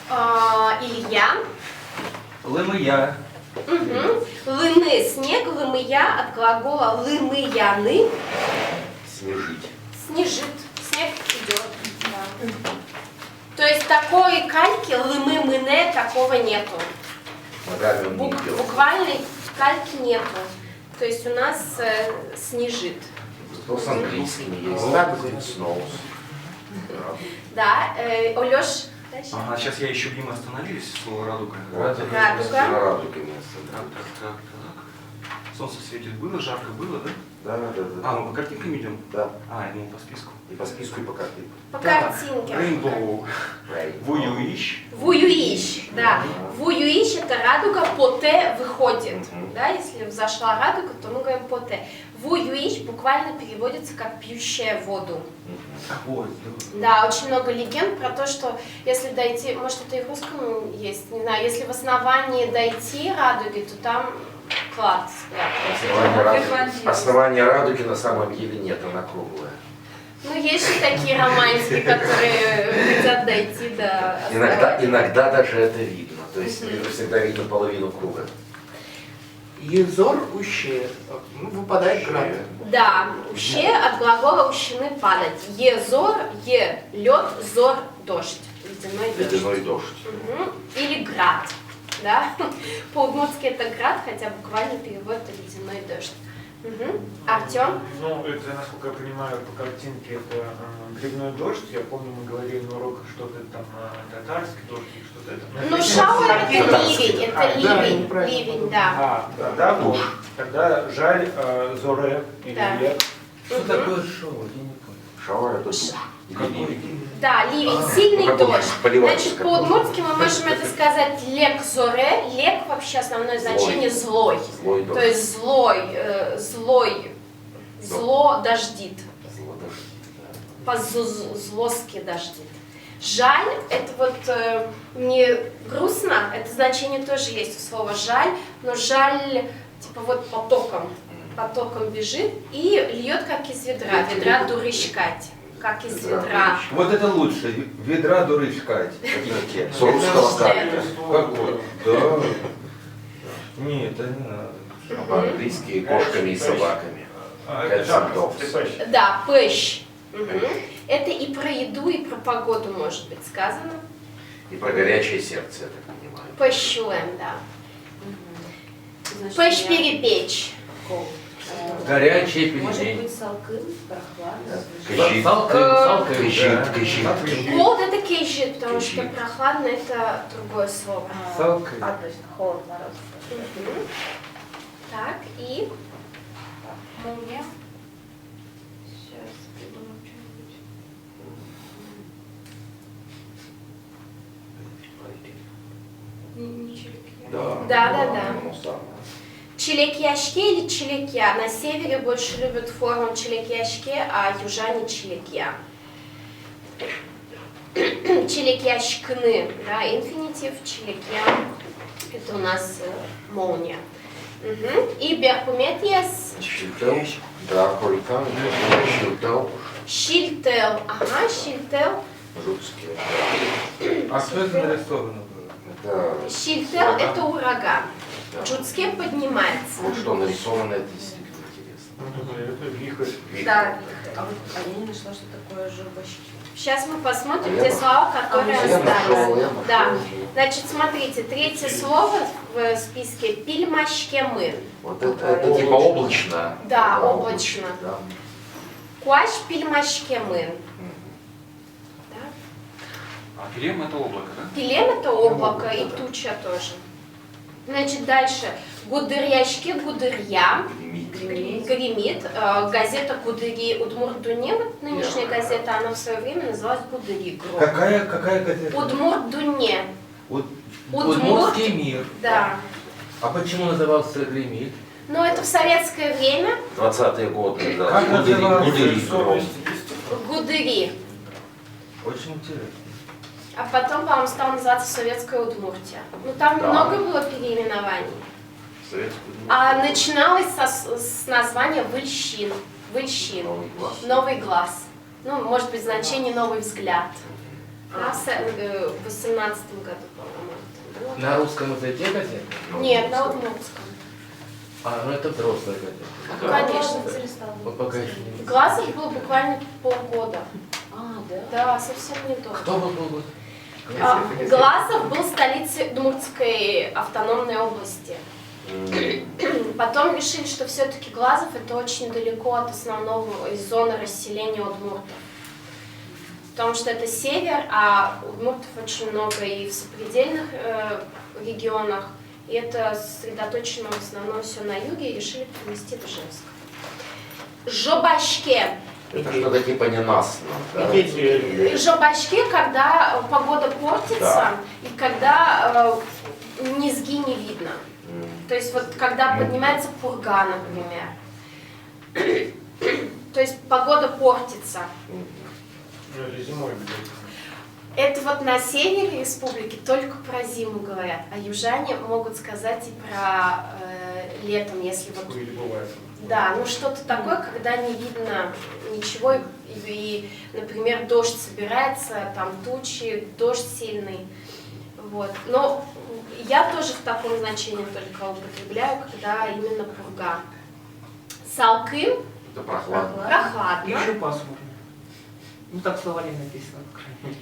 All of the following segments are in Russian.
Илья. Лымыя. Угу. Лыны – снег, лымыя от глагола лымыяны. Снежить. Снежит. Снег идет. Да. То есть такой кальки, лымы, мыне, такого нету. Буквальной кальки нету. То есть у нас снежит. Что с английским есть? Snows. Да, Олёш. Ага, сейчас я ищу, где мы остановились, слово радуга. Радуга. Так. Солнце светит, было, жарко было, да? Да. А, мы по картинкам идем? Да. А, я думал по списку. И по списку, и по картинке. По картинке. Rainbow. Вуюищ. Вуюищ, да. Вуюищ – это радуга, по Т выходит. Да, если взошла радуга, то мы говорим по Т. Вуюищ буквально переводится как пьющая воду. Ой, да, очень много легенд про то, что если дойти, может это и в русском есть, не знаю, если в основании дойти радуги, то там клад спрятан. Основание радуги на самом деле нет, она круглая. Ну, есть же такие романтики, которые хотят дойти до... Иногда даже это видно, то есть всегда видно половину круга. Езор уще, выпадает град. Да, уще от глагола ущины падать. Езор, е лед, зор дождь. Ледяной дождь. Угу. Или град. Да? По-удмуртски это град, хотя буквально перевод это ледяной дождь. Угу. Артем? Ну, это, насколько я понимаю, по картинке это грибной дождь. Я помню, мы говорили на уроках что-то там татарский дождь или что-то это. Ну, шауэр это ливень, ливень, да. Тогда душ. Тогда жаль зоре или лет. Что такое шауэр? Я не понял. Шауэр это душ. Да, ливень, сильный дождь. поливать, Значит, по-удмуртски мы можем это сказать лек зоре. Лек вообще основное значение злой. То есть зло дождит. По-злоски дождит. Жаль, это вот не грустно, это значение тоже есть у слова жаль, но жаль типа вот потоком бежит и льет как из ведра дурышкать. Как из ведра. Вот это лучше, ведра дурышкать. С русского карты. Какой? Да. Нет, это не надо. А по-английски кошками и собаками. Да, пэщ. Это и про еду, и про погоду может быть сказано. И про горячее сердце, я так понимаю. Пэщуэм, да. Пэщ перепечь. Горячее Может пельмень. быть, салкын, прохладно. Кыжит. Холод это кейжит, потому что прохладно это другое слово. Салкын. А, то есть холод, мороз. Так, и молния. Сейчас придумаю что-нибудь. Не челикья. Да. Челекьяшке или челекья. На севере больше любят форму челекьяшке, а южане челекья. Челекьяшкны, да, инфинитив, челекья. Это у нас молния. И беркуметьес. Да, щилтел. Щильтел. Ага, щильтел. Жуцкие. А что это нарисовано было? Щильтел это ураган. Джутске поднимается. Вот что нарисовано, это действительно интересно. Это вихрь. Да. А я не нашла, что такое журбачки. Сейчас мы посмотрим те слова, которые остались. Да. Значит, смотрите, третье слово в списке пильмашкемын. Вот это типа облачно. Да, облачно. Да. Куаш пильмашкемын. А пилем это облако, да? Пилем это облако и туча тоже. Значит, дальше. Гудырьяшке, гудырья. Гремит. Газета Гудыри Удмурт-Дуне, вот нынешняя газета, она в свое время называлась Гудыри. Какая газета? Удмурт-Дуне. Удмуртский мир. Да. А почему назывался Гремит? Но это в советское время. 20-е годы. Да. Как назывался? Гудыри. Очень интересно. А потом, по-моему, стал называться Советская Удмуртия. Ну там много было переименований. А начиналось с названия Выльщин. Выльщин. Новый глаз. Ну, может быть, значение новый взгляд. Да, в 18 году, по-моему, это было. На русском языке газета? Нет, на удмуртском. А, ну это взрослая газета. Конечно. Вот покажи. Глазов было буквально полгода. А, да? Да, совсем недолго. Кто был год? Глазов был столицей Удмуртской автономной области. Потом решили, что все-таки Глазов это очень далеко от основного из зоны расселения удмуртов. Потому что это север, а удмуртов очень много и в сопредельных регионах. И это сосредоточено в основном все на юге, и решили перенести в Ижевск. Жобашке. Это что-то типа ненастно. Да? Жобашке, когда погода портится, Да. и когда низги не видно. То есть вот когда поднимается пурга, например. То есть погода портится. Ну, или зимой где-то. Это вот на севере республики только про зиму говорят, а южане могут сказать и про летом, если вот... Или бывает. Да, ну что-то такое, когда не видно ничего, и, например, дождь собирается, там тучи, дождь сильный. Вот. Но я тоже в таком значении только употребляю, когда именно пурга. Салкын Это прохладно. прохладно. Еще пасмурно. Ну так в словаре написано, по крайней мере.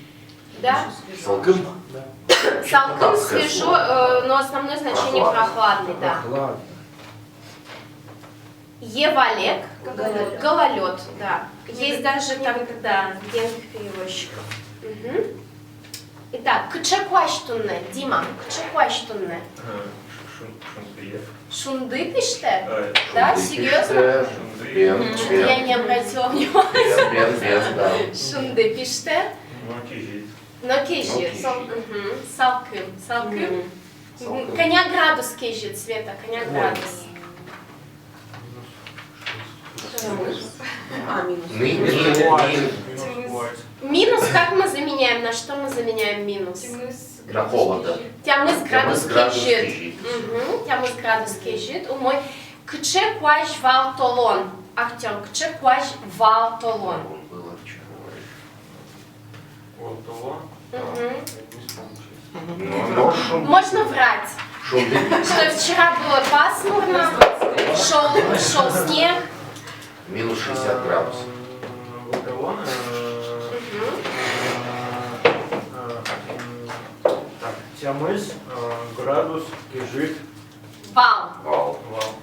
Да? Салкын? Да. Салкын Татарское свежо, слово. но основное значение Прохладно. прохладный, да. Прохладно. Евалек, Гололед. гололед, да. Есть даже тогда денных перевозчиков. Угу. Итак, кычекуаштунне, Дима, кычекуаштунне. Шунды пишете? Да, серьезно? Бен, Я не обратила внимания. бен, да. Шунды пишете? Ну, кизит. Но кежи, Ну, салкын, салкын. Салкын. Коня градус кежи цвета, коня градус. А, минус. Минус, как мы заменяем? На что мы заменяем минус? На холода. Тямыз градус градус кежит. кежит. Тямыз градус кежит. У мой кче куаш вал толон. Артем, кче куаш вал толон. Было вчера. Вот того. Мгм. Не вспомню. Но шум. Можно врать, Шум. что вчера было пасмурно, шел снег. Минус 60 градусов. Вот того. Так, Тямыз, градус, кижит, Вал. Вау. вал.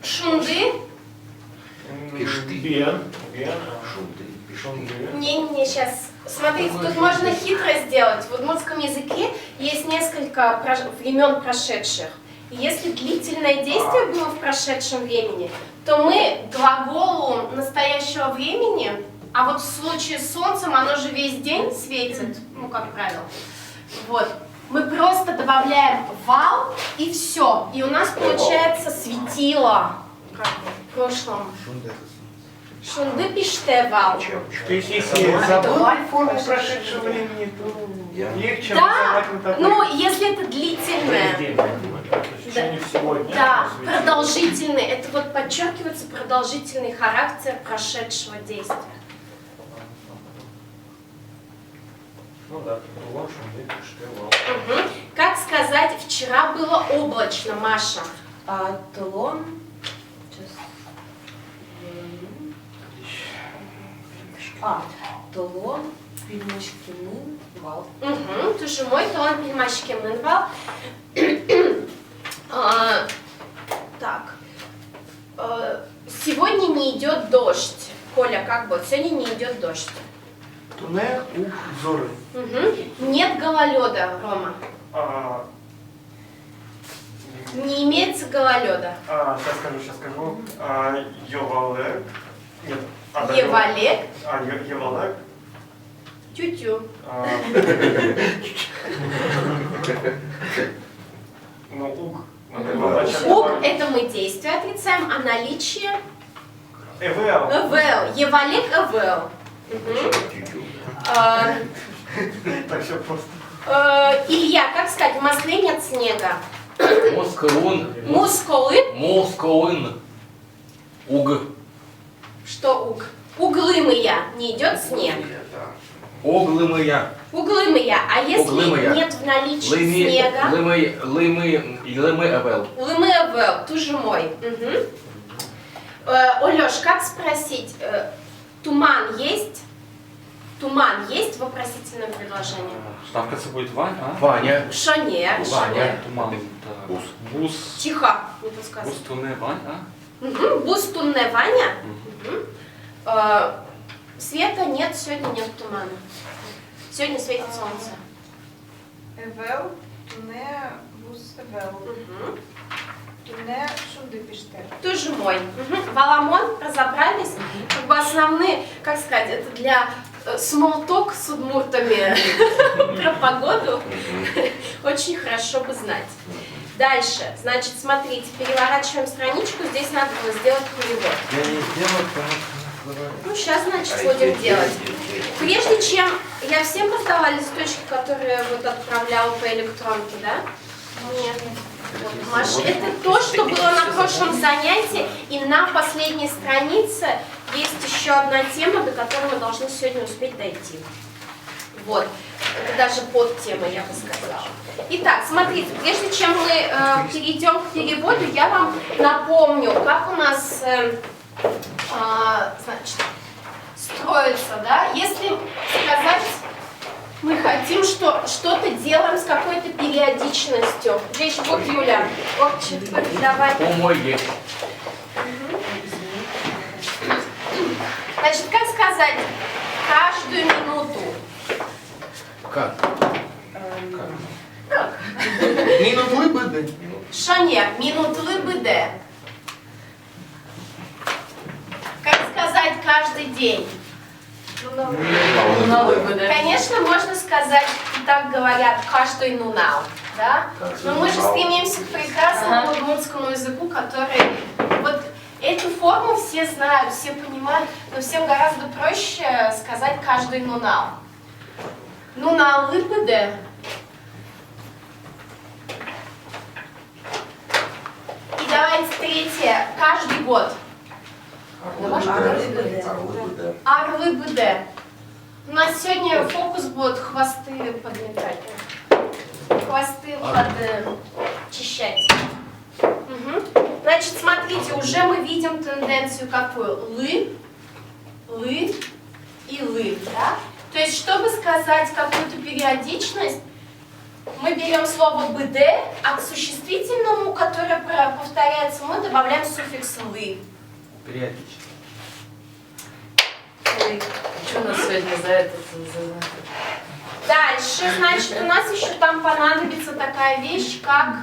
Шунды. Пишты. Бен. Шум ты. Шунды. Не, сейчас. Смотрите, тут можно хитро сделать. В удмуртском языке есть несколько времен прошедших. И если длительное действие было в прошедшем времени, то мы глаголу настоящего времени, а вот в случае с солнцем оно же весь день светит, ну как правило, вот, мы просто добавляем вал и все. И у нас получается светило, как бы, в прошлом. Шунды пиште вал. То есть если забыл форму прошедшего времени, то Я. легче Да, образовать на такой. ну если это длительное. В течение всего дня. Да, светило. продолжительный. Это вот подчеркивается продолжительный характер прошедшего действия. Ну да, того, шунды, кишты, вал. Мгм. Как сказать, вчера было облачно, Маша? А талон. Сейчас. А, талон, пельмешкины, вал. Угу. Тоже мой талон пельмашки мынвал. Так. Сегодня не идет дождь. Коля, как будет? Сегодня не идет дождь. Туне ух зоры. Угу. Нет гололеда, Рома. Не имеется гололеда. Сейчас скажу. Йовалек. Нет. Евалек, Евалек. тю-тю. Ну, уг. Уг – это мы действие отрицаем, а наличие ЭВЛ. ЭВЛ. Евалек ЭВЛ. Так все просто. Илья, как сказать, в Москве нет снега. Москоун. Мускулы. Москоун. Уг. Что уг? Углымыя не идет снег. Оглымыя. Углымыя. А если Углымыя. нет в наличии снега? Лымы. Лымэвэл, тоже мой. Олёш, как спросить? Туман есть? Туман есть в вопросительном предложении? Ставкаться будет Вань, а? Ваня. Шо нет? шо Ваня. нет? Туман. Бус. Бус. Тихо, не подсказывай. Бус туне Вань, а? Бус тунне Ваня? Света нет, сегодня нет тумана. Сегодня светит солнце. Евел, туне бус евел, туне шунды пиште. Тоже мой. Валамон, разобрались? Как бы основные, как сказать, это для small talk с удмуртами про погоду. Очень хорошо бы знать. Дальше, значит, смотрите, переворачиваем страничку, здесь надо было сделать перевод. Я не сделал, Ну, сейчас, значит, будем делать. Прежде чем, я всем раздала листочки, которые вот отправляла по электронке, да? Нет. Вот, Маша, это то, что было на прошлом занятии, и на последней странице есть еще одна тема, до которой мы должны сегодня успеть дойти. Вот, это даже подтема, я бы сказала. Итак, смотрите, прежде чем мы перейдем к переводу, я вам напомню, как у нас значит, строится, да? Если сказать, мы хотим, что что-то делаем с какой-то периодичностью. Здесь вот Юля. Вовчик, давай. Помоги. Значит, как сказать каждую минуту? Как? Минутлы бы, Що ні? Минутлы БД. Как сказать каждый день? Конечно, можно сказать, и так говорят, каждый нунал, да? Но мы же стремимся к прекрасному удмуртскому языку, который... Вот эту форму все знают, все понимают, но всем гораздо проще сказать каждый нунал. Нуналы БД. И давайте третье. Каждый год. Орлы БД. У нас сегодня фокус будет хвосты подметать. Хвосты подчищать. Значит, смотрите, уже мы видим тенденцию какую? Лы и лы. Да? То есть, чтобы сказать какую-то периодичность, мы берем слово БД, а к существительному, которое повторяется, мы добавляем суффикс лы. Периодически. Что у нас сегодня за это? Дальше, значит, у нас еще там понадобится такая вещь, как...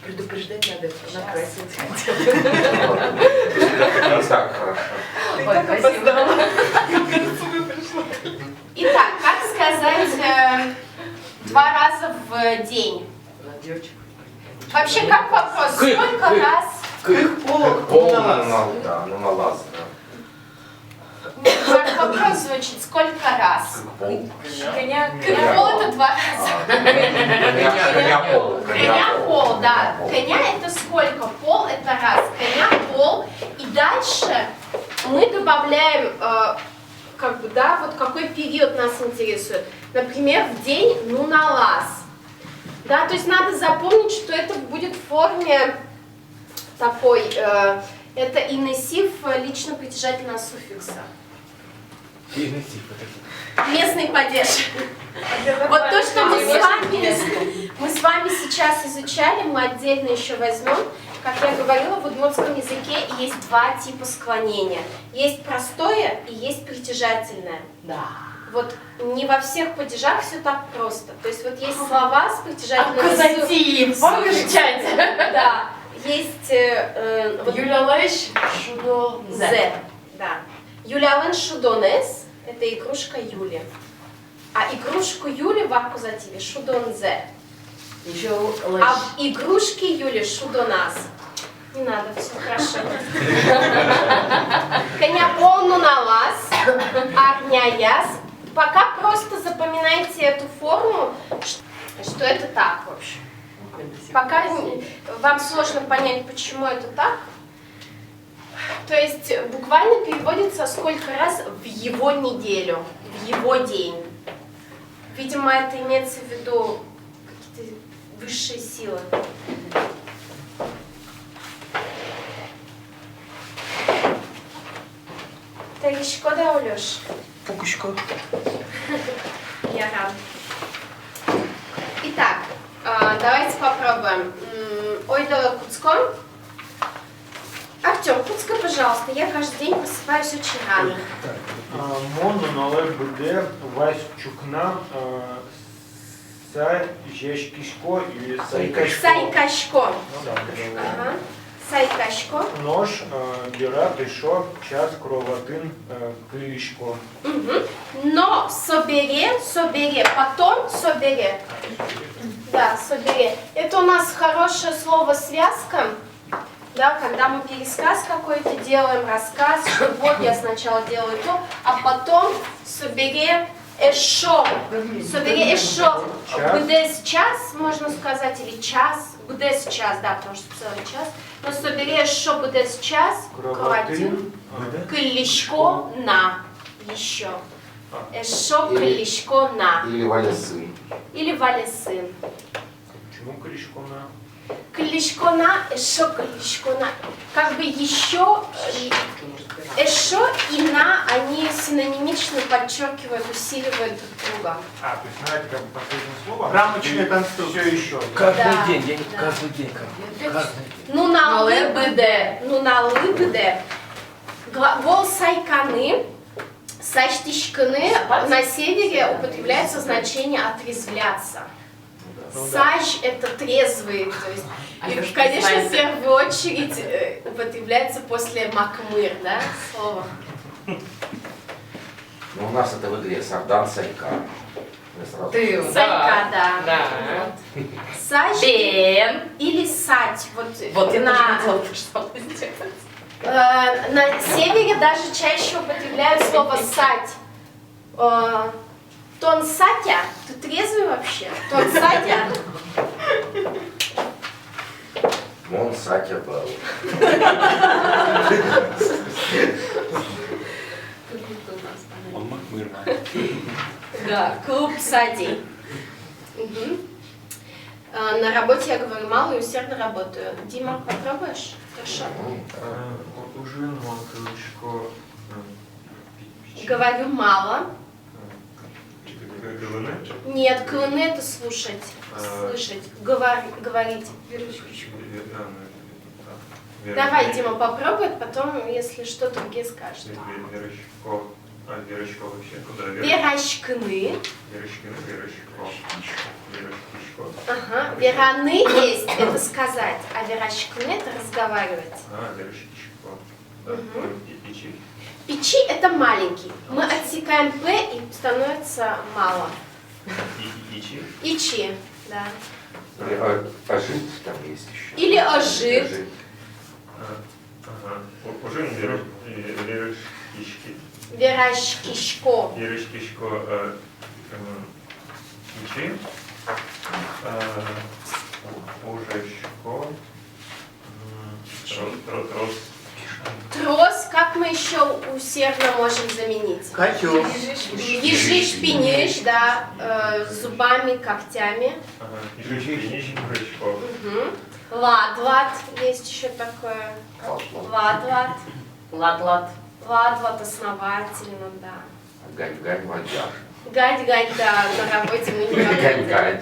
Предупреждать надо, накрасить. Не так хорошо. Ой, спасибо. Итак, как сказать 2 раза в день? Вообще, как вопрос? Сколько раз? Да, ну на лаз. Как вопрос звучит? Сколько раз? Коня. Пол это 2 раза. Коня пол, да. Коня это сколько? Пол это раз. Коня пол. И дальше мы добавляем, как бы, да, вот какой период нас интересует. Например, в день нуналаз. Да, то есть надо запомнить, что это будет в форме такой, это инессив лично-притяжательного суффикса. Местный падеж. Вот то, что мы с вами сейчас изучали, мы отдельно еще возьмем. Как я говорила, в удмуртском языке есть 2 типа склонения. Есть простое и есть притяжательное. Да. Вот не во всех падежах все так просто. То есть вот есть слова с притяжательным Аккузатив, помнишь, чате? Да. Есть вот, Юлялэш, шудо, Зе. Да. Юлялен шудонес – это игрушка Юли. А игрушку Юли в аккузативе шудон зе. Еще А лэш. в игрушке Юли шудонас. Не надо, все хорошо. Коня полну налаз, арняяс. Пока просто запоминайте эту форму, что это так, в общем. Пока вам сложно понять, почему это так, То есть буквально переводится сколько раз в его неделю, в его день. Видимо, это имеется в виду какие-то высшие силы. Таришко да, Олеш? Пукушка. Я рад. Итак, давайте попробуем. Ойдала Куцко. Артем, Куцко, пожалуйста. Я каждый день просыпаюсь очень рано. Мону нале буде вась чукна Сайкашко или Сайкашко. Сайкашко. Ну да, Ага. Сайкашко. Нож бира пришел час кровотын клишко. Угу. Но собере, потом собере. Да, собере. Это у нас хорошее слово связка. Да, когда мы пересказ какой-то делаем, рассказ, что вот я сначала делаю то, а потом собере эшо. Собере эшо. Буде сейчас, можно сказать, или час. Буде сейчас, да, потому что целый час. Но собере эшо буде сейчас. Кроватин. Клишко на. Еще. Эшо клишко на. Или Валя сын. Или Валя сын. Почему клишко на? Клишко на, эшо клишко на. Как бы еще эшо и на, они синонимично подчеркивают, усиливают друг друга. То есть на это как бы последнее слово. Рамочная конструкция. Все еще. Каждый Да, день, я не да. каждый день, каждый день. Ну на лыбыде, ну на лыбыде. Глагол сайканы, сачтишканы на севере употребляется значение отрезвляться. Сач это трезвый, то есть, и, конечно, в первую очередь употребляется после макмыр, да, слово. Но у нас это в игре Сардан Сайка. Я сразу- Сайка, да. Да. Вот. Сач Бен. или сать, вот, Вот я тоже на, хотела то же самое сделать. на севере даже чаще употребляют слово сать. Тон сатя, ты трезвый вообще? Тон сатя? Мон Сатя был. Он Макмырна. Да, клуб сади. Мгм. На работе я говорю мало и усердно работаю. Дима, попробуешь? Хорошо. Уже нон клишко. Говорю мало. Нет, клыны это слушать. Слышать. Говорить. Давай, Дима, попробуй, потом, если что, другие скажут. Верочко вообще куда? Верашкны. Верочко. Ага. Вераны есть, это сказать, а верашкны это разговаривать. Верочко. Мгм. Ичи. Печи это маленький. Мы отсекаем П и становится мало. Ичи. Ичи, да. Или Ажит там есть еще. Или ожит. Ажит. Ага. Уже верочки. Верашкишко. Верочкишко. Ичи. Ужешко. Трос. Трос, как мы еще усердно можем заменить? Котел. Ежиш, пениш, да, зубами, когтями. Ежичко. Угу. Ладлат, есть еще такое. Ладлат. Лад-лад. Ладлат основательно, да. Гань-гань, вальяж. Гать-гать, да, на работе мы не работаем. Гань-гань.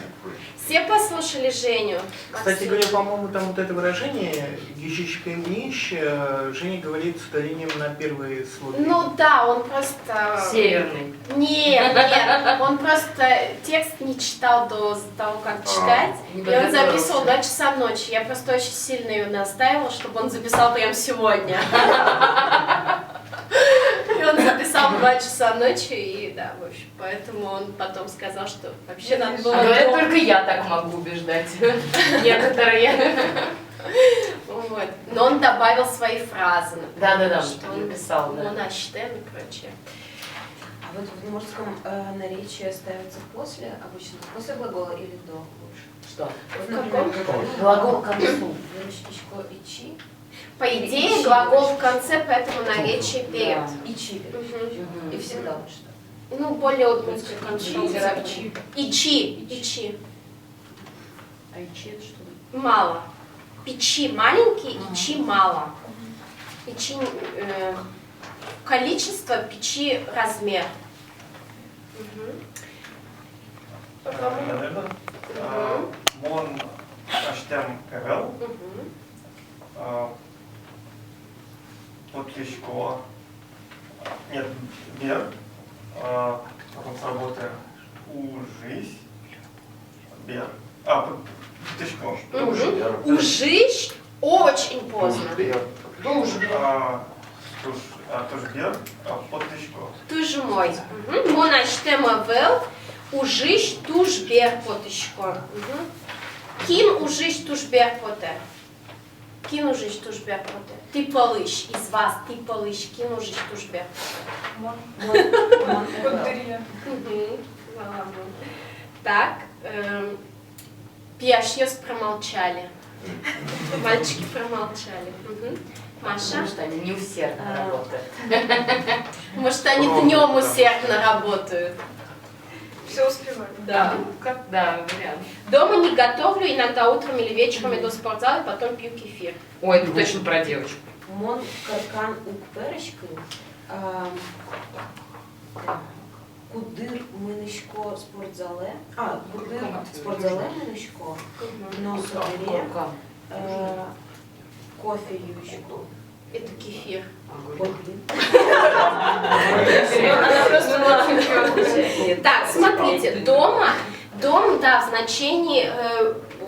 Все послушали Женю? Кстати говоря, по-моему, там вот это выражение «ежичка нищ» Женя говорит с ударением на первые слоги. Ну да, он просто... Северный. Нет, он просто текст не читал до того, как читать. не И он подготовился. записывал 2 часа ночи. Я просто очень сильно ее настаивала, чтобы он записал прям сегодня. И он записал 2 часа ночи, и да, в общем, поэтому он потом сказал, что вообще надо было... Говорят, до- только я так могу убеждать. Некоторые. Вот. Но он добавил свои фразы, например, Да-да-да, что он написал, да. Монаштен и прочее. А вот в удмуртском наречии ставится после, обычно после глагола или до лучше? Что? В каком? Глагол к концу. Верочкишко ичи. По идее, глагол в конце, поэтому наречие перед. Да. И чипер. Мгм. И всегда вот что. Ну, более удмуртской конструкции. Чипер. Ичи. А и чи это что? Мало. Печи маленький, ичи мало. Ичи количество, печи размер. Наверное, мон аштем эвел, потлишко, нет, бер, потом с работы ужись, бер, потлишко, Ужищ очень поздно. Тоже. тоже бер, потлишко. Тоже мой. Мон аштема вел, ужищ туж бер потышко. Кин ужищ туж бер поте. Кин ужищ туж бер поте. Ты полыш, из вас ты полыш, кин ужищ туж бер поте. Кудырья. Так, пьяшьёс промолчали. Мальчики промолчали. Маша? Потому что они не усердно работают. Может, они днем усердно работают. Все успевают. Да. Да, вариант. Дома не готовлю, иногда утром или вечером иду в зал и потом пью кефир. Ой, это точно про девочку. Мон каркан ук перешки. Кудир минишко спортзале. Кудир спортзале минишко. Но собере. Кофе юшко. Это кефир. Она просто маленькая. Так, смотрите, дом, да, в значении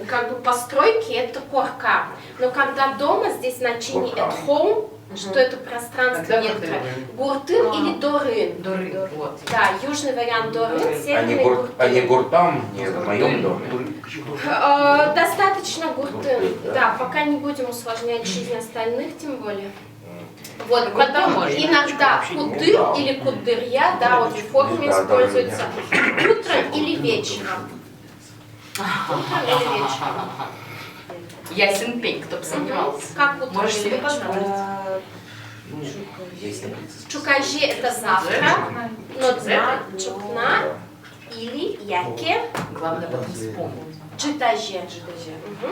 как бы постройки это корка. Но когда дома, здесь значение at home, что это пространство Тогда некоторое. гуртын. Гуртын или дорын. Дуры, вот. Да, южный вариант дорын, северный А не гуртын. гуртам, не в моем доме. Достаточно гуртын. Да, пока не будем усложнять жизнь остальных, тем более. Вот, Так потом вот, можно. иногда кудыр или кудырья, да, вот в форме Да, да, используется утром или вечером. Утром или вечером. Ясен пень, кто бы сомневался. Как утром Можешь или себе вечером? позволить. Есть таблица. Чукажи это завтра, но дна, чукна или яке, Главное потом вспомнить. джитаже.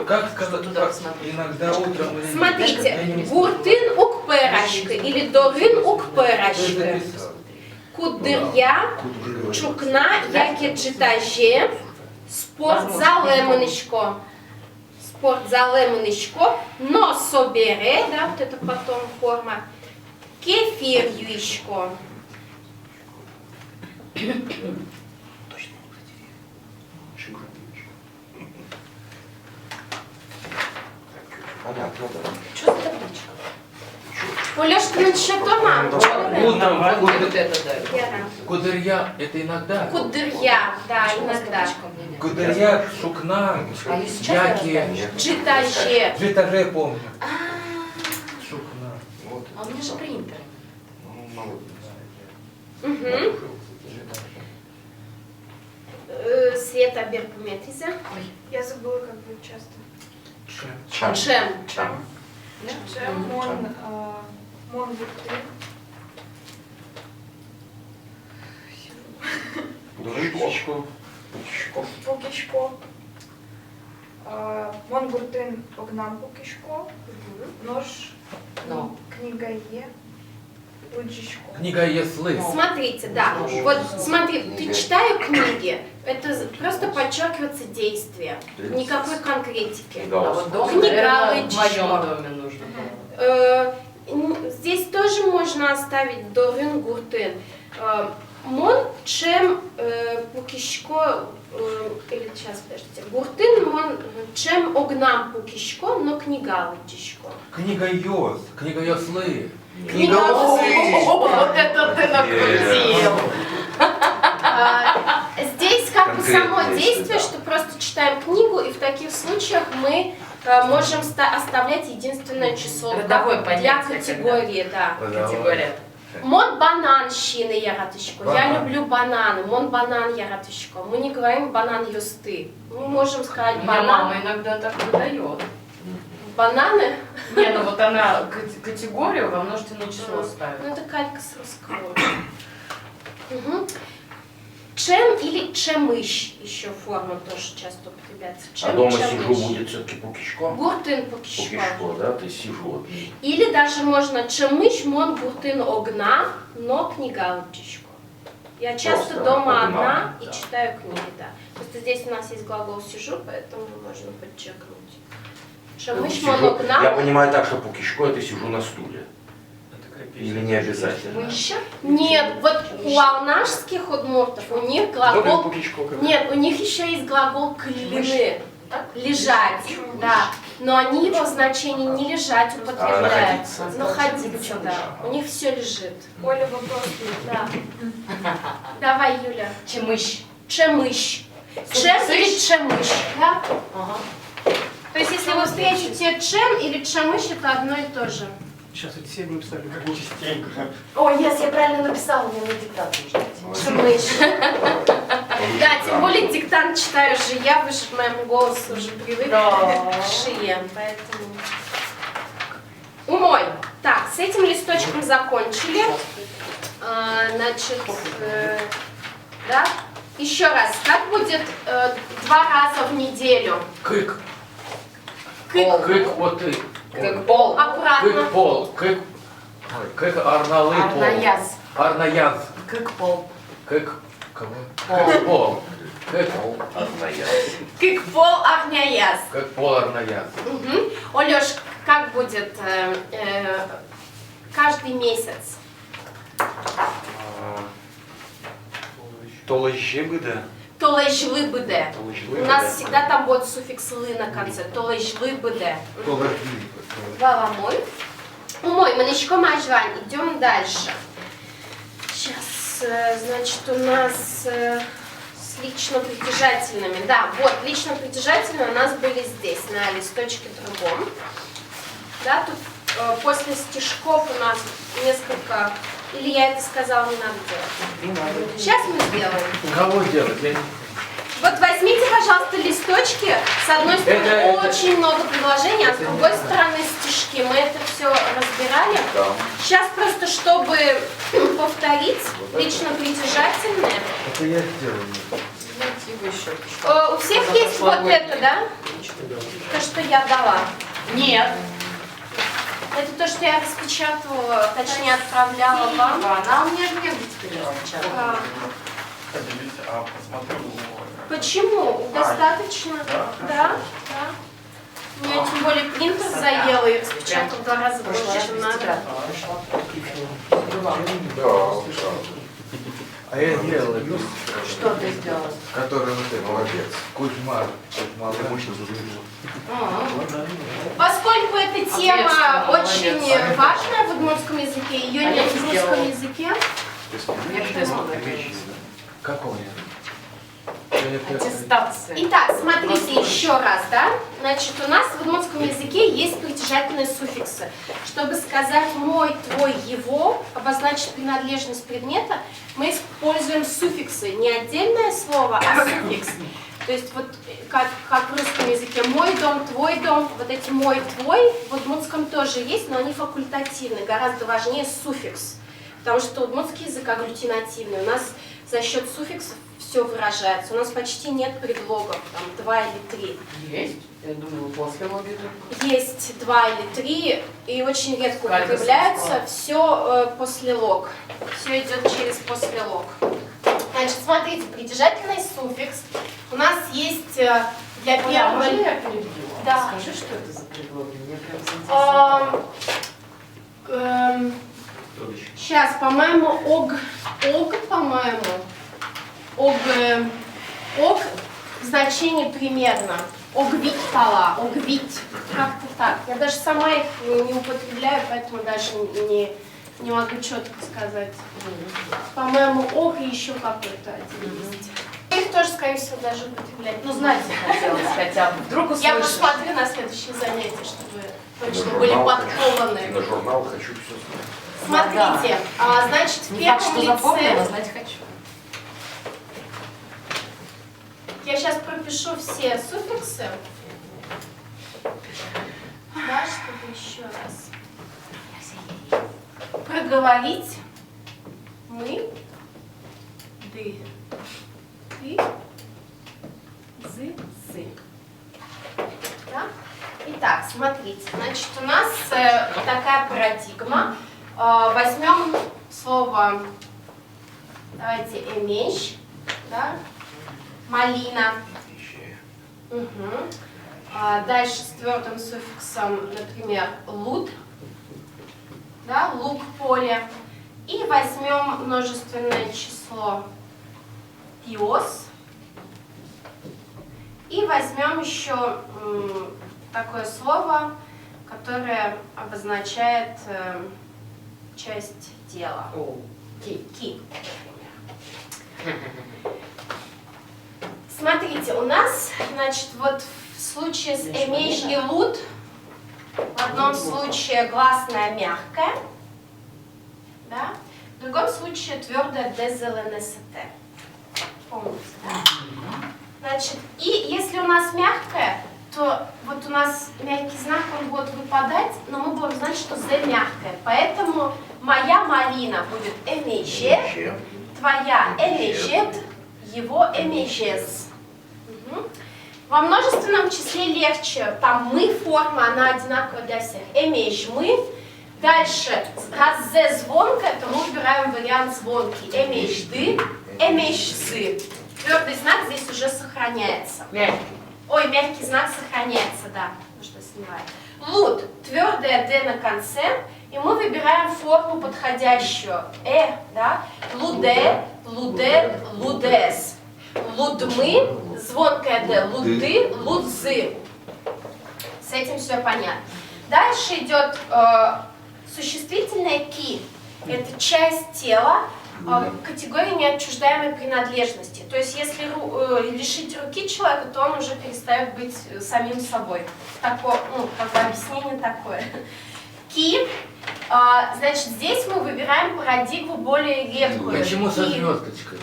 Как Что сказать, туда посмотреть? иногда утром или Смотрите, гуртын ук перашка или дорын ук перашка. Кудырья, чукна, яке джитаже, спортзале мынышко. Спортзале мынышко, но собере, да, вот это потом форма, кефир юишко. Понятно, да. Что за табличка? Полёшка на шатома. Утром Вот это да. кудырья, это иногда. Кудырья, да, иногда. Кудырья, шукна, яки, Джитаже. житаже помню. Шукна. Вот. А у меня же принтер. Ну, молодец. Угу. Света Беркуметризе. Я забыла, как будет часто. Чам. Чем? Чам. Чем мон гуртын. Дурачко. Пукишко. Мон гуртын огнам пукишко. Нож. Но. Книга е. Луджишко. Книга Еслы. Смотрите, да. Вот смотри, ты читаю книги, это просто подчеркивается действие. Никакой конкретики. А вот дом, Книга наверное, в лычко. моем доме нужно. Здесь тоже можно оставить дорын гуртын. Мон чем пукишко, или сейчас, подождите, гуртын мон чем огнам пукишко, но книга лычишко. Книга Йос, книга Еслы. Вот это ты накрутил. Здесь как бы само Конкретное действие, да. что просто читаем книгу, и в таких случаях мы можем оставлять единственное число Родовое для понятие, категории, да. Категория. Мон банан щины яратышко. Я Банан. люблю бананы. Мон банан яратышко. Мы не говорим банан юсты. Мы можем сказать У меня мама банан. иногда так выдает. Бананы? Не, ну вот она категорию во множественное число ставит. Ну, это калька с русского. Угу. Чем или чемыш еще форма тоже часто употребляется. Чем, А дома чемыш. сижу будет все-таки пукишко? Гуртын покишко. Пукишко, да? То есть сижу вот. Или даже можно чемыш, мон гуртын огна, но книга учишко. Я часто Просто дома огна, одна и да. читаю книги, да. Просто здесь у нас есть глагол сижу, поэтому можно подчеркнуть. Чемыш, Сижу- мон огна. Я понимаю так, что пукишко это сижу на стуле. Это такая песня. Или не обязательно? Нет, вот у алнашских удмуртов у них глагол... Пукишко как? Нет, у них еще есть глагол клины. Лежать, да. Но они его в значении не лежать употребляют. находиться. Находиться, да. У них все лежит. Оля, вопрос. Да. Давай, Юля. Чемыш. Чемыш. Чем или чемыш, да? Ага. То есть, если вы встретите чем или чемыш, это одно и то же. Сейчас эти все написали. Частенько. Ой, yes, я правильно написала, мне на диктант нужно. Чемыш. Да, тем более диктант читаю же я, вы же к моему голосу уже привыкли. Шием, поэтому... Умой. Так, с этим листочком закончили. Значит, да? Еще раз, как будет 2 раза в неделю? Кык. Кык. Кык вот ты. Как пол. Аккуратно. Кык пол. Кык. Ой, кык арналы пол. Арнаяз. Арнаяз. Как пол. Кык. Кого? Кык пол. Кык. Кык пол агняяз. Кык пол арнаяз. Угу. Олёш, как будет каждый месяц? Толажи бы, да? Толежлы быде. Толажлы У нас всегда там будет суффикс лы на конце. Толежлы быде. Валамой. Умой, манечко мажвань. Идем дальше. Сейчас, значит, у нас с лично-притяжательными. Да, вот, лично-притяжательные у нас были здесь, на листочке другом. Да, тут после стишков у нас несколько... Или я это сказала, не надо делать? Сейчас мы сделаем. Кого делать? Я не... Вот возьмите, пожалуйста, листочки. С одной стороны Это- очень много предложений, а с другой стороны стишки. Мы это все разбирали. Да. Сейчас просто, чтобы повторить лично-притяжательное. Это я сделаю. У всех есть вот это, да? То, что я дала. Нет. Это то, что я распечатывала, точнее отправляла вам. Она у меня же нет теперь распечатана. А, Поделись, а посмотрю. Почему? Достаточно? Да? Да? У меня тем более принтер заела и распечатал в 2 раза больше, чем надо. Да. А я сделал эту, Что ты сделала? который вот это. Молодец. Кузьма. Ты мощно зажимешь. Поскольку эта тема очень важная в удмуртском языке, ее нет в русском языке. Какого я? Аттестация. Итак, смотрите еще раз, да? Значит, у нас в удмуртском языке есть притяжательные суффиксы. Чтобы сказать «мой», «твой», «его», обозначить принадлежность предмета, мы используем суффиксы. Не отдельное слово, а суффикс. То есть вот как в русском языке «мой дом», «твой дом», вот эти «мой», «твой» в удмуртском тоже есть, но они факультативны, гораздо важнее суффикс. Потому что удмуртский язык агглютинативный. У нас за счет суффиксов все выражается. У нас почти нет предлогов, там 2 или 3. Есть? Я думаю, после обеда. Есть 2 или 3, и очень редко Калька употребляется. состав. Все после лог. Все идет через после лог. Значит, смотрите, притяжательный суффикс. У нас есть для первого... Можно я перебью? Да. Скажи, что это за предлоги? Мне прям заинтересовало. Сейчас, по-моему, ог, по-моему, ог, значение примерно. Огвить пала, огвить, как-то так. Я даже сама их не употребляю, поэтому даже не могу четко сказать. По-моему, ог и еще какой-то один есть. Их тоже, скорее всего, даже употреблять. Ну, знать захотелось хотя бы. Вдруг Я услышишь. посмотрю на следующее занятие, чтобы точно На были журнал подкованы. хочу. На журнал хочу все знать. Смотрите, значит, в Не факт, первом что запомнила, лице... знать хочу. Я сейчас пропишу все суффиксы. еще раз проговорить. Мы, ды, ты, зы, сы. Да? Итак, смотрите, значит, у нас такая парадигма. Возьмем слово, давайте, эмещ, да? Малина. Угу. Дальше с твердым суффиксом, например, луд, да? Лук, поле. И возьмем множественное число пиос. И возьмем еще такое слово, которое обозначает часть тела. Ки. Смотрите, у нас, значит, вот в случае с эмещ и луд, в одном случае гласная мягкая, да? В другом случае твердая ДЗЛНСТ. Помните, да? Значит, и если у нас мягкая, то вот у нас мягкий знак, он будет выпадать, но мы будем знать, что Z мягкая. Поэтому моя малина будет эмеще, твоя эмещет, его эмещес. Угу. Во множественном числе легче. Там мы форма, она одинаковая для всех. Эмещ мы. Дальше, раз Z звонкая, то мы убираем вариант звонкий. Эмещ ды, эмещ сы. Твердый знак здесь уже сохраняется. Ой, мягкий знак сохраняется, да, потому что снимает. Луд, твердое Д на конце, и мы выбираем форму подходящую. Да? Луде, луде, лудес. Лудмы, звонкое Д, луды, лудзы. С этим все понятно. Дальше идет существительное ки. Это часть тела, категория неотчуждаемой принадлежности. То есть, если лишить руки человека, то он уже перестает быть самим собой. Такое, как бы объяснение такое. Ки, значит, здесь мы выбираем парадигму более редкую. Почему со ки. звездочкой?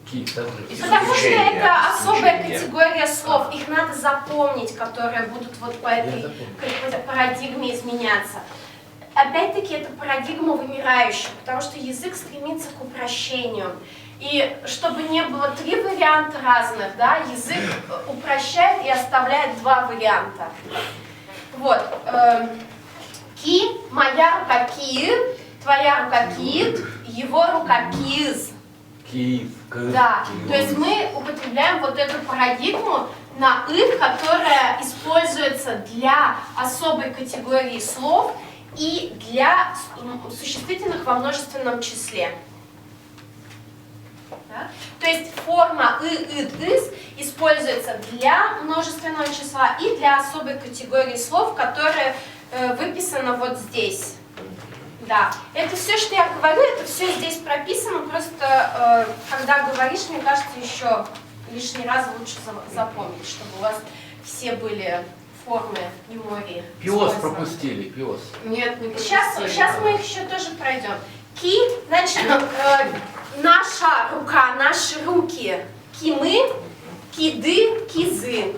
Ки, Потому что это особая категория слов. Их надо запомнить, которые будут вот по этой парадигме изменяться. Опять-таки, это парадигма вымирающая, потому что язык стремится к упрощению. И чтобы не было 3 варианта разных, да, язык упрощает и оставляет 2 варианта. Вот. Ки, моя рука ки, твоя рука кит, его рука киз. Киев. Да, то есть мы употребляем вот эту парадигму на «ы», которая используется для особой категории слов и для существительных во множественном числе. Да? То есть форма «ы», «ид», «ыс» используется для множественного числа и для особой категории слов, которая выписана вот здесь. Да, это все, что я говорю, это все здесь прописано, просто когда говоришь, мне кажется, еще лишний раз лучше запомнить, чтобы у вас все были формы мемории. Пиос пропустили, пиос. Нет, не сейчас мы их еще тоже пройдем. Ки, значит, наша рука, наши руки. Кимы, киды, кизы.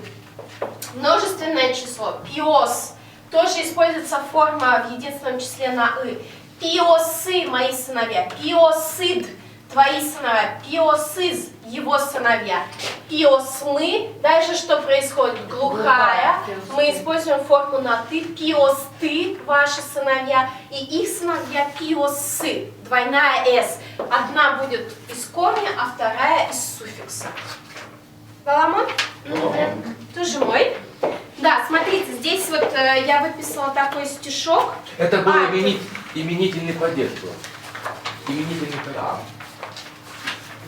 Множественное число. Пиос. Тоже используется форма в единственном числе на «ы». Пиосы, мои сыновья. Пиосид, твои сыновья. Пиосыз, его сыновья. Пиосмы, дальше что происходит? Глухая. Мы используем форму на «ты». Пиосты, ваши сыновья. И их сыновья пиосы, двойная «с». Одна будет из корня, а вторая из суффикса. Баламон? Тоже мой. Да, смотрите, здесь вот я выписала такой стишок. Это был именительный падеж. Именительный падеж.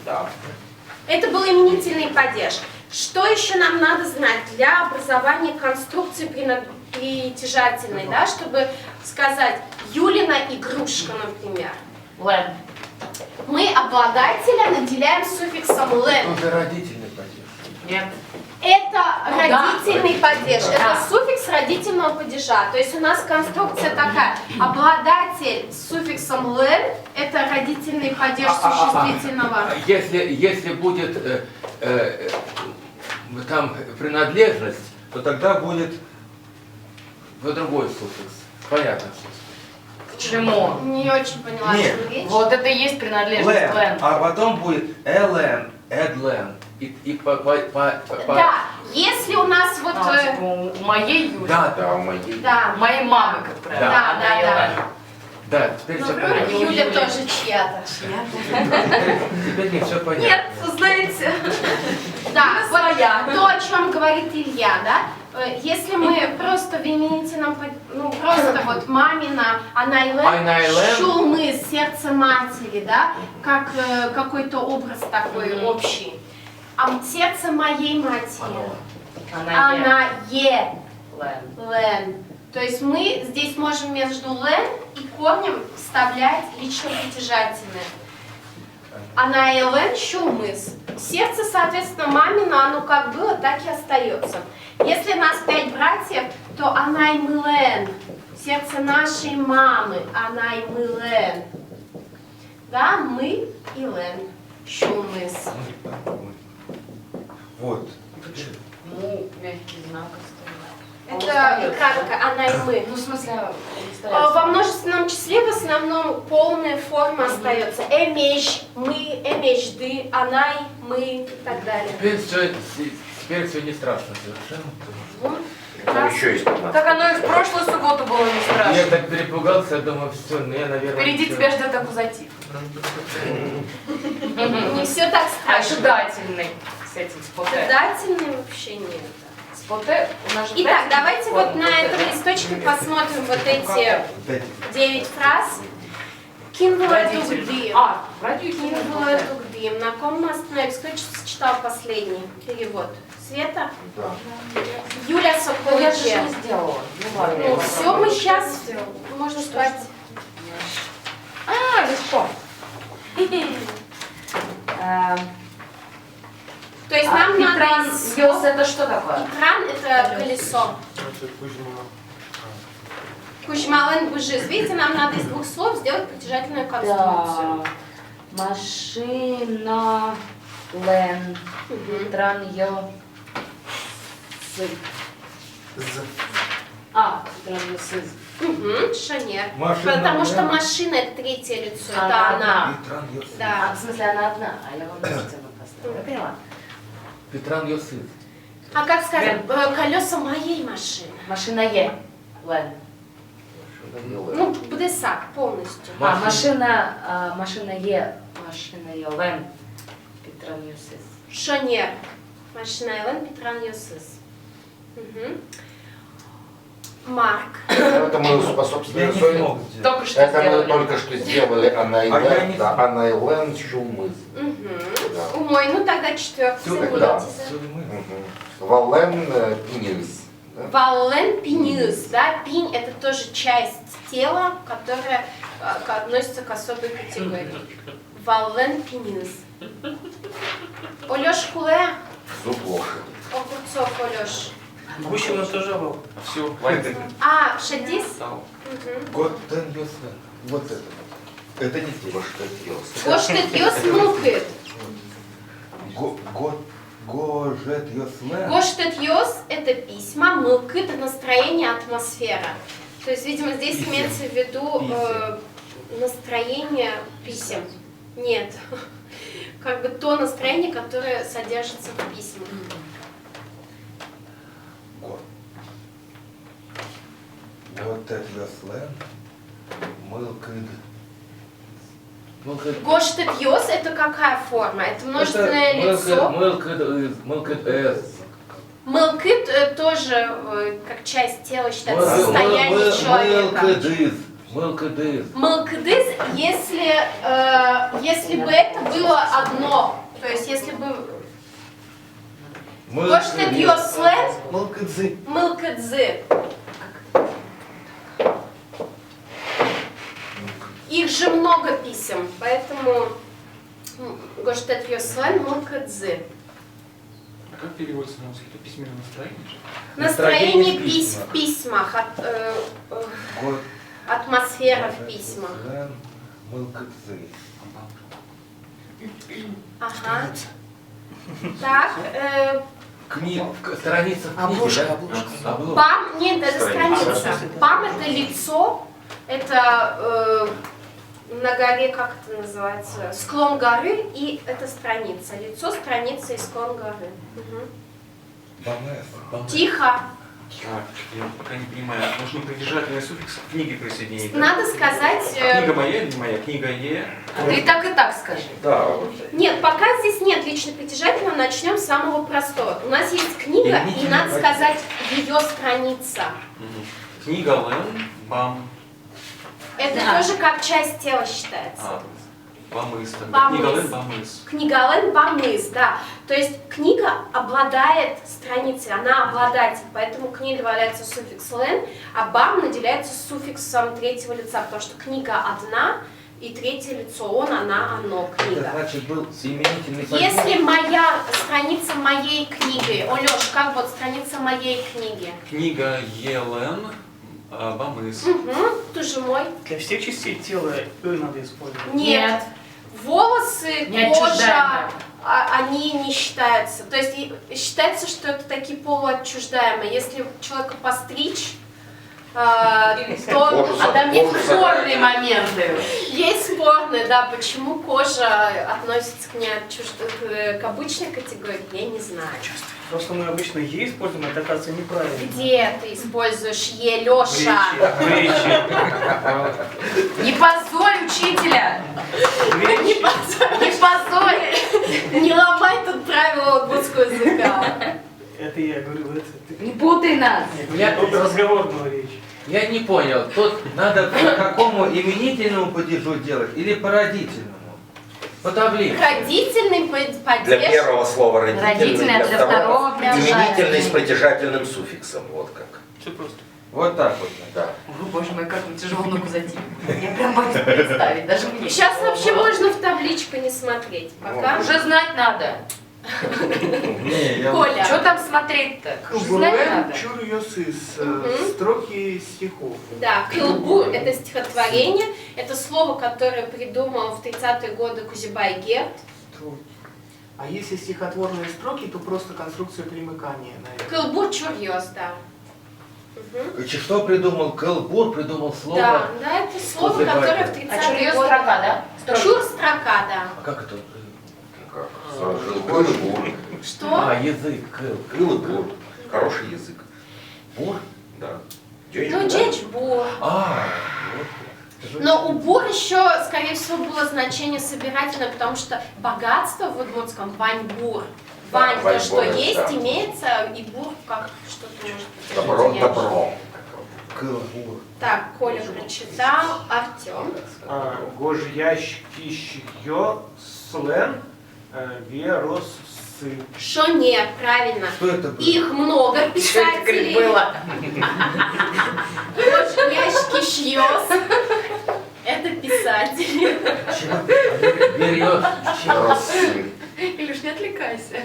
Да. Это был именительный падеж. Что еще нам надо знать для образования конструкции притяжательной, да, чтобы сказать Юлина игрушка, например. Лен. Мы обладателя наделяем суффиксом лен. Это родительный падеж. Нет. Это родительный падеж, Да. это суффикс родительного падежа. То есть у нас конструкция такая. Обладатель с суффиксом лен – это родительный падеж существительного. Если будет там принадлежность, то тогда будет другой суффикс. Понятно. Чему? Не очень поняла, о Нет. чем речь. Вот это и есть принадлежность Лен. Лен. А потом будет Элен. Эдлен. И по... Да, если у нас вот... Типа, у моей Юли. Да, Да, у моей. да, У моей мамы, как правило. Да, она да, и да. Лен. Да, теперь все понятно. ну, Юля тоже чья-то. Теперь мне все понятно. Нет, знаете. Да, вот то, о чем говорит Илья, да? Если мы просто в именительном, ну просто вот мамина, Она и Анайлен, Лен. шумы, сердце матери, да? Как какой-то образ такой общий. А сердце моей матери. Она е. Она Лен. Лен. То есть мы здесь можем между Лен и корнем вставлять лично притяжательное. Она и Лен шумыс. Сердце, соответственно, мамина, оно как было, так и остается. Если нас 5 братьев, то она и мы Лен. Сердце нашей мамы, она и мы Лен. Да, мы и Лен. Шумыс. Вот. Му, мягкий знак Это остается. кратко, она и мы. Ну, в смысле, Во множественном числе в основном полная форма остается. Эмеш, мы, эмешды, анай, мы и так далее. Теперь все не страшно совершенно. Там еще есть 15. Так оно и в прошлую субботу было не Я страшно. так перепугался, я думаю, все, ну я, наверное... Впереди всё. тебя ждет аккузатив. Не все так страшно. Ожидательный с этим споте. Ожидательный вообще нет. Споте у нас же Итак, ожидательный давайте вот форма. на этом листочке посмотрим вот эти Вот эти. 9 фраз. Кинвуэдугдим. Родители. Кинвуэдугдим. На ком мы остановились? Кто читал последний перевод? Света? Да. Юля Ну, я же Сокольче. не сделала. Ну ладно. Ну все, мы сейчас, можно сказать... Легко. То есть нам надо... из- Йос это что такое? Экран — это колесо. Это Кузьма. Кузьмален бужиз. Видите, нам надо из 2 слов сделать притяжательную конструкцию. Да. Машина, Лен, Мгм. Траньо, Сыз. Траньо, Сыз. Мгм, шанер. Машина, Потому что да. машина — это третье лицо, это Она она. И тран ёс. Да. В смысле, она одна, а я вам множительно поставила. Я поняла. Петран Йосыф. А как сказать, колеса моей машины? Машина Е, Лен. Ну, бдесак полностью. Машина Е, Лен, Петраньо, Сыз. Шанер. Машина Элен Петран Йосис. Мгм. Марк. Это мы, Я собственно, не смог сделать. Только что это мы сделали. только что сделали А я не Анайлен Шумыс. Мгм. Да. Умой, ну тогда 4 Да. замените. Вален Пинис. Валлен пинюс, да, пинь — это тоже часть тела, которая относится к особой категории. Валлен пинюс. Олёш хуле, Зуб лошади. огурцов Олёш. Гущина тоже был. Все, хватит. А, шадис? Стал. Мгм. Готен Йосен. Вот это. Это не здесь. Гоштетьос. Гоштет йос мукет. Гожет Йослен. Гоштет йос — это письма, мукет — это настроение, атмосфера. То есть, видимо, здесь Писем. имеется в виду настроение писем. Нет. Как бы то настроение, которое содержится в письмах. Готет Йослен. Мылкид. Гоштет йос — это какая форма? Это множественное лицо. Мылкет С. Мылкыт тоже как часть тела считается состояние человека. Мылкедыз. Мылкыдыз, если бы это было одно, то есть если бы Гоштет йослен, Мылкидзы. мылкыдзы. Их же много писем, поэтому Гоштет йослен, мылкыдзы. А как переводится на русский? Это письменное настроение же? Настроение Настроение в письмах, атмосфера в письмах. Мылкидзы. Ага. Так, Страница в книге, Обложка, да? обложка. Обложка. Бам, нет, это Страница. страница. Бам это лицо, это на горе, как это называется, склон горы, и это страница. Лицо, страница и склон горы. Мгм. Тихо. Так, я пока не понимаю, нужно притяжательный суффикс к книге присоединить. Да? Надо сказать... Книга моя или не моя? Книга Е. А ты так и так скажи. Да, вот. Нет, пока здесь нет лично притяжательного, начнем с самого простого. У нас есть книга, и надо сказать ее страница. Мгм. Книга Лен, бам. Это Да. тоже как часть тела считается. Бамыс. Тогда. Бамыс. Книга Лен, бамыс. Книга Лен Бамыс, да. То есть книга обладает страницей, она обладатель, поэтому к ней добавляется суффикс Лен, а бам наделяется суффиксом третьего лица, потому что книга одна, и третье лицо он, она, оно, Это книга. значит был именительный Если падеж. моя страница моей книги, Олёш, как вот страница моей книги? Книга Елен, бамыс. Угу, ты же мой. Для всех частей тела надо использовать. Нет. Волосы, Не кожа, отчуждаемые. они не считаются. То есть считается, что это такие полуотчуждаемые. Если человека постричь, то Кожу там есть кожу спорные забрать. моменты. есть спорные, да, почему кожа относится к обычной категории, я не знаю. Просто мы обычно Е используем, это оказывается неправильно. Где ты используешь Е, Лёша? В речи. Не позорь учителя! Не позорь! Не ломай тут правила удмуртского языка. Это я говорю, это ты. Не путай нас! Тут разговорная речь. Я не понял, тут надо по какому именительному падежу делать или по родительному? По таблице. Родительный Для падеж. первого слова родительный, Родительный, а для второго именительный с притяжательный. притяжательным суффиксом. Вот как. Все просто. Вот так вот. Да. О, боже мой, как мне тяжело ногу зайти. Я прям боюсь представить, даже мне. Сейчас вообще можно в табличку не смотреть. Пока. Уже знать надо. Не, я... Коля. Что там смотреть-то? Уже знать Кубуэн надо. чурьосыс. Мгм. Строки стихов. Да, кылбу – это стихотворение, это слово, которое придумал в 30-е годы Кузибай Герд. А если стихотворные строки, то просто конструкция примыкания, наверное. Кылбу чурьёс, да. Мгм. Что придумал Кэлбур, придумал слово. Да, да, это слово, Кузибай которое в Герд. 30-е А чурьё годы. строка, да? Строки. Чур строка, да. А как это? Как? Жил был и бур. Что? А, язык, кэл. Был и бур. Хороший язык. Бур? Да. Ну, джеджбур. А, вот. Но у бур еще, скорее всего, было значение собирательное, потому что богатство в удмуртском вань-бур. Да, Вань, то, вань-бур, что да. есть, имеется, и бур как что-то может быть. Добро, меньше. добро. Кэлбур. Так, Коля прочитал, Артем. Гожьящкищьё слен вероссы. Что нет, правильно. Что это было? Их много Что это писателей. было? Ящики шьёс. Это писатели. Берёз. Росы. Илюш, не отвлекайся.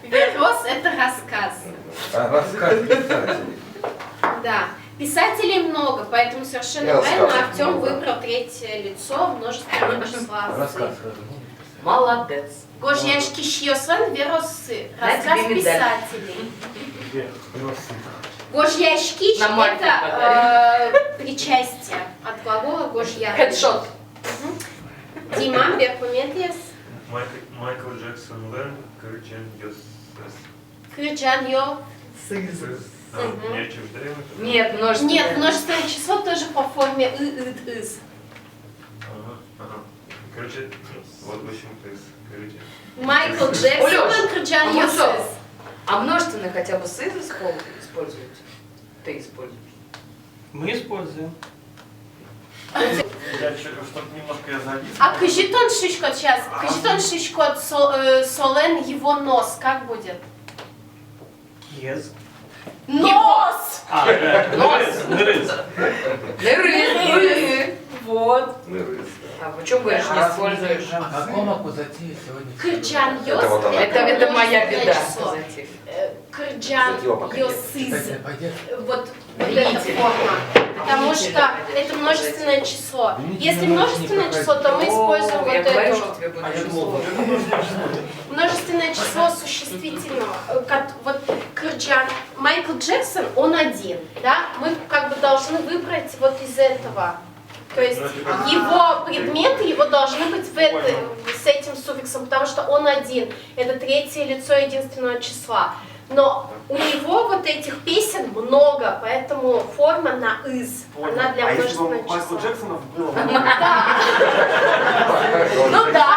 Верос – это рассказ. А, рассказ писателей. Да. Писателей много, поэтому совершенно Я правильно рассказов Артем много. выбрал третье лицо множественного числа. Рассказ. Молодец. Гожьяшки шьёсан веросы. На Рассказ тебе медаль. писателей. Где? Гожьяшки На – мальчика это причастие от глагола гожья. Хедшот. Дима, Беркуметиес, Майкл Джексон Лэн, Кырчен Йос. Кырджан Йо. Не отчуждаем это? Нет, множественное. Нет, множественное число тоже по форме ы-ит-ыс. Ага. Короче, вот в общем, то есть, короче. Майкл Джексон, Олёш, Кырджан а вот Йосыс. что? А множественное хотя бы сы используете? Ты используешь. Мы используем. Я что-то немножко я завис. А кажитон шишкот сейчас, кажитон шишкот солен его нос, как будет? Кез. Нос! А, нос. Нырыс. Ныры. Вот. Нырыс. А почему говоришь, не используешь? А каком акузативе сегодня? Кырджан Йос. Это вот она. Это моя множественное беда. число. казатив. Кырджан Кстати, пока нет. Йосыз. Читательный падеж. Вот эта форма. Потому что это множественное число. Если множественное число, то мы используем вот Я говорю, эту. что тебе будет А я очень думал, сложно. Множественное число существительного. Вот Кырджан, Майкл Джексон, он один, да? Мы как бы должны выбрать вот из этого. То есть его предметы, его должны быть с этим суффиксом, потому что он один. Это третье лицо единственного числа. Но у него вот этих песен много, поэтому форма на «из». Она для А если бы множественного у Майкла числа. Джексона было бы... Ну да,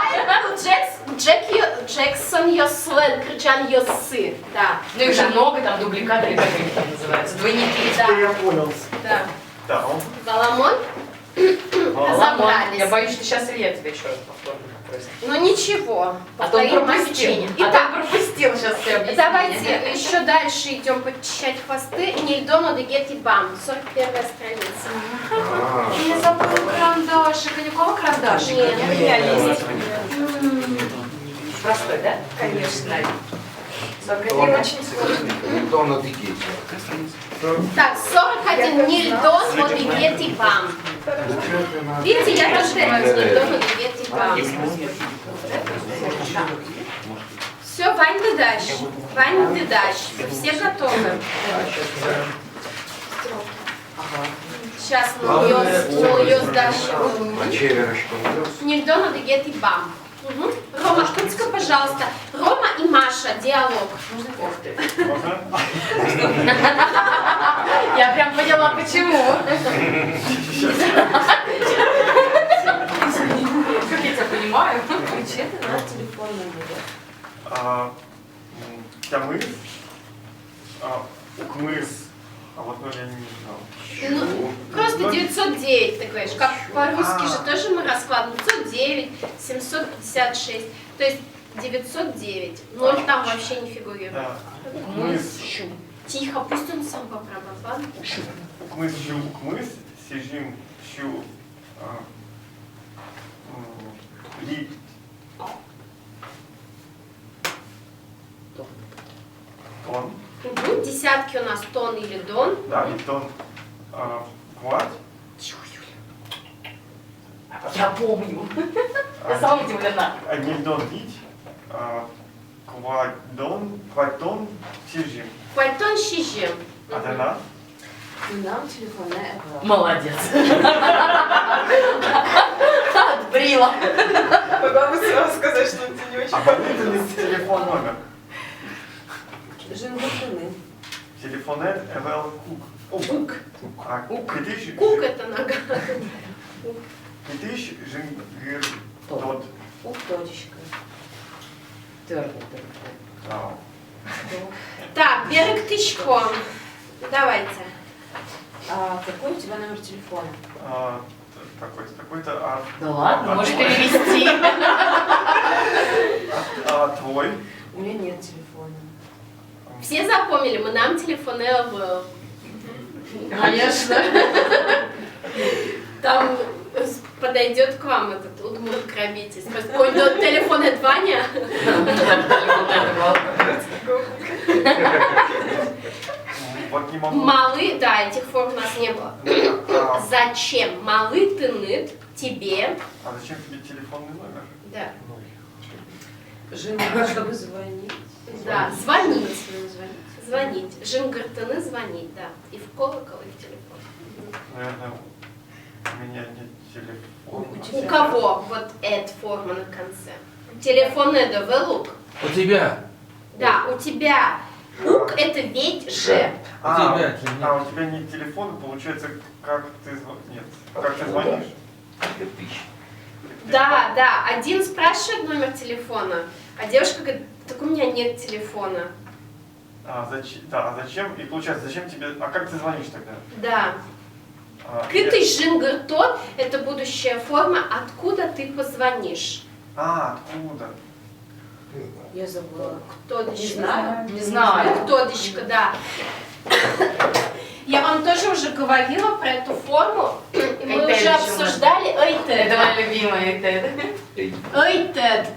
Джексон Йослен, Кырджан Йосы, да. Ну их же много, там дубликаты, или как они там называются, двойники. Да. Я понял. Да. Да, он... Баламон. Ламон. Разобрались. Я боюсь, что сейчас Илья тебе еще раз повторно попросит. Ну ничего, А то он повторим пропустил. обучение. А то Итак, он пропустил сейчас все объяснения. давайте еще дальше идем подчищать хвосты. Нильдону де Гетти Бам, 41-я страница. Я забыла карандашик. А никакого карандаша? Нет. У меня есть. Простой, да? Конечно. Он на тыкете. Так, 41 Нильдон де Гетти Бам. Видите, я тоже говорю Нильдону де Гетти Бам. Все, Вань, ты дальше. Вань, ты дальше. Вы все готовы? Сейчас мы ее дальше. А чеверочку? Нильдону де Гетти Бам. Рома, Куцка, пожалуйста. Рома и Маша, диалог. Ух ты. Я прям поняла, почему. Как я тебя понимаю. Вообще-то наш телефонный номер. Тямыс, укмыс, а вот я не знал. Ну, просто 909, ты говоришь. Как по-русски же тоже мы раскладываем. 909, 756. То есть 909. Ноль там вообще не фигурирует. Да. Укмыс, Тихо, пусть он сам попробует, ладно? укмыс, щу, укмыс, сижим, щу, ли, тон, Угу. Десятки у нас тон или дон. да, и тон, квад, Я помню. Я сама удивлена. нильдон дить, квадтон, сижим. Пальтон щижем. Адана, Нам телефонная. Молодец. Отбрила. Могла бы сразу сказать, что это не очень абонентный телефон номер. Жингуртуны. Телефонет МЛ Кук. Кук. Кытыш, Кук это нога. кытыш, жингыр, тот. Ух, точечка. Твердо. Так, Берег Тычко. Давайте. Какой у тебя номер телефона? Такой-то, Да ладно, можешь перевести. твой. У меня нет телефона. Все запомнили, мы нам телефон был. Конечно. Там подойдет к вам этот удмурт грабитель. Спросит, ой, да, телефон это Ваня? Вот не могу. Малы, да, этих форм у нас не было. Зачем? Малы ты ныт тебе. А зачем тебе телефонный номер? Да. Жена, чтобы звонить. Да, звонить. Звонить. Звонить. Жингартаны звонить, да. И в колокол, и в телефон. Наверное, у меня нет телефона. У кого вот эта форма на конце? Телефон это велук. У тебя. Да, у тебя. Ук это ведь же. У тебя. у тебя нет телефона, получается, как ты Нет. Как ты звонишь? Да, да. Один спрашивает номер телефона, а девушка говорит, так у меня нет телефона. Зачем? И получается, зачем тебе... А как ты звонишь тогда? Да. Кыты жингартот – это будущая форма, откуда ты позвонишь. Откуда? Я забыла. Кто Не дочка? знаю. Не знаю. Кто дочка, да. Я вам тоже уже говорила про эту форму, и мы Эйтед уже еще обсуждали Это Эйтед. моя любимая Тед. Эйтед.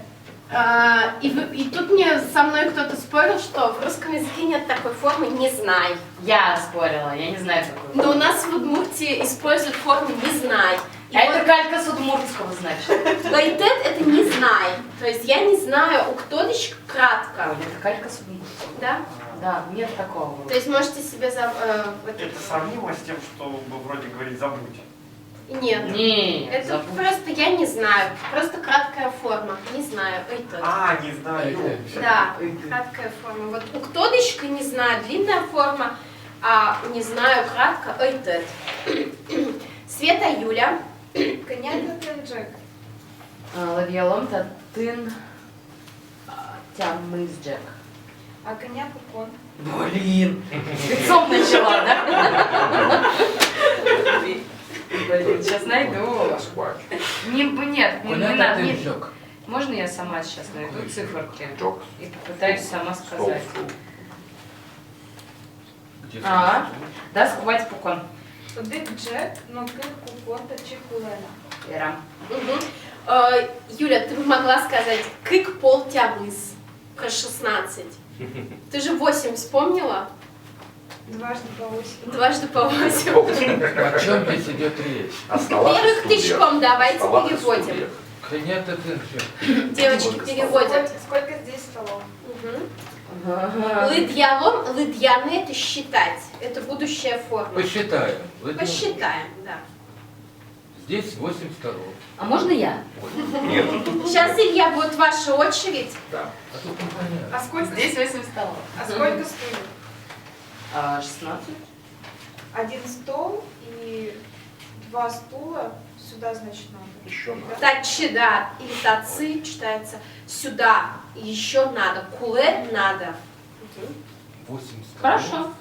И тут мне со мной кто-то спорил, что в русском языке нет такой формы «не знай». Я спорила, я не знаю такую. Но у нас в Удмуртии используют форму «не знай». И А это вот калька с удмуртского, значит. лайтет это не знаю. То есть я не знаю, у ктодыш кратко. Ой, это калька с удмуртского. Да? Да, нет такого. То есть можете себе Это сравнимо с тем, что вроде говорить «забудь». Нет. Не, Это забудь. просто я не знаю. Просто краткая форма. Не знаю. Лайтет. А, не знаю. Да, краткая форма. Вот у ктодышка не знаю, длинная форма, а не знаю, кратко, лайтет. Света Юля. Коняка Джек. Лавиалом татын тямыз Джек. А коняка кон. Блин, лицом начала, да? Блин, сейчас найду. Нет, не Куда надо. ты не- жёг? Можно я сама сейчас найду циферки Джок. и попытаюсь сама сказать? Где А, да, скувати покон. Дик Джек, но кик кукота чекулена. Вера. Юля, ты бы могла сказать «кык пол тябыс» про 16. Ты же 8 вспомнила? Дважды по 8. Дважды по 8. О чем здесь идет речь? А столах и Первых стульях. тычком давайте Столах и переводим. стульях. Коня-то ты жёг. Девочки переводят. Сколько здесь столов? Лыдьялом, лыдьяны это считать. Это будущая форма. Посчитаем. Посчитаем, да. Здесь 8 столов. А можно я? Нет, Сейчас, Илья, будет ваша очередь. да. А тут непонятно. А сколько, Здесь 8 столов. а сколько стульев? 16. Один стол и 2 стула. Сюда, значит, надо. Еще надо. Тачи, да, или тацы читается. Сюда еще надо. Куле надо. 8 столов. Хорошо.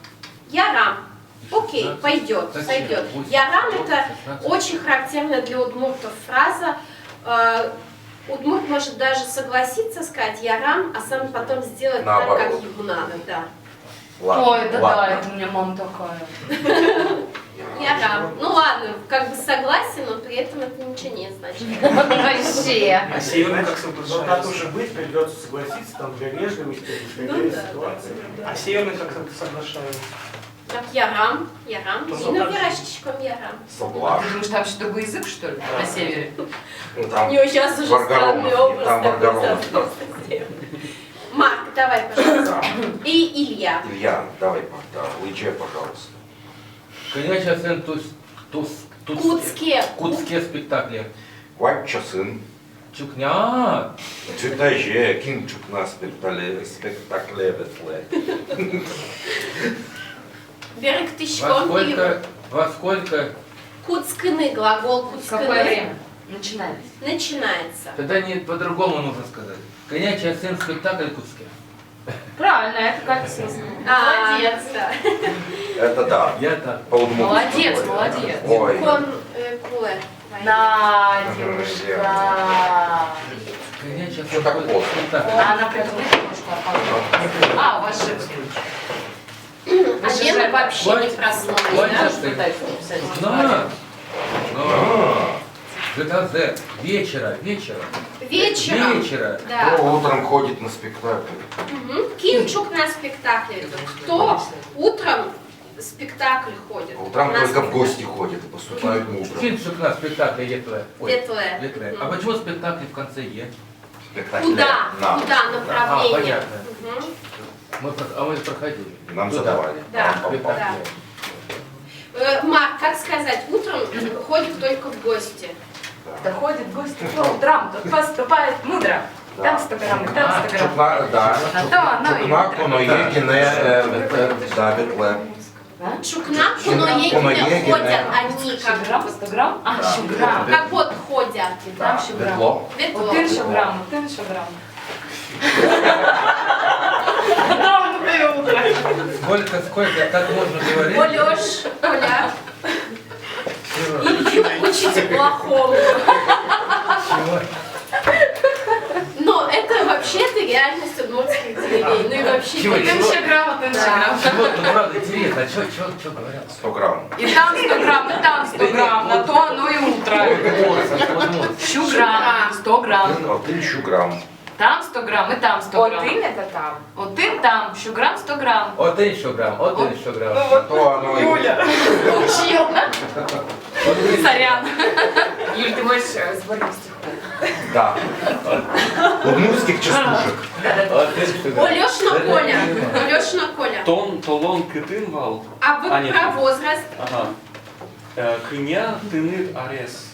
Ярам. Окей, 16. пойдет, Зачем? сойдет. 8 Ярам столов, это 16. очень характерная для удмуртов фраза. Удмурт может даже согласиться сказать ярам, а сам потом сделать так, Наоборот. как ему надо. Да. Ладно, Ой, да, ладно. это у меня мама такая. Ярам. Ну ладно, как бы согласен, но при этом это ничего не значит. Вообще. А северный как соглашается? Но так уж и быть, придется согласиться, там для вежливости, исходя да. ситуации. А северный как соглашается? Как ярам, ярам. Ну, И ну, на так же. пирожечком ярам. Соблазн. Ты думаешь, там еще другой язык, что ли, на севере? Ну, У там него сейчас уже Варгаронов странный нет, образ. там такой Варгаронов. соответственно. Марк, давай, пожалуйста. И Илья. Илья, давай, да, уезжай, пожалуйста. Конячий сын Куцке. Кутские спектакли. Хватит часын. Чукня. Читай же, кинчук на спектакле ветле. Берег тычком перевод. Во сколько? Куцканы, глагол В куцканы. какое время? Начинается. Начинается. Тогда не по-другому нужно сказать. Конячий сын спектакль Кутске. Правильно, это как смысл. Молодец. Да. Это да. Я так. По-удмуртски Молодец, такое. молодец. Ой, Куле. Надюшка. Конячий Что так плохо? спектакль. А она прям немножко опаздывает. А, у вас ошибка. А Лена вообще не Хватит. проснулась, Хватит. да? Что пытаюсь написать? На. ЗТЗ. Вечера. Вечером. Вечера. Да. кто утром ходит на спектакль? Кинчук на спектакле идет. Кто утром в спектакль ходит? Утром На только в спектакль. гости ходят и поступают утром. Кинчук на спектакле Етле. Ветле. Етле. А почему спектакль в конце Е? Спектакль Куда? на. Куда направление? понятно. Мгм. Мы проходили. Нам Туда. задавали. Да. Спектакль. Да. Марк, как сказать, утром ходит только в гости. Доходит гость по утрам, тут поступает мудро. Там 100 грамм, и там 100 грамм. Чукна, да. А то оно и Чукна, мудро. куно егине, да, ветле. Чукна, Чукна, куноегине куноегине. ходят они как 100 грамм, 100 грамм? А, Да. 100 грамм. как вот ходят. Там 100 грамм. Ветло. Ветло. Один 100 грамм, один 100 грамм. Доброе утро. Сколько так можно говорить? Олёш, Оля. Илью учите плохому. Чего? Но это вообще-то реальность удмуртских деревень. Ну и вообще... Чего? Один 100 грамм, один 100 грамм. Чего? Ну правда интересно. А что говорят? 100 грамм. И там 100 грамм, и там 100 грамм. На то оно и утро. 100 грамм, 100 грамм. Один 1000 грамм. Там 100 грамм, и там 100 грамм. это там. Один там, 100 грамм, 100 грамм. Один 100 грамм. Один 100 грамм. А то оно и... Учил. Сорян. Юль, ты можешь сборник стихов. Да. Удмуртских частушек. Олешна Коля. Олешна Коля. Тон, толон, кытын, вал. А вот нет. про возраст. Ага. Кыня, тыныр, арес.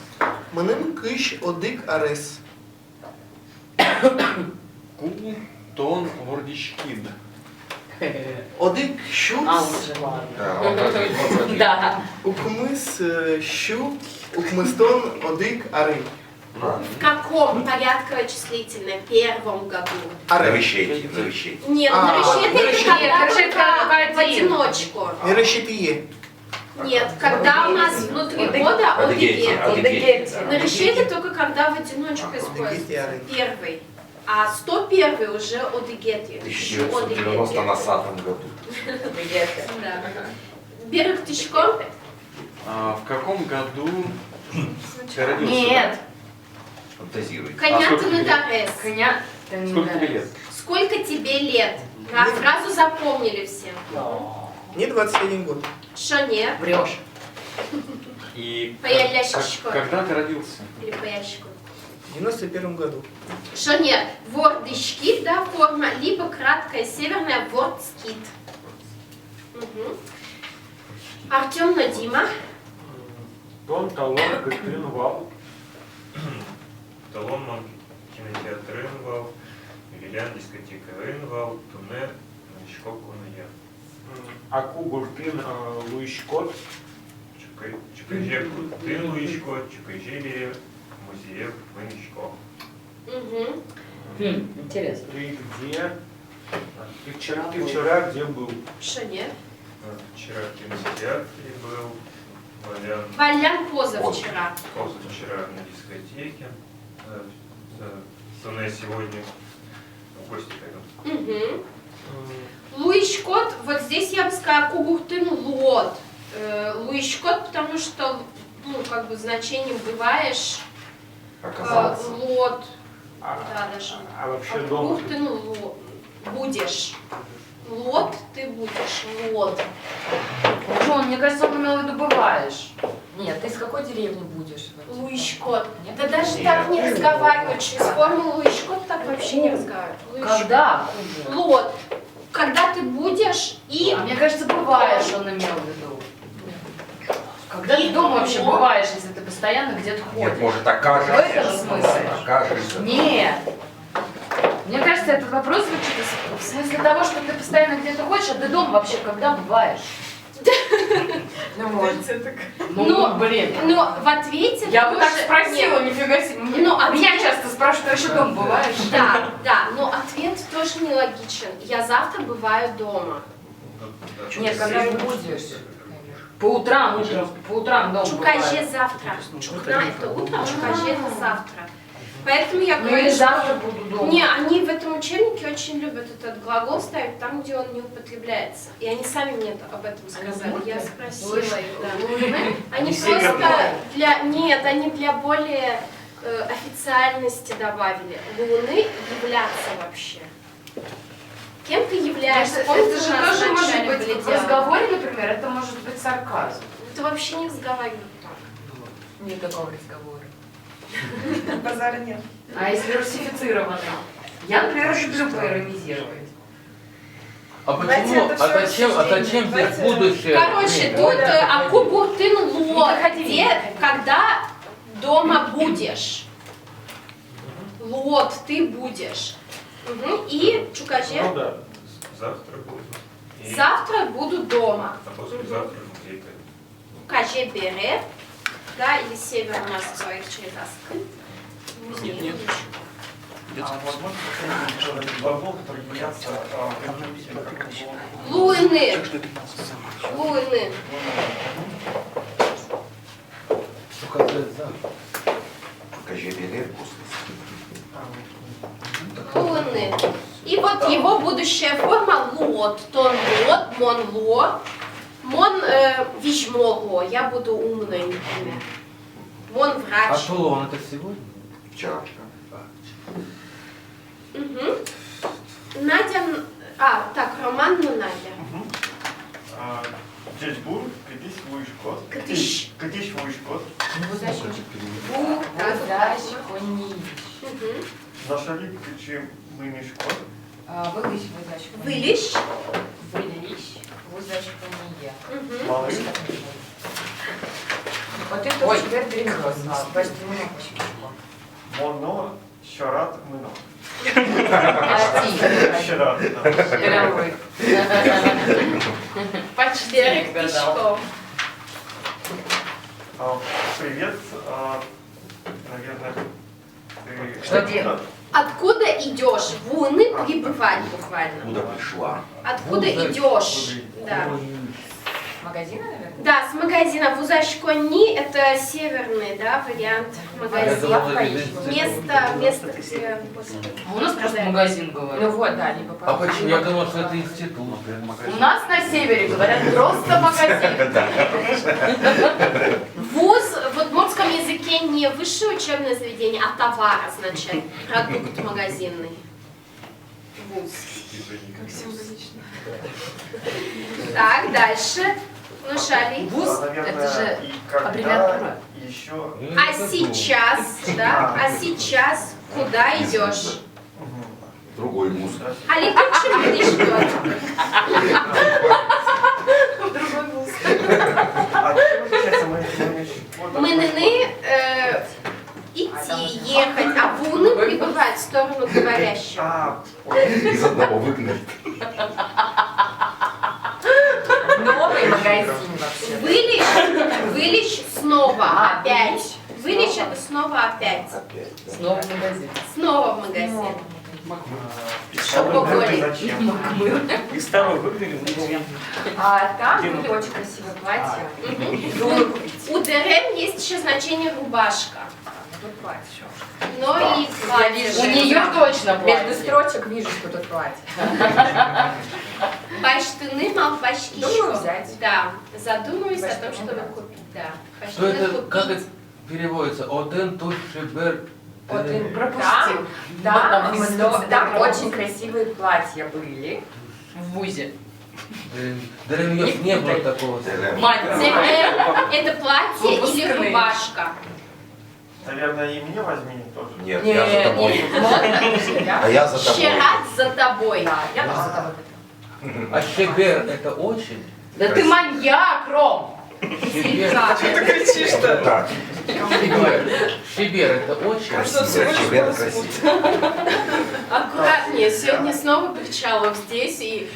Мыным кыш одык арес. Ку, тон, вордичкид. Одык щуц. А, уже ладно. Да, он так. Да. Укмыс щу. Укмыстон одык ары. В каком порядково-числительном первом году? Навещайте, навещайте. Нет, А, на расчете расчете, это расчете когда это в один. одиночку. Не рассчитые. Нет, когда у нас внутри года Адыгейте, одигети. адыгейте. На расчете только когда в одиночку используется. Первый. А 101 уже одигети. В 1990 носатом году. Да. Берег Тишко. В каком году ты родился? Нет. Фантазируйте. Коня сколько ты тебе лет? надарес. Коня. ты не Сколько тебе знаешь. лет? Сколько тебе лет? Да, сразу запомнили все. Мне 21 год. Что нет? Врешь. И По ящичку. когда ты родился? Или по ящику. В 91 году. Что нет? Вордышки, да, форма, либо краткая северная вордскит. Угу. Артем Надима. Тон, талон, кытын, вал. Талон, кинотеатр Инвал, Вилян, дискотека Инвал, Туне, Новичков, Куная. Аку, Буртын, Луишкот. Чукайже, Кутын, Луичко, Чукайже, Музеев, Новичков. Угу. Интересно. Ты где? Ты вчера где был? Что нет? Вчера в кинотеатре был, Валян, Валян позавчера. позавчера на дискотеке. Туне сегодня в гости пойду. Угу. Луишкот, вот здесь я бы сказала кугуртын лот. Луишкот, потому что, ну, как бы значением бываешь. Оказался. Лот. А, Да, даже. а вообще дома? Кугуртын будешь. Лот ты будешь. Лот. Джон, мне кажется, он имел в виду бываешь. Нет, ты из какой деревни будешь? Луишкот. Нет? Да даже так не разговаривают. Через форму Луишкот так вообще не разговаривают. Луишкот. Когда? Лот. Когда ты будешь и... А мне кажется, бываешь, он имел в виду. Когда ты дома вообще бываешь, если ты постоянно где-то Нет, ходишь? может, В этом окажешься. смысле? Окажешься. Нет. Мне кажется, этот вопрос звучит в смысле того, что ты постоянно где-то ходишь, а ты дома вообще когда бываешь? Ну вот. Ну, блин. Но в ответе... Я бы так тоже спросила, нет. нифига себе. Ну, а Меня ответ- часто спрашивают, а еще дома бываешь? Да, да, но ответ тоже нелогичен. Я завтра бываю дома. Нет, когда ты будешь. По утрам дома Чукаже бываешь. завтра. Чукна это утро, чукаже это завтра. Поэтому я Ну говорю, или что... завтра буду дома. Не, они в этом учебнике очень любят этот глагол ставить там, где он не употребляется. И они сами мне об этом сказали. Я спросила их, да. Они все просто готовы. для... Нет, они для более официальности добавили. Луны являться вообще. Кем ты являешься? Это Помните, же у нас тоже может вначале быть были в диалоги? разговоре, например, это может быть сарказм. Это вообще не разговаривают так. Никакого разговора. Базара нет. А если русифицированный? Я, например, люблю поиронизировать. А почему? А зачем здесь будущее? Короче, Нет, тут акубуртын лот, Заходи, где, заходи. когда дома будешь. Лот, ты будешь. Мгм. И чукаже, Ну да. Завтра буду. И- завтра буду дома. А послезавтра где-то. Каже бере, да, или север у нас в своих чередах. Нет, нет. Возможно, какой-нибудь глагол, который является Луйны. Луйны. Указать за. Покажи билет, Луйны. И вот его будущая форма лот. Тон лот, мон ло. Мон вижмоло. Я буду умной, например. Мон А врач. Тулон это сегодня? Вчера. Мгм. Надя, так, Роман, но Надя. Здесь бур, катись вышкот. Катись. Катись вышкот. Нашали ключи вымешкот. Вылезь, Вылезь. Малый. Вот это Ой. теперь переход. Моно, щарат, мыно. Почти. Щарат, да. Перевод. Почти. Берег Пешков. Привет. Наверное, ты... Что делать? Откуда идешь? Вуны прибывать буквально. Откуда пришла? Откуда идешь? Да. Магазина, наверное? Да, с магазина Вузашкони, это северный, да, вариант магазина. Место, где... У нас просто магазин говорит. Ну вот, да, либо А почему? Я думал, что это институт. У нас на севере говорят просто магазин. Вуз в удмуртском языке не высшее учебное заведение, а товар означает. Продукт магазинный. Вуз. Как символично. Так, дальше. Ну, Шали. Вуз, наверное, это же и когда аббревиатура. еще... А сейчас, да? А сейчас куда идешь? Другой вуз. Али, как же ждет? Другой вуз. А чем отличается Мыныны идти, ехать, а вуны прибывать в сторону говорящего. Из одного выгнать. Новый магазин вообще. Вылечь снова опять. Вылечь это снова опять. Снова в магазин. Снова в магазин. И старую выгнали, А там были очень красивые платья. У Дерен есть еще значение рубашка. Тут платье еще. Но и платье. У нее точно платье. Между строчек вижу, что тут платье. Баштыны, малфачки. Думаю взять. Да. Задумываюсь о том, чтобы купить. Да. Что Баштыны это, купить. как это переводится? Один тушибер. Вот пропустил. Там очень красивые платья были в вузе. Для меня не было такого. Дерен это платье или Выпускные. рубашка? Наверное, и мне возьми тоже. Нет, я за тобой. А я за тобой. Щерат за тобой. Да, я тоже за тобой. А шибер это очень? Да ты маньяк, Ром! Шибер. Вот так. Шибер это очень? Красиво, шибер красиво. Аккуратнее, сегодня снова Причалов здесь, и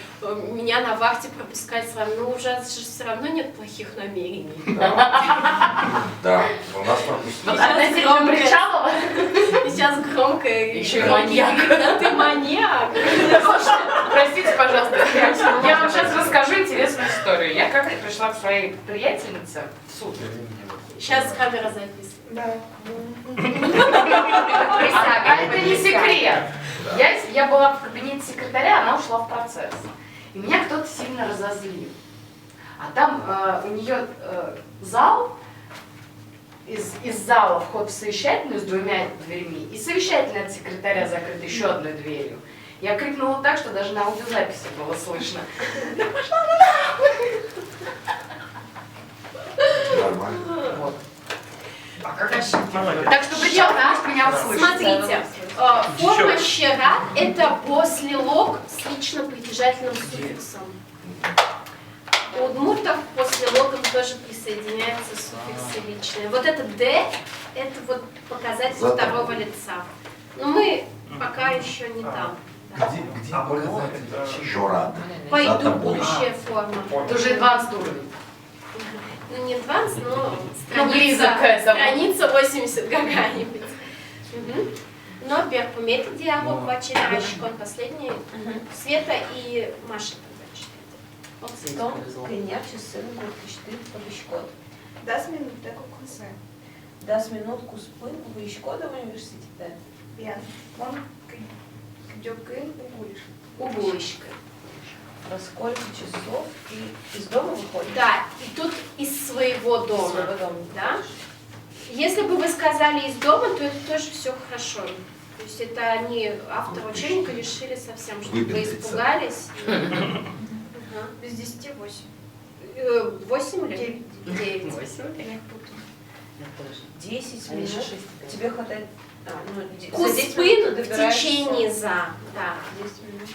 меня на вахте пропускать с вами. Ну, уже все равно нет плохих намерений. Да, у нас пропустили. Относительно Причалова? Сейчас громко Еще и маньяк. Да ты маньяк. Простите, пожалуйста, я вам сейчас расскажу интересную историю. Я как-то пришла к своей приятельнице в суд. Сейчас камера записывает. Да. Присяга, это не секрет. Я была в кабинете секретаря, она ушла в процесс. И меня кто-то сильно разозлил. А там у нее зал, из зала вход в совещательную с 2 дверьми, и совещательная от секретаря закрыта еще одной дверью. Я крикнула так, что даже на аудиозаписи было слышно. Да пошла Нормально. Вот. А как Так что причем пусть меня услышит. Смотрите, форма щерат – это послелог с лично притяжательным суффиксом. У удмуртов послелогом тоже присоединяется суффиксы личные. Вот это «д» – это вот показатель второго лица. Но мы пока еще не там. Где показатель? Жора. Пойду будущая форма. Это уже advanced уровень. Ну не advanced, но близок к этому. страница 80 какая-нибудь. Но первый метод диалог вачерашкон, последний Света и Маша тогда читайте. Том, Кеньяк, Чесым, Гуртишты, Побешкот. Das minut de конце. Das minut Куспын, Побешкода в университете. Bien. Он Кдёкын Угулиш. Угулышка. Во сколько часов ты из дома выходишь? Да, и тут из своего дома. Из своего дома. Да? Если бы вы сказали из дома, то это тоже все хорошо. То есть это они, автор учебника, решили совсем, чтобы вы Выпендриться. испугались. Без 10 8. 8 лет? 9. 8 лет. 10 Они же минут. 6. Тебе хватает... за 10 Куспын минут ты в добираешься- течение за. Да. 10 минут.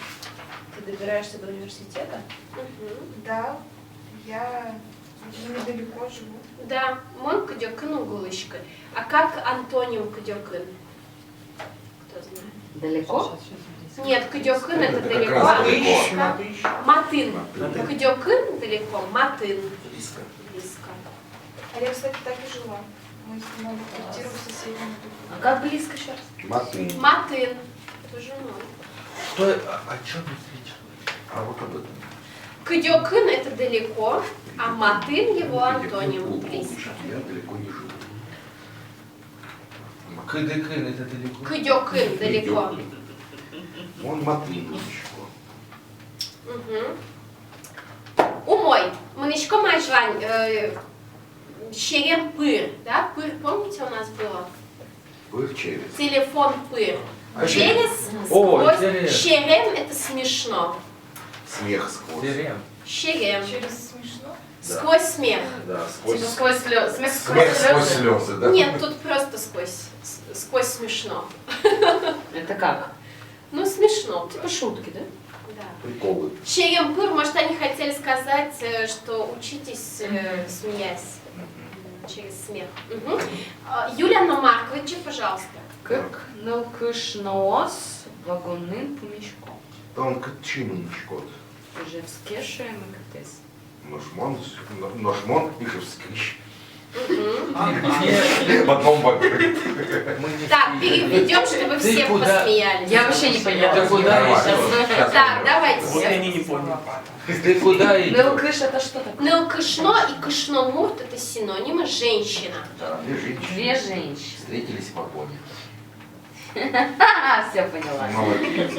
Ты добираешься до университета? Да, я недалеко живу. Да, мон кадёкын угулышка. А как антоним кадёкын? Кто знает? Далеко? Нет, кадёкын это как далеко. раз а далеко. близко. Матын. Кадёкын далеко, матын Близко. близко. А я, кстати, так и жила. Мы снимали квартиру в соседнем доме. А как близко сейчас? Маты. Матын. Тоже мон. Что, о чем речь? А вот об этом. Кадёкын это далеко, а матын его антоним близко. Я далеко не живу. Кыдыкын это далеко. Кадёкын далеко. Он матвиночку. Умой. Манечко майжвань. Щерем пыр. Да? Пыр, помните, у нас было? Вы через. Телефон пыр. А Через, О, сквозь. интересно. Щерем это смешно. Смех сквозь. Дерем. Щерем. Через смешно? Да. Сквозь смех. Да, Типа сквозь. сквозь слезы. Смех Смех сквозь слезы, да? Нет, тут просто сквозь смешно. Это как? Ну, смешно. Типа шутки, да? Да. Приколы. Щерем пыр, может, они хотели сказать, что учитесь смеясь. Через смех. Угу. Юлиана Марковича, пожалуйста. Как наукышноос вагонным помещком. Тонко чинунчкот. Ижевске шемикатес. Ножмон и живскрищ. Угу. В одном вагоне. Так, переведем, чтобы Ты все куда? посмеялись. Я вообще не поняла. Ты куда Нормально. идешь? Сейчас Так, мы- давайте. Вот они не поняли. Ты куда идешь? Наукыш это что такое? Неукышно и кышномурт это синонимы женщина. Да, две женщины. Две женщины. Встретились в вагоне. Все поняла. Молодец.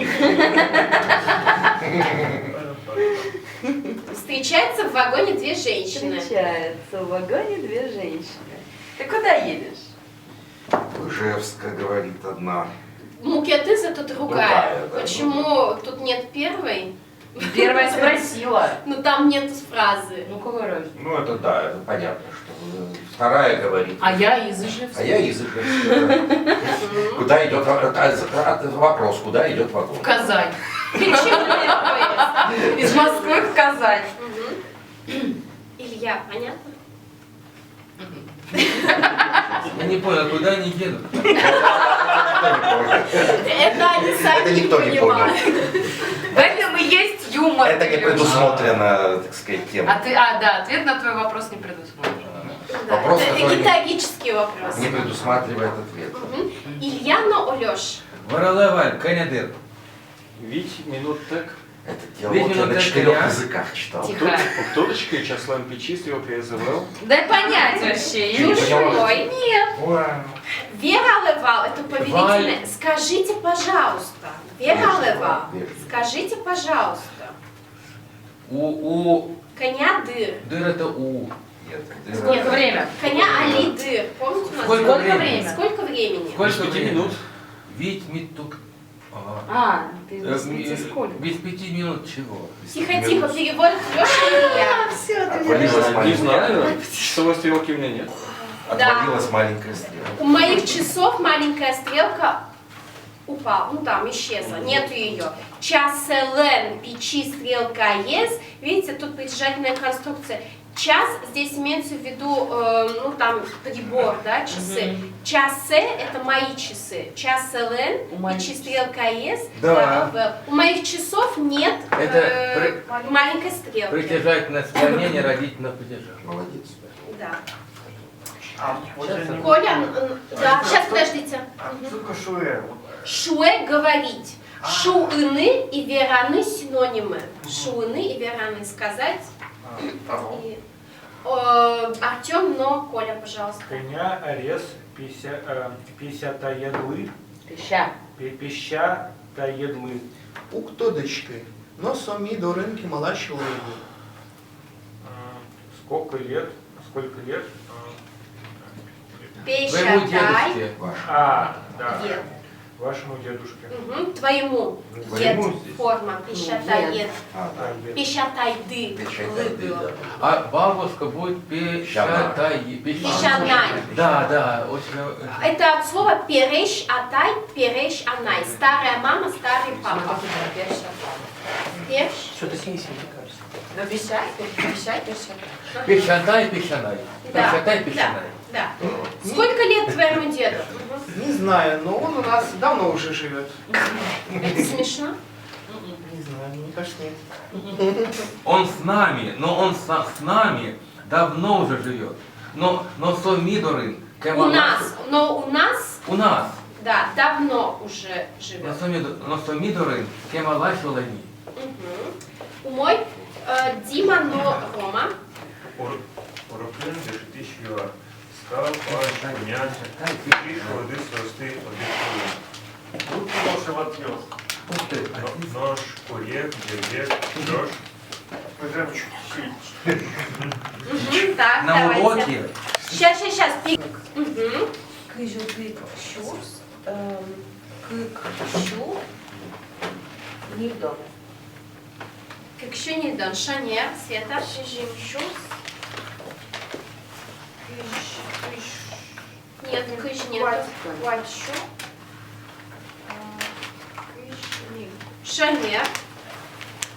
Встречаются в вагоне две женщины. Встречаются в вагоне две женщины. Ты куда едешь? В Ижевск, говорит одна. Мукетыз это другая. Другая, да. Почему тут нет первой? Первая спросила. Ну там нет фразы. Ну какой разница? Ну это да, это понятно, что вторая говорит. А я из Ижевска. А я из Ижевска. Да. Куда идет вопрос, куда идет вагон? В Казань. Почему? Из Москвы в Казань. Мгм. Илья, понятно? Я не понял, куда они едут? Это они сами Это никто не понимают. В этом и есть юмор. Это не предусмотрено, так сказать, тем. Да, ответ на твой вопрос не предусмотрен. Да, Вопрос, это который риторический вопрос. Не предусматривает ответ. Мгм. Ильяна Олеш. Вороваль, конядыр. Ведь минут так. Это диалог я на 4 языках читал. Тихо. Птушечкой числом печи с его призывал. Дай понять вообще. Чё, не поняла? Ой, Нет. Вера Левал, это повелительное. Скажите, пожалуйста. Вера Вежливо, Левал, вежливо. скажите, пожалуйста. У Коня дыр. дыр это у. Нет, Сколько время? Коня али дыр. Помните у нас? Сколько было? времени? Сколько времени? Сколько Без 5 времени? минут. Ведь митук. Ты без пяти сколько? Без 5 минут чего? Тихо-тихо, переводит Леша и я. Отвалилась Не маленькая, знаю. Часовой стрелки у меня нет. отвалилась маленькая стрелка. У моих часов маленькая стрелка упала, ну там исчезла, нету ее. Час лен, печи, стрелка есть. Видите, тут притяжательная конструкция. Час здесь имеется в виду, ну там прибор, да, часы. Часы это мои часы. Час лен, печи, стрелка есть. Да. У моих часов нет Это маленькой стрелки. Притяжательное склонение родительного падежа. Молодец. Да. А вот я не Коля, да, сейчас подождите. Сука шуэ. Шуэ говорить. Шуыны и вераны синонимы. Шуыны и вераны сказать. И, Артем, но Коля, пожалуйста. Коня, арес, пися та ядлы. Пища. Пища та ядлы. Уктодочки. Но сомі до ринки мала чоловіку. Сколько лет? Сколько лет? Пещатай. дедушке. Да. Ед. Вашему дедушке. Твоему дед. Твоему здесь? Форма. Пищатает. Да. Пищатайды. Печатайды, да. А бабушка будет пищатай. Пищанай. Да, очень... Это от слова переш атай, переш анай. Старая мама, старый папа. Перш. Что-то снизим, мне кажется. Ну, пищай, пищай. Пищатай, пищанай. Да, Пищатай, да, пищанай. да. Сколько лет твоему деду? Не знаю, но он у нас давно уже живет. Это смешно? Не знаю, мне кажется, нет. Он с нами, но он с нами давно уже живет. Но Сомидорин, У нас, но у нас, у нас, да, давно уже живет. но Сомидорин, Кемалай Шолани. У мой Дима, но Рома. Oroplен дешитиш юар. Скал, паш, нянь, пиш, воды, состы, воды, Тут нож и отвез. Ух ты, нож, курек, дербек, дрожь. Мы прям чуть-чуть. Так, на давайте. уроке. Сейчас. Кыжу, кык, щурс, кык, щу, нильдон. Как еще не дон, Шанер, Света. Шижим, щус. Нет, кыш нет. Хватщу. Шанер.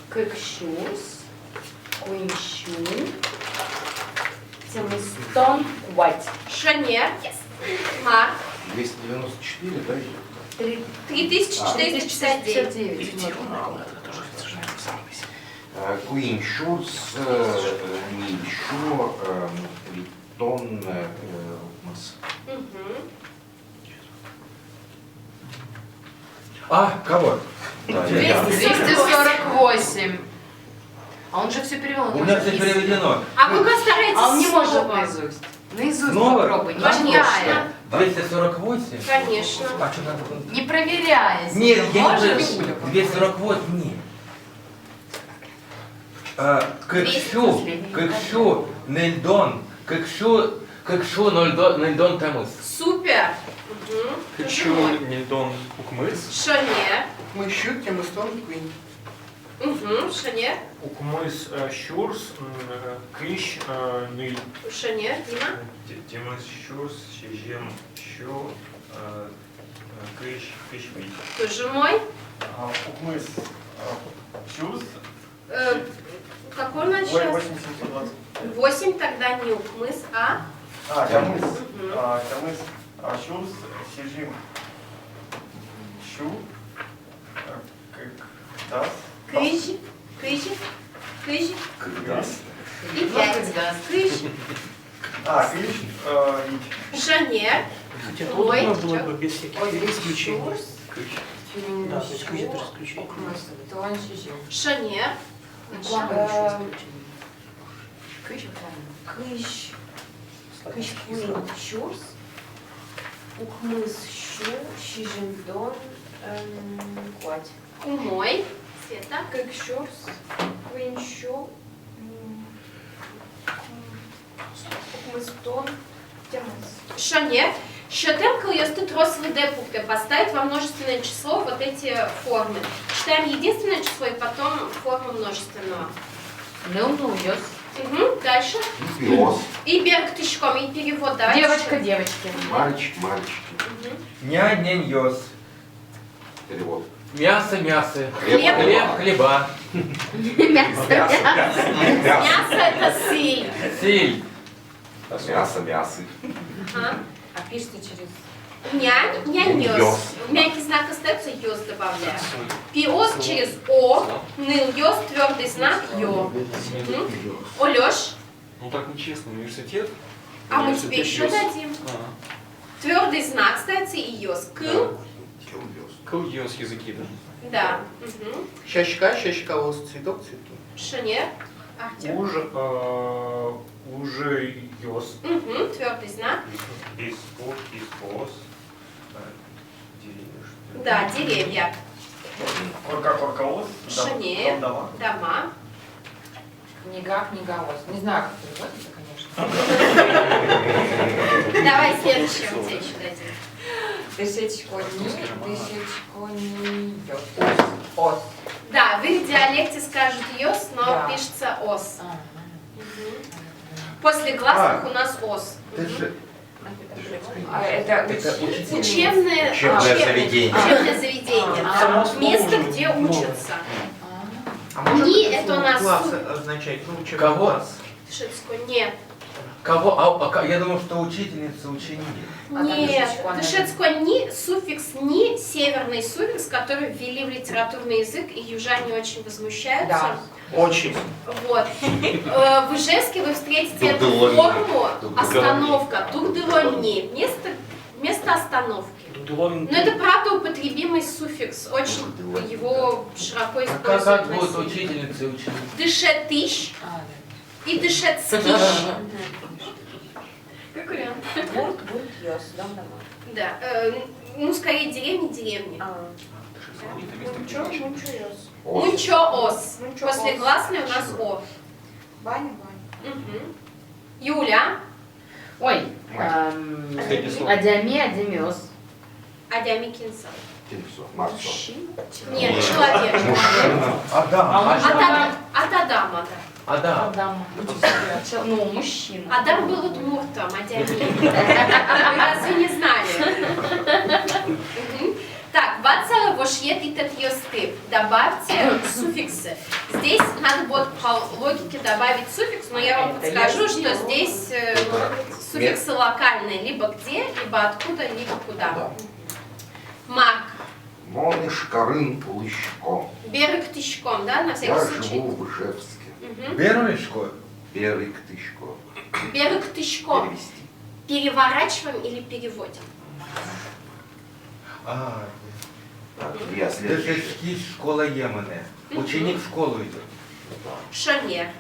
Кыкщус, куинщу, темистон, куать. Шанер. Марк. 294, да? 3459. Queen Shores, Мильшо, Ритон, Масс. А, кого? Да, 248. А он же все перевел. У меня все переведено. А вы постарайтесь. А он не может снова. наизусть. Наизусть Снова? попробуй, не Конечно. проверяя. 248? Конечно. А что надо было? Не проверяя. Нет, я не Можешь? знаю. 248, нет. Кыкшу, Нельдон, Кыкшу, Нельдон Тамус. Супер. Хочу Нильдон Укмыс. Шанер. Мы щут, тем и стон, Queen. Шанер. Укмыс, щурс, кыш, ныль. Шанер. Дима. Тимас щурс, щежем, щу, кыш, кышвый. Тоже мой. Укмыс. Чувс. Какой у нас сейчас? 8720. 8, тогда не укмыс, а? Тямыс. Тямыс. Чувс. Сижим. Щу. Кык. Кыж. Когда? И 5. Кыж. Кыш. Шанер. Хотя тут Ой, можно было бы без всяких исключений. Да, то есть какие-то исключения. Шанер. Кыш, Queen, щурс, укмыс, щу, щижендон, куать. У мой. Света. Кыкщурс. Квинщу. Укмыстон. Тямыс. Шанер. Счетем, если тут рослые депукты, поставить во множественное число вот эти формы. Читаем единственное число и потом форму множественного. Ну, ёс. Дальше. Пес. И берг тычком, и перевод. Давайте. Девочка, девочки. Мальчик. Нянь, йос. Перевод. Мясо. Хлеб. Хлеба. Мясо. Мясо это сыль. Силь. Мясо. Ага. А пишется через... Нянь, йос. Мягкий знак остается, йос добавляем. Пиос через о, ныл йос, твердый знак йо. Олёш, Ну так нечестно, университет. а мы тебе еще дадим. Твердый знак ставится и йос. Кыл, Кылгиос языки, да? да. Щащка, цветок. Шанер, Артем. Уже ёс. Твердый знак. Испос. Деревья, что ли? Да, деревья. Коркаос. Шанер, дома. Книга, книгаос. Не знаю, как переводится, конечно. Давай следующее, вот тебе еще дадим. Ос. Да, в их диалекте скажут йос, но Да. пишется ос. После гласных у нас ос. Это Учебное заведение. Учебное заведение. Само слово Место, уже где новое. учатся. А может Ни это это у нас класс су- означает? Ну, учебный Кого? класс. Шицко, нет. Кого? Я думал, что учительница, ученик. Нет, Дышецко ни, суффикс ни, северный суффикс, который ввели в литературный язык, и южане очень возмущаются. Очень. Вот. В Ижевске вы встретите эту Тугдылонни. форму, Тугдылонни. остановка, тугдылонни, место остановки. Но это правда употребимый суффикс, очень его широко Как используют. будет на севере. учительница и ученик? Дышетыш и дышецкиш. Как вариант. Бурт, йос, дом, дома. Да, ну скорее деревни. Мунчо-ос. После гласной у нас о. Баня. Мгм. Юля, Ой, Последнее слово. адиамиоз. Адямикинса. Марсо. Нет, человек. Адам. От Адама, да. Адам. Адам. Ну, мужчина. Адам был удмуртом, Адями. Вы разве не знали? Мгм. Так, вацала вошьет и татьёстып. Добавьте суффиксы. Здесь надо будет по логике добавить суффикс, но я вам подскажу, что здесь суффиксы локальные. Либо где, либо откуда, либо куда. Марк. Мониш Карын Лыщко. Берег тычком, да, на всякий Я случай? живу в Ижевске. Мгм. Бережко? Берег Тыщко. Берег тычком. Перевести. Переворачиваем или переводим? Я следующий. Дышечки, школа Йемене. Ученик в школу идет. Шоне.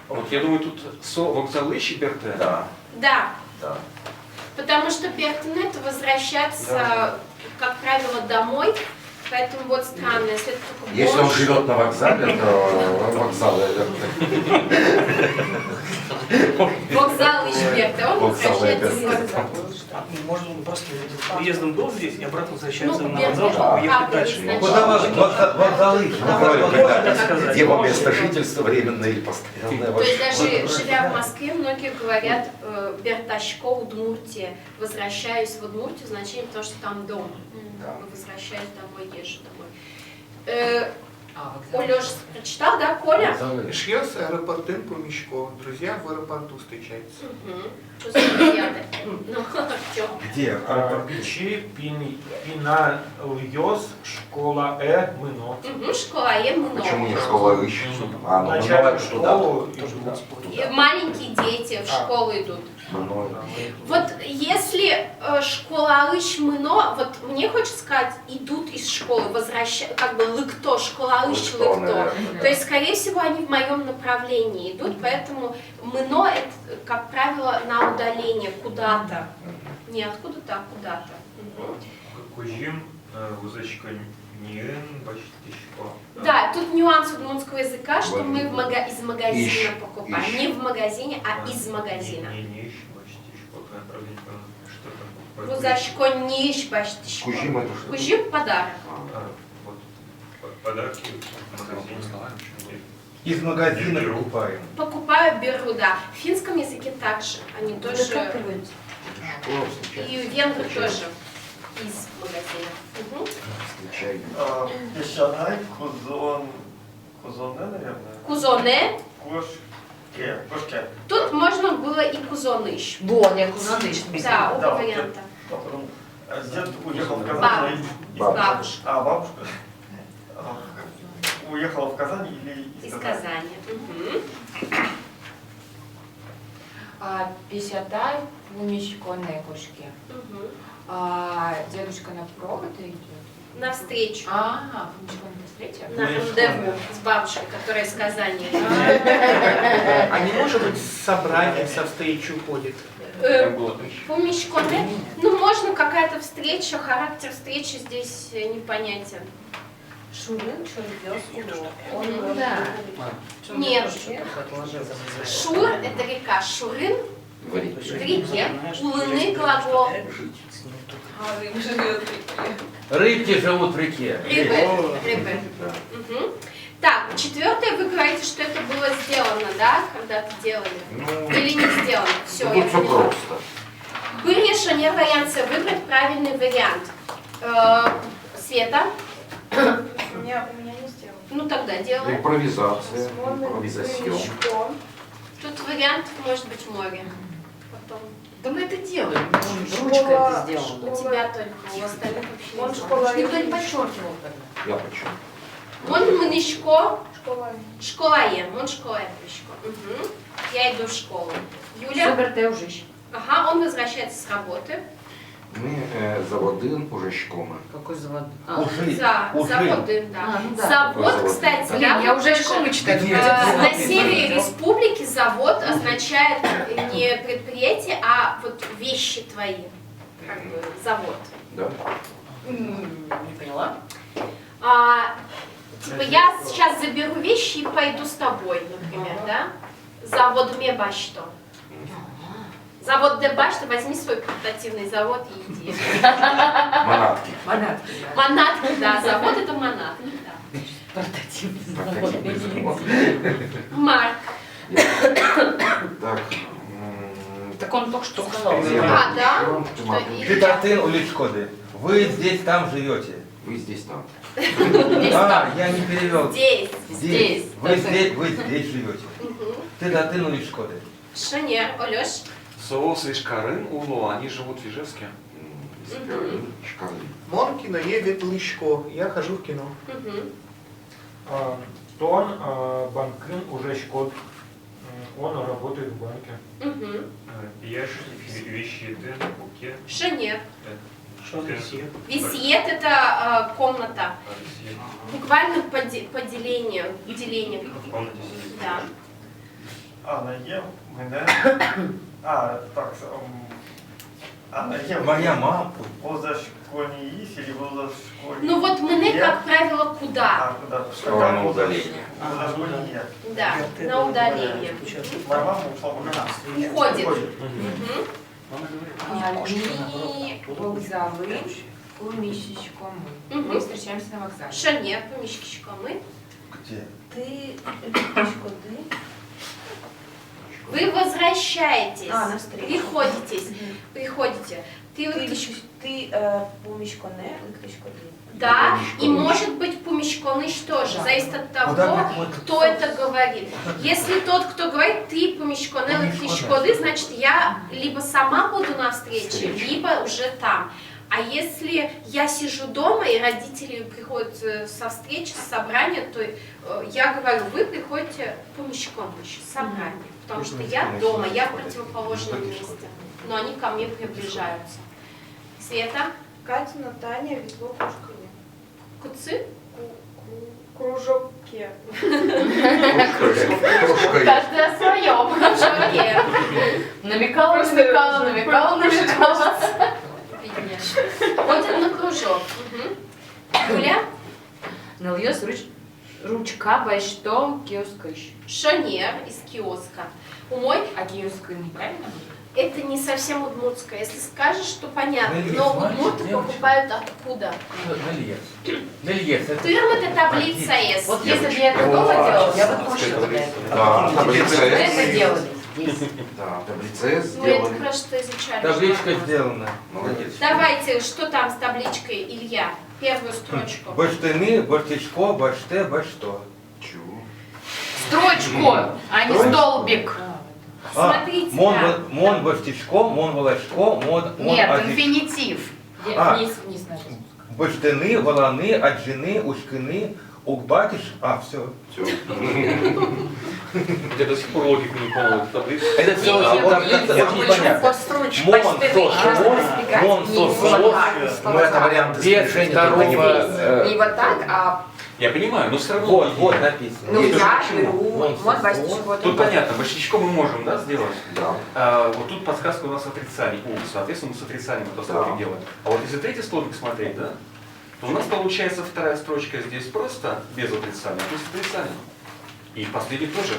Вот я думаю, тут со вокзалыщи берте. Да. Да. Да. Потому что Бертон это возвращаться, как правило, домой. Поэтому вот странно, если это только Если он бомж. живет на вокзале, то вокзал Вокзал и Шберта, он Вокзал возвращается Можно он просто приездом был здесь и обратно возвращается Ну, на Берта, вокзал, чтобы уехать правда, дальше. изначально. Куда вокзалы? Где его место жительства, временное или постоянное? То есть даже живя в Москве, многие говорят Берташко, Удмуртия. Возвращаюсь в Удмуртию, значение того, что там дом. Возвращаюсь домой, езжу домой. Олеж прочитал, да, Коля? Шьёс аэропортын Помещко. Друзья в аэропорту встречаются. Что за друзья такие? Ну, Артём. Где? Чи, пина, льёс, школа, мыно. Школа Емно. Почему не школа ищет? А, ну, Начальную это туда. школу идут. Маленькие дети в школу идут. Вот если школа Мыно, вот мне хочется сказать, идут из школы, возвращают, как бы лыкто, школа Лыкто, лыкто. наверное. То есть, скорее всего, они в моем направлении идут, поэтому Мыно это, как правило, на удаление куда-то. Не откуда-то, а куда-то. Кужим, вузочка Ниен, Баштишко. Да, тут нюанс удмуртского языка, что мы из магазина Ищ. покупаем. Ищ. Не в магазине, а из магазина. Не ищ, Баштишко, направление, что там. Вузачко не ищ, баштишко. Кужим это что? Кужим подарок. Вот подарки в магазине. Из магазина покупаем. Покупаю, беру, да. В финском языке также. Они тоже. Школа встречается. И венгры тоже из магазина. Случайно. Песчаной, кузоне, наверное. Кузоне. Кошке. Тут можно было и кузоныш. Более кузаныш. Да, оба Да, вот варианта. Потом дед уехал в Баб- Казань. Бабушка. А, бабушка. Уехала в Казань или Из Казани. Писятай Помещко на кошке. Дедушка на провод идет. На встречу. Помещко на встречу? На рандеву с бабушкой, которая из Казани. А не может быть собрание со встречи уходит? Помещко, ну можно какая-то встреча, характер встречи здесь непонятен. Шурын, шурвёс, Да. Нет. Шур – это река Шурын, В реке. В реке. У Луны глагол. А рыба живет в реке. Рыбки живут в реке. Рыбы. Мгм. Так, четвертое, вы говорите, что это было сделано, да, когда-то делали? Ну, Или не сделано? Все, тут я все поняла. просто. Вы решение варианта выбрать правильный вариант. Света? У меня не сделано. Ну тогда делаем. Импровизация, импровизацион. Тут вариантов может быть море. Потом. Да мы это делаем. Школа- Ручка это сделала. У тебя только, у остальных вообще не Он знаю. школа. Никто не подчеркивал тогда. Я почему? Мон мнишко, Школа. школае. Мон школае мнишко. Угу. Я иду в школу. Юля? Супер, ты уже. Ага, он возвращается с работы. Ми за один уже шкома. Какой завод? Ужи. За Ужи. воды, да. А, ну да. Завод, Завод. кстати, Да. да, Я вот уже тоже, школы читаю. Где? на севере республики завод означает не предприятие, а вот вещи твои. Как бы завод. Да? Не поняла. Типа я сейчас заберу вещи и пойду с тобой, например, да? Завод Мебашто. Завод Дебашто, возьми свой портативный завод и иди. Манатки. Манатки. Манатки, да, завод это манатки, да. Портативный Портативный завод. Марк. Так. Так он только что сказал. А, да? Что Питатын уличкоды. Вы здесь там живете. Вы здесь там. А, я не перевел. Здесь. Здесь. Вы здесь живете. Питатын уличкоды. Шанер, Олеш. Соус и Шкарын, Уло, они живут в Ижевске. Шкалы. Монкино едет Лычко. Я хожу в кино. Тон банкин уже шкод. Он работает в банке. Яш, вещи, ты, буке. Шанер. Что за сир? Висьет это комната. Буквально поделение. Деление. В комнате сидит. Да. Наем, мене. Так. Наем. Моя мама. Позашкольні їсть или позашкольні? Ну вот мы, как правило, куда? Куда? Справа на удаление. Позашкольні є. Да, на удаление. Моя мама ушла в магазин. Уходит. Они вокзалы, помещичком мы. Мгм. Мы встречаемся на вокзале. Шанер, помещичко мы. Где? Ты помещичко, ты? Вы возвращаетесь. навстречу. Приходите. Ты Ты помещичко не, электричко ты. да, и может быть помещконыш тоже. Зависит от того, кто это говорит. Если тот, кто говорит, ты помещконы, электричкоды, значит я либо сама буду на встрече, либо уже там. А если я сижу дома и родители приходят со встречи, с собрания, то я говорю, вы приходите помещконыш, собрание. Потому что я дома, я в противоположном месте. Но они ко мне приближаются. Света? Катина, Таня, ветло, кружка. Куцы? Кружоке. Каждый о своем. Кружоке. Намекала. Ходят на кружок. Юля? Нальёс ручка, что киоска еще. Шанер из киоска. Мой А киоска неправильно будет? это не совсем удмуртское. Если скажешь, то понятно. Нельес, Но смотрите, удмурты девочки. покупают откуда? Нельес. Тырм это таблица С. Вот если бы я это дома делала, я бы точно бы это. Да, таблица Мы это С. делали здесь. Да, таблица С Мы это сделали. просто изучали. Табличка сделана. Молодец. Давайте, что там с табличкой, Илья? Первую строчку. Баштыны, баштичко, баште, башто. Чего? Строчку, а не столбик. Смотрите, да. Мон баштичко, мон волошко, мон Нет, адич- инфинитив. Вниз написано. Баштыны, воланы, аджины, ушкины, укбатиш. Все. Все. Я до сих пор логику не понял этой таблицы. Это все очень понятно. Мон, Ну, это варианты Без смешения, второго, только не будет. Не вот так, а Я понимаю, но все равно... Вот, вот написано. ну Есть. я беру, Вон, вот бастичко. Тут понятно, башечко мы можем, да, сделать? Да. Вот тут подсказка у нас отрицание. Соответственно, мы с отрицанием это Да. делаем. А вот если третий столбик смотреть, да, то у нас получается вторая строчка здесь просто без отрицания, то есть отрицание. И последний тоже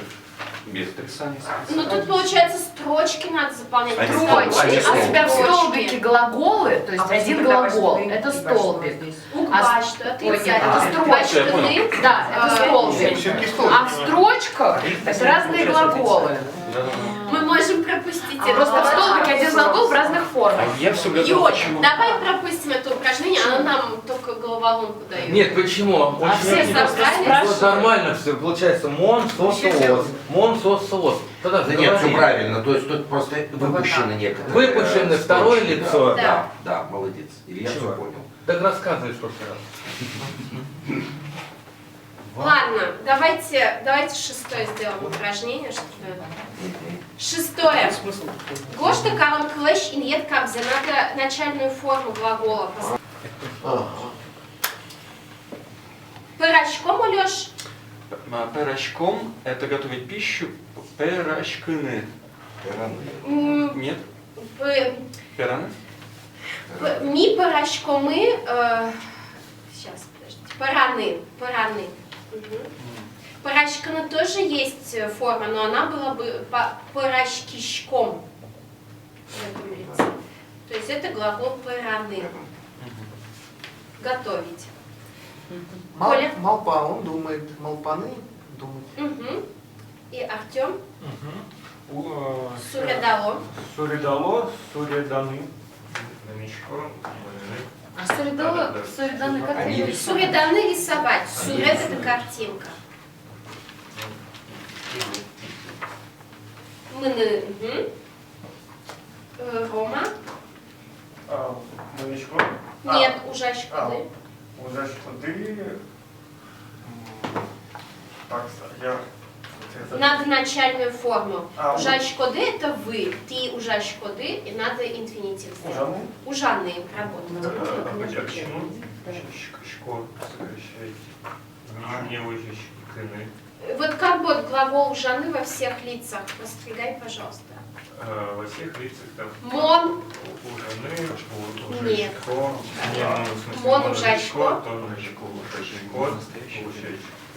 без отрицания. Ну тут получается строчки надо заполнять. Они Строчки, а у тебя в Строчки. столбике глаголы, то есть А один почему тогда глагол, почти это ты столбик. Угба, что это Ой, нет, это строчка. строчка. Да, это столбик. Все-таки столбик. А в строчках это разные глаголы. Мы можем пропустить это. Просто в столбике один глагол в разных формах. Я все гадал, Юль, почему. давай пропустим это упражнение, оно нам только головоломку дает. Нет, почему? А все собрали? Вот нормально все, получается мон, сос, соос. Мон, сос, соос. Тогда Да нет, все говори. правильно, то есть тут просто выпущены некоторые. Выпущены второе строчки, лицо. Да, Да. да, молодец. Илья все Чего? понял. Так рассказывай в прошлый раз. Ладно, давайте шестое сделаем упражнение, что ли. Шестое. Гошта калан клэш и нет кабзе. Надо начальную форму глагола поставить. Пирожком, Алёш? Пирожком – это готовить пищу. Пирожкины. Нет? Пираны? Ми пирожкомы. Сейчас, подождите. Параны. Пирожкины тоже есть форма, но она была бы пирожкишком. То есть это глагол пираны. Готовить. Коля? Малпа, он думает. Малпаны думать. Угу. И Артем? Сурядало. Сурядало. Суряданы. Намечко. А суриданы как Они это? Суряданы рисовать. Суред это картинка. Мыны. Рома? Новичко. Нет, уже шкоды. Уже шкоды. Так, я... Надо начальную форму. А, Уже шкоды это вы. Ты уже шкоды и надо инфинитив сделать. Ужаны работать. А почему шко сокращаете? Не очень шкины. Вот как будет глагол ужаны во всех лицах? Постригай, пожалуйста. Во всех лицах там. Мон. Ужаны, Нет. ужачко. Не, ну, в смысле, Мон ужачко. то ужачко,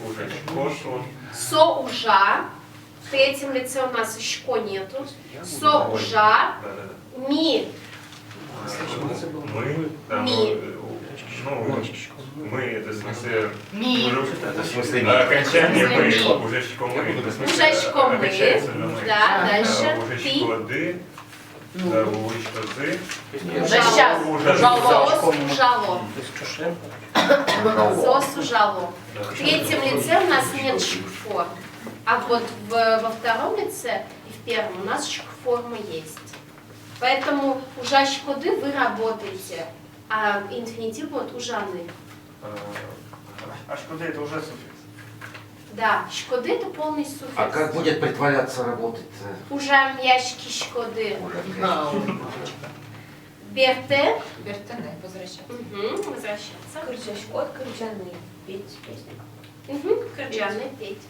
ужачко, сон. Со ужа. В третьем лице у нас шко нету. Со ужа. Да. Ми. Мы, там, Ми. мы, это в смысле... Ми. Это в смысле ми. Окончание мы, Ми. ужачко мы. Это в смысле Ужачко мы. окончается на мы. Да, дальше. Ужачко Ты. ды. Да, ужачко ты. Да сейчас. Сос ужало. Сос ужало. Да. В третьем лице у нас нет шик-форм. А вот во втором лице и в первом у нас шик-форма есть. Поэтому ужа шкоды вы работаете, а инфинитив будет ужаны. А шкоды это уже суффикс. Да, шкоды это полный суффикс. А как будет притворяться работать? Ужам ящики шкоды. Берте. Бертене, возвращаться. Угу, возвращаться. Кырчашкот, кырчаны. Петь песню. Угу, кырджаны, петь.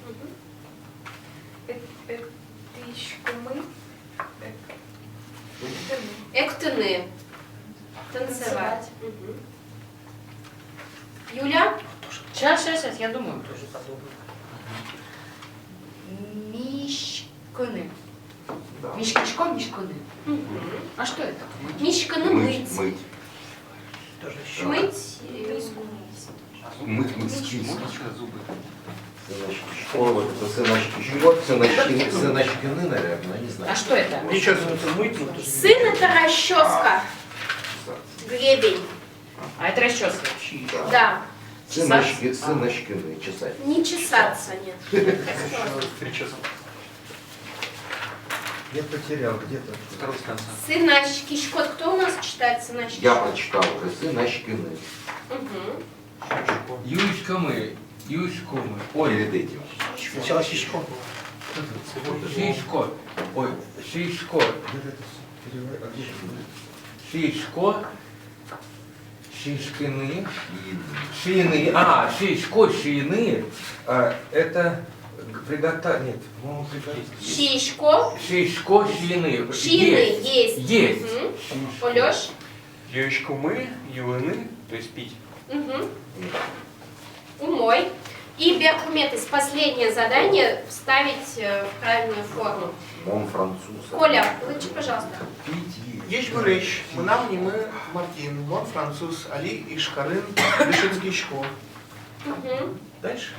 Эктышкумы. Эктыны. Танцевать. Угу. Юля? Сейчас, я думаю, тоже подумаю. Мишканы. Мишкачко, мишканы. А что это? Мишканы мыть. Мыть. Мыть. Мыть зубы. Вот это сыночкины, наверное, не знаю. А что это? Ничего, мыть. Сын это расческа. Гребень. А это расческа. Да. Сыночкины, чесать. Не чесаться, нет. Я потерял где-то. Второй с конца. Сыночки. Шкот, кто у нас читает сыночки? Я прочитал уже. Сыночкины. Угу. Юшка мы. Юшку мы. Ой, Перед этим. Сначала щечко. Шишко. Ой, шишко. Шишко. Шишкины. Шины. А, шишко, шины. Это приготовить. Нет, по-моему, приготовить. Шишко. Шишко, шины. Шины есть. Есть. Угу. Олёш? Юечку мы, юины, то есть пить. Угу. Умой. И Беркметис, последнее задание, вставить в правильную форму. Мон француз. Коля, лучше, пожалуйста. Есть вещь. Мы нам не мы Мартин, Мон француз, Али Ишкарын, Дышинский школ. Угу. Дальше.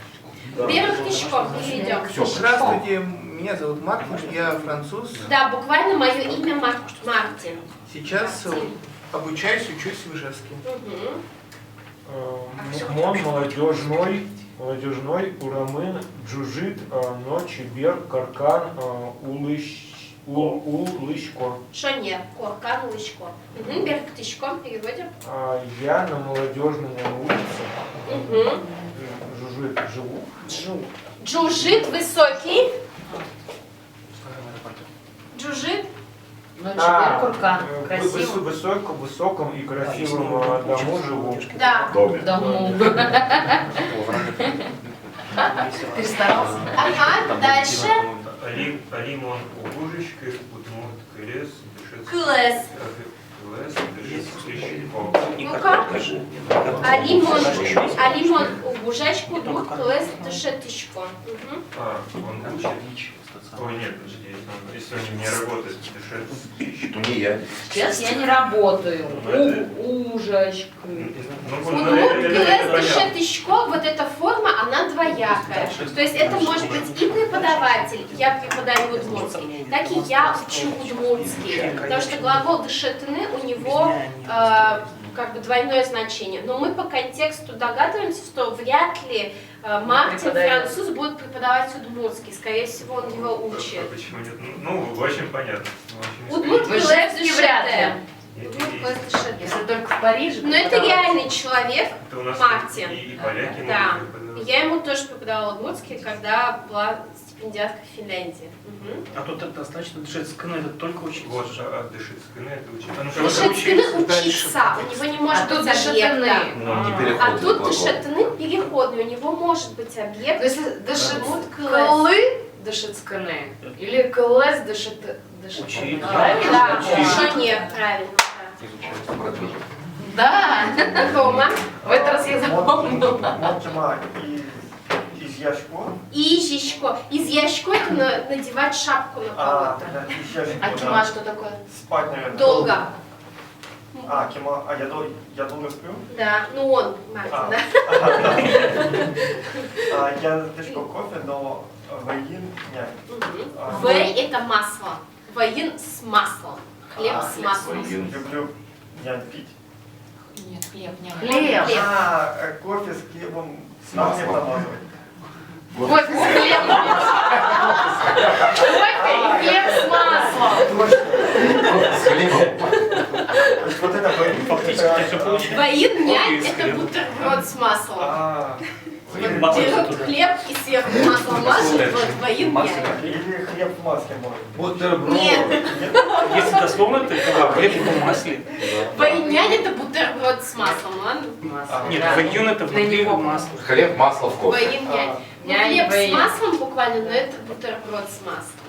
Первым тычком перейдем. Здравствуйте, меня зовут Мартин, я француз. Да, буквально мое имя Мартин. Сейчас обучаюсь, учусь в Ижевске. Мон молодежной, урамын, джужит, ночи, бер, каркан, улышко. Шонер, коркан, лычко. Берег тычком переводим. Я на молодежной улице. Жужит, живу. Джужит высокий. Джужит. В высоком и красивом дому живу. Да. Дому. Ты старался? Ага, дальше. Алимон Угужечка, Удмурт Кылес, Кылес. Ну-ка. Алимон угужачку, дух, кылес, дышетычко. Он учит. Ой, нет, подожди, если он не работает, дышит. Ну не я. Сейчас я не работаю. Ужачка. Удмурт, кылес, дышетычко, вот эта форма, она двоякая. То есть это может быть и преподаватель, я преподаю удмуртский, так и я учу удмуртский. Потому что глагол дышетыны у него как бы двойное значение. Но мы по контексту догадываемся, что вряд ли Мартин, француз, будет преподавать удмуртский. Скорее всего, он его учит. Почему нет? Ну, в общем, понятно. Удмурт кылес дышете. Если только в Париже. Но это реальный человек, Это у нас Мартин. и поляки Да. могут преподавать. Я ему тоже преподавала удмуртский, когда была стипендиатка в Финляндии. А тут это достаточно дышецкое, это только учиться. Вот, дышецкины это учить. Дышетыны учиться, у него не может быть объекта. А тут дышетыны переходный, у него может быть объект. То есть кылы дышецканы или кылес дышецканы. Да, шонер, правильно. Да. Рома. В этот раз я запомнила. Мотима из ящко. И ящичко. Из ящко это надевать шапку на кого-то. А кима что такое? Спать, наверное. Долго. Кима, я долго сплю? Да, ну он, Мартин, да. Я пью кофе, но воин нет. Вэй это масло. Воин с маслом. Хлеб с маслом. Люблю пить. Нет, хлеб, не Хлеб. Кофе с хлебом с маслом. Кофе с хлебом. Кофе и хлеб с маслом. С хлебом. Вот это фактически Воин нянь это бутерброд с маслом. Берут хлеб и сверху маслом мажут, вот воин нянь. Или хлеб в масле может. Бутерброд. Нет. Если дословно, то это хлеб в масле. Воин нянь это бутерброд с маслом, ладно? Нет, воин это внутри масла. Хлеб, масло в кофе. Воин нянь. Ну, хлеб с маслом буквально, но это бутерброд с маслом.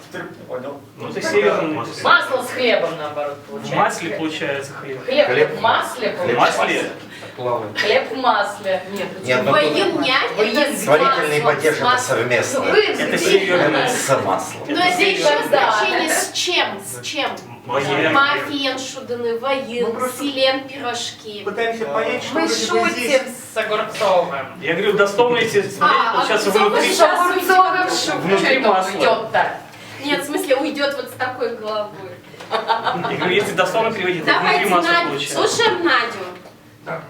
Понял. Ну, это северный. Масло с хлебом, наоборот, В получается. масле получается хлеб. Хлеб в масле В получается. масле? Плавает. Хлеб в масле. Нет, ну Воин нянь это с сварительный маслом. падеж с это маслом. совместно. Это северное. С маслом. Но это еще Да. значение с чем? С чем? Воин. Мафиен шуданы, воин, силен пирожки. Пытаемся понять, что Мы вроде бы здесь. шутим с Огурцовым. Я говорю, дословно, если смотреть, получается внутри. С Огурцовым Внутри масла. уйдет-то. Нет, в смысле уйдет вот с такой головой. Я говорю, если дословно переводить, то внутри Давайте масла Надю, получается. слушаем Надю.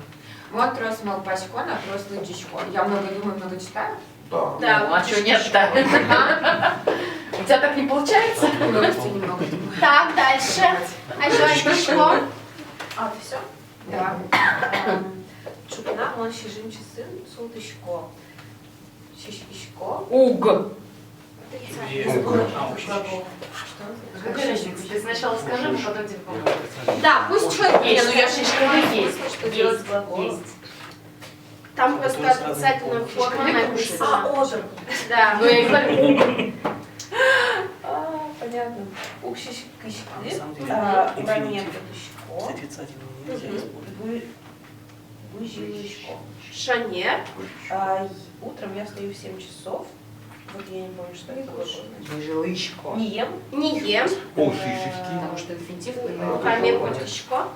Вот раз мол пачко, на просто лычечко. Я много думаю, много читаю. Да. Да, Ну, а что нет-то? У тебя так не получается? Немного думаю. Так, дальше. А Жонечко? А, ты все? Да. Чупна, он щежимчий сын, султышко. Щищко. Уг. Что? Ты сначала скажи, а потом тебе помогу. Да, пусть человек Не, ну я шишка есть. Что делать с глаголом? Есть. Там просто отрицательная форма написана. Одр. Да. Ну я и говорю. Понятно. Укшиш кышки. Момент. Выжилышко. Шанер. Утром я встаю в 7 часов. Вот я не помню, что это было. Жилышко. Не ем. Не ем. О, шишечки. Потому что инфинитив. Руками потешко.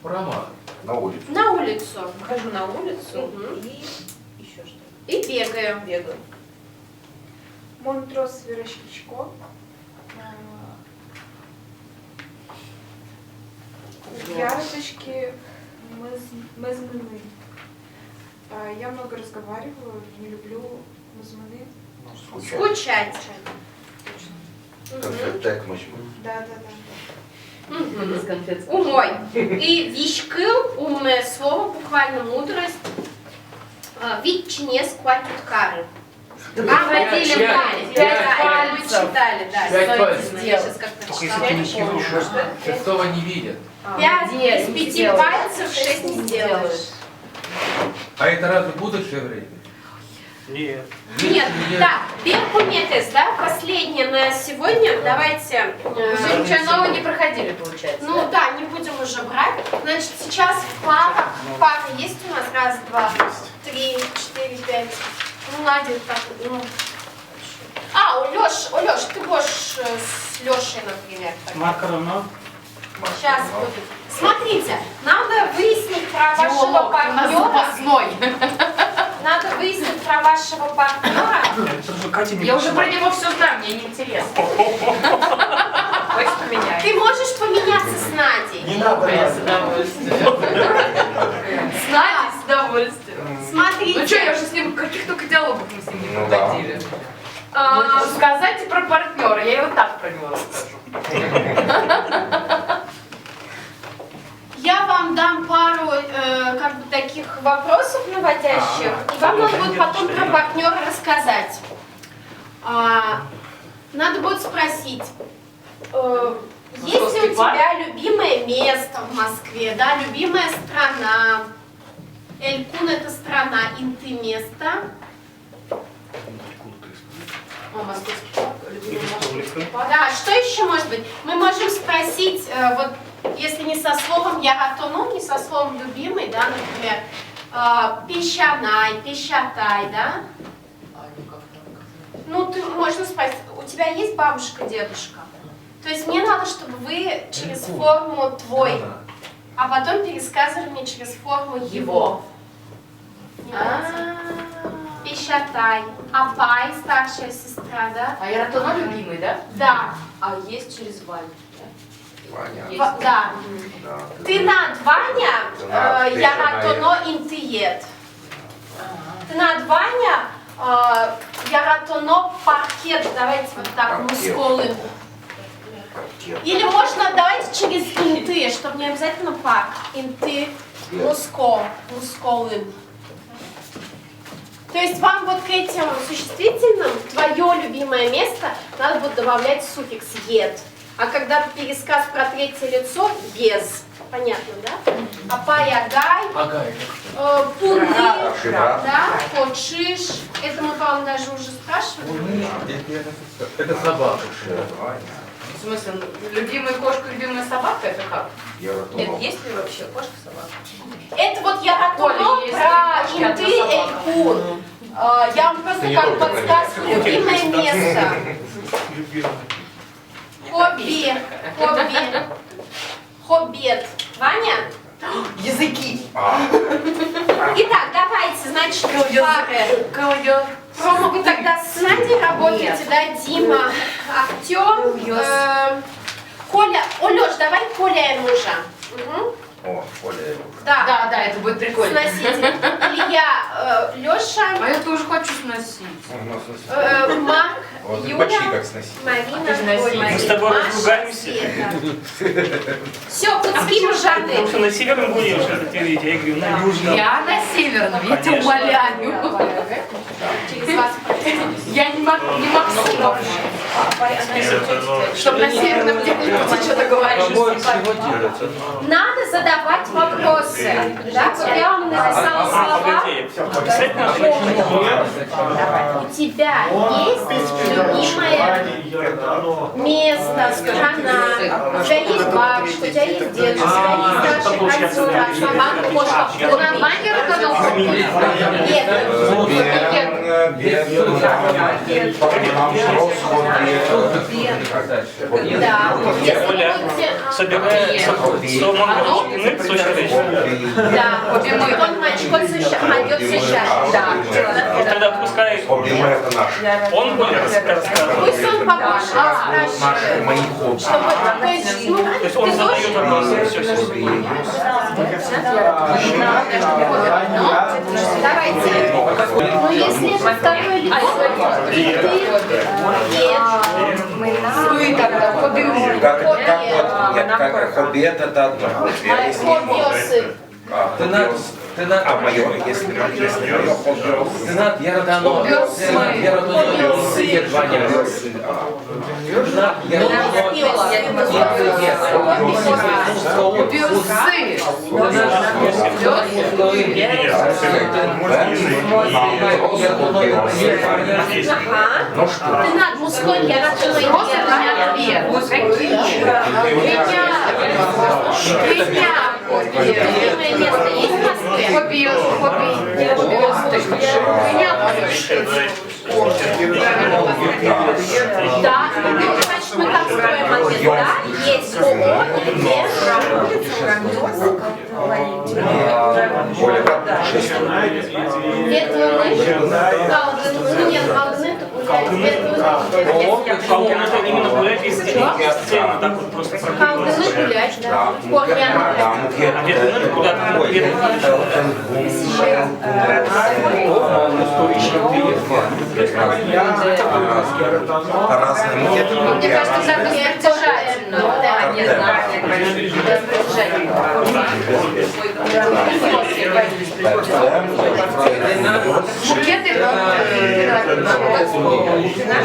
Роман. На улице. На улицу. Выхожу на улицу Мгм. и еще что-то. И бегаю. Бегаю. Монтрос Верощичко. Ярочки мезмыны. Я много разговариваю, не люблю мезмыны. Скучать. Конфет мочмы. Да. Мгм. Без конфет. Умой. И вишкыл, умное слово, буквально мудрость. Витчине скватят кары. Да проходили Пять. пять Мы пальцев. читали, да. Пять Что пальцев. это? Я сейчас как-то Только если читала. ты не чуешь. Шестого не видят. 5 Нет, из не 5 сделаешь. пальцев 6 не сделаешь. А это разве будущее время? Нет. Нет, да, Беркуметес, да, последнее на сегодня. Давайте. Уже ничего нового не проходили, получается. Ну да, не будем уже брать. Значит, сейчас пара есть у нас. Раз, два, три, четыре, пять. Ну, Надя так, ну. Лёш, ты будешь с Лёшей, например. Макаронов. Сейчас будет. Смотрите, надо выяснить про вашего Диалог у нас партнера. запасной. Надо выяснить про вашего партнера. Катя не Я уже про пришла. него все знаю, мне неинтересно. Хочешь поменять? Ты можешь поменяться с Надей. Не надо. Я с удовольствием. С Надей с удовольствием. Смотрите. Ну что, я уже с ним, каких только диалогов мы с ним не Ну да. проходили. Сказать про партнера, я его так про него расскажу. Я вам дам пару как бы таких вопросов наводящих, и вам надо будет потом про партнера рассказать. Надо будет спросить, есть ли у тебя любимое место в Москве, да, любимая страна? Элькун — это страна, Инты — место. Московский парк, любимый московский парк. Да, что еще может быть? Мы можем спросить, вот если не со словом яратону, не со словом любимый, да, например, песчанай, песчатай, да? Ну, ты можно спросить, у тебя есть бабушка, дедушка? То есть мне надо, чтобы вы через форму твой, а потом пересказывали мне через форму его. Песчатай. Апай, старшая сестра, да? А Яратоно любимый, да? Да. А есть через Вань. Ваня. Да. Да, Ты над Ваня, Ты над яратоно интиет. Ты над Ваня, яратоно паркет. Давайте вот так, Паркет. мускулы. Или можно, давайте через инты, чтобы не обязательно пак. Инты, мускулы. То есть вам вот к этим существительным твое любимое место надо будет добавлять суффикс ед. А когда пересказ про третье лицо без. Понятно, да? Апай-агай, Агай. пуны, Шибра. да, почиш. Это мы, по-моему, даже уже спрашивали. Это собака. В смысле, любимая кошка, любимая собака, это как? Нет, есть ли вообще кошка, собака? Это вот я ратоно Коля, есть про кошки, инты одна собака. элькун. Я вам просто Ты не как только про подсказку, них. любимое место. Хоббит. Ваня? Языки. Итак, давайте, значит, пары. Рома, вы тогда с Надей работаете, да? Дима, Артем, Коля. Лёш, давай Коля и мужа. Угу. О, Оля. Да. Да, это будет прикольно. Сноситель. Илья, Лёша, А я тоже хочу сносить. Марк, Вот и Юля, почти как сносить. Марина, ой, Мы с тобой Маша, разругаемся. Света. Все, куцки мужаны. Потому что на северном будем уже хотели видеть, я говорю, на южном. Я на северном, я тебя Конечно. умоляю. Через вас. Я не Максимов. Чтобы на северном ты что-то говоришь. По-моему, чего делать? Надо задавать вопросы. Да, вот я вам написала слова. Погоди, писать надо. У тебя есть любимое место, страна. У тебя есть бабушка, у тебя есть дедушка, у тебя есть старший брат, собака, кошка. Ты на банке родился? Да, если вы будете... Да, он мальчик, пойдет сущать. Да. Тогда пускай Это наш. он будет рассказывать. Пусть он побольше спрашивает. Мои хобби. Чтобы, то есть, ну, То есть он ты задает вопросы, все. давайте. Ну, если это второй любовь, и ты, Как хобби это одно. хобби. А мое, если мое хобби. Сенат Ярдано. Сенат Ярдано. Сыет Ваня. Сенат Ты над мужской ярдой. Любимое место есть в Москве? Да, значит, мы как строим ответ, да? Есть ООО, где Колдун это именно гулять везде. Сцена так вот просто Колдуны гулять, да. А ветряной это куда-то Мне кажется, так содержательно. Да, не знаю,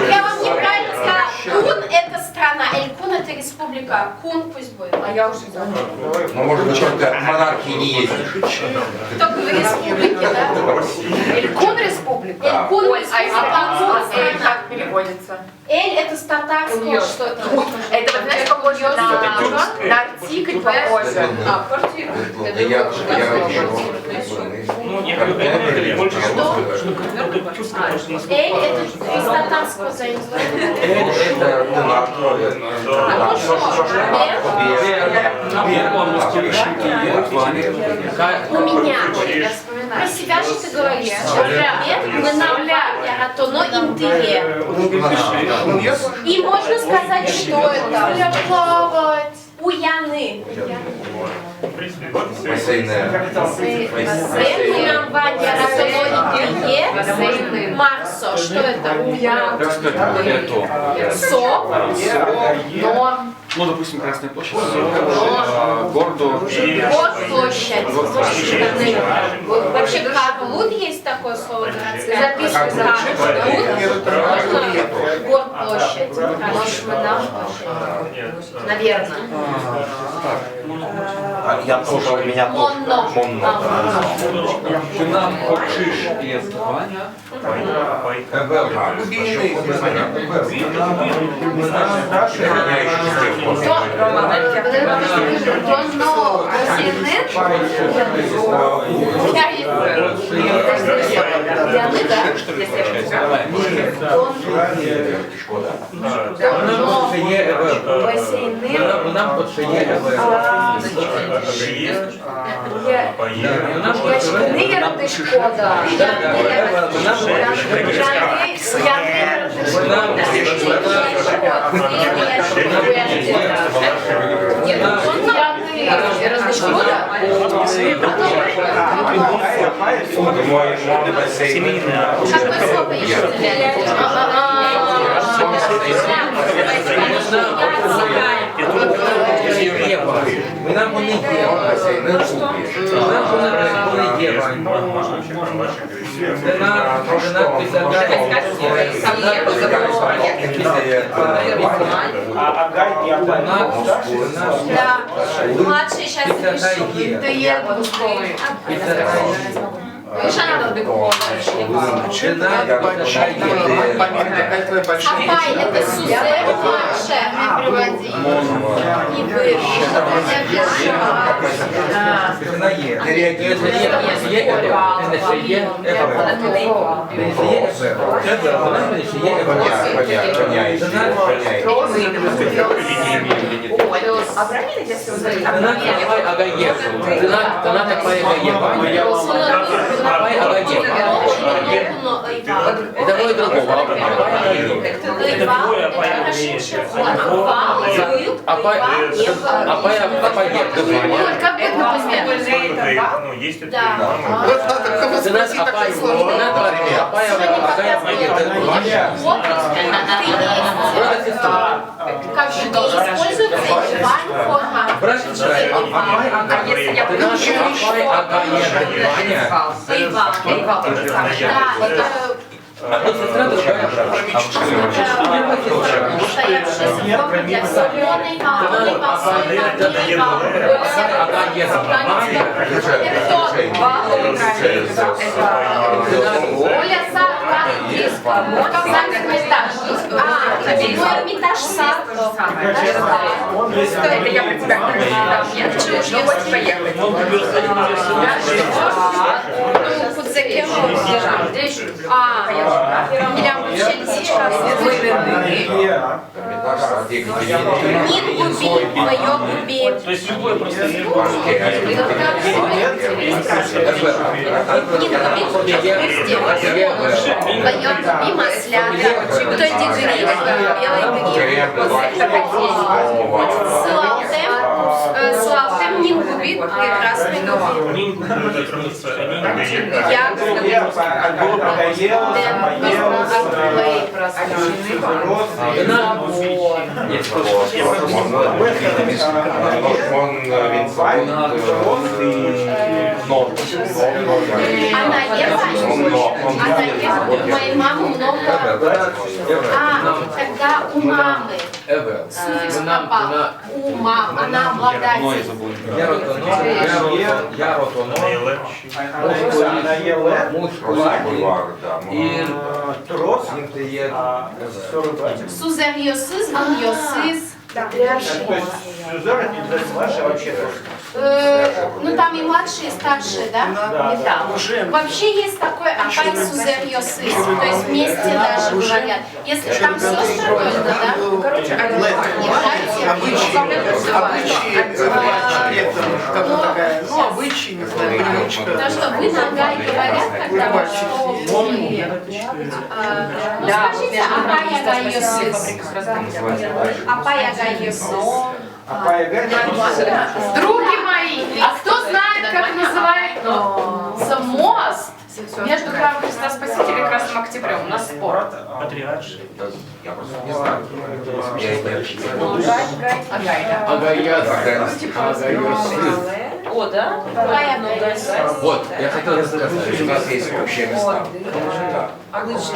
Я вам неправильно сказала. Кун это страна, Эль-Кун это республика. Кун пусть будет. А я уже забыла. Ну, может быть, только монархии не ездишь. Только в республике, да? Эль-Кун республика? Эль-Кун Ой, а республика. как переводится? Эль это с татарского, что это? Это, вот, знаешь, похоже на артикль похоже. А, квартира. Ну, некоторые больше что-то чувствуешь, что насколько... Эль это из татарского заимствования. У меня. Про себя же ты говоришь. Мы нам то, но интерес. И можно сказать, что это. Плавать. Уяны. В принципе, вот все. Марсо. Что это? Уян. Со. Но. Ну, допустим, Красная площадь. Гордо. Горплощадь. Вообще, Карлуд есть такое слово городское. Записывай. Горплощадь. Может, мы нам наверное. Я тоже, у меня тоже. Монно. Ты нам хочешь без Ваня? Нам тут ще є Нигер шкода. Какое слово еще Ми нам вони є. Нам вони є. Да. Младший сейчас запишу. Ты ебаный. Миша надо дыховно. Тенат большая Какая твоя большая Апай это сузер младшая, мы приводили. И выше. Тена Е. А правильно, если вы говорите? Давай другого. Как бы это Ну, есть это Да. Вот надо кого спросить такой сложный Как же не используется Иван форма? Брат Израиль, Апай Ага. Одна сестра, другая брат. Стоявшая форма для соленой мамы, посольной Оля Савка, Эрмитаж Сад. Это я про тебя Я вообще лисичка. Нит губи, мое губи. То есть любой просто Нит губи, мое губи, маслята. Кто дегри, белый гриб. Слалтем, нит губи, красный губи. Я Она ева, у моей мамы много. Тогда у мамы. Суффикс пропал. У мамы. Она обладает. Сузер Йосыз, Ан Йосыз. Ну там и младшие, и старшие, да? Да. Вообще есть такой Апай Сузер Йосыз, то есть вместе даже говорят. Если там сестры только, да? Обычаи, обычаи, не знаю, привычка. То, что вы ногай говорят, когда вот что вы... Скажите Апай Ага Йосыз. Апай Ага Йосыз. Други мои, а кто знает, как называется мост между храмом Христа Спасителя и Красным Октябрем? У нас спор. патриарший. Я просто не знаю. О, да? Апай Ага Йосыз. Вот, я хотел То сказать. есть у нас есть общие места. А лучше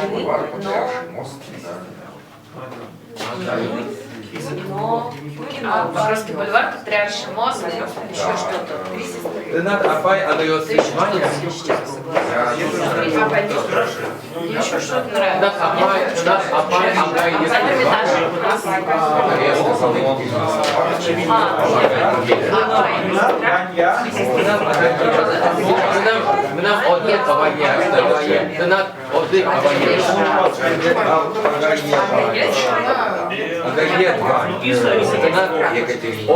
Мост. Покровский бульвар, Патриарший мост, еще что-то. Тенат Апай отдает внимание. Еще что-то Тенат нравится. Апай Ага есть Я сказал, Тенат один Авае. Тенат один Авае. Агае два. Тенат Екатерина.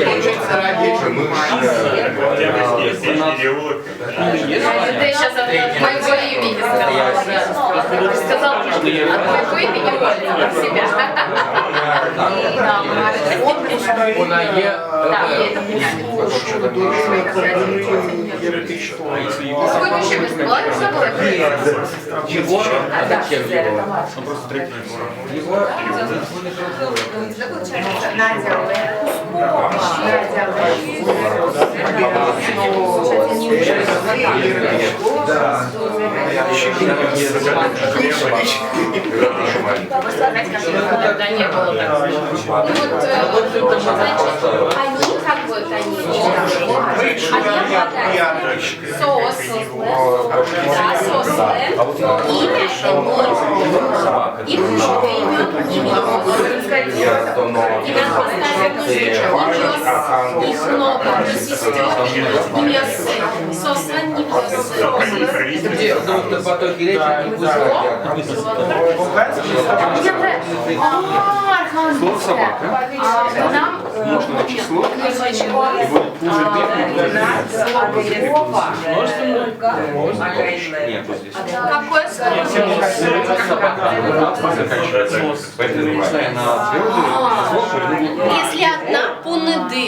один Авае. переулок. Ты сейчас от моего имени сказал. Сказал, что от моего имени от себя. Унае. Какое еще место? Ладно, забыла. Его? А зачем его? Он просто строительная форма. Его? Никогда не было так. Они как будут они? Сос, да, сослен. Имя Эмиль. Их много имен. Имя поставят их много. Сестер, имя сын. Сослен, имя сын. Где доктор потоки речи не Слово собака. Можно на число. И будет нет, вот здесь. Какое слово? Поэтому начиная на твердую, Если одна пуныды.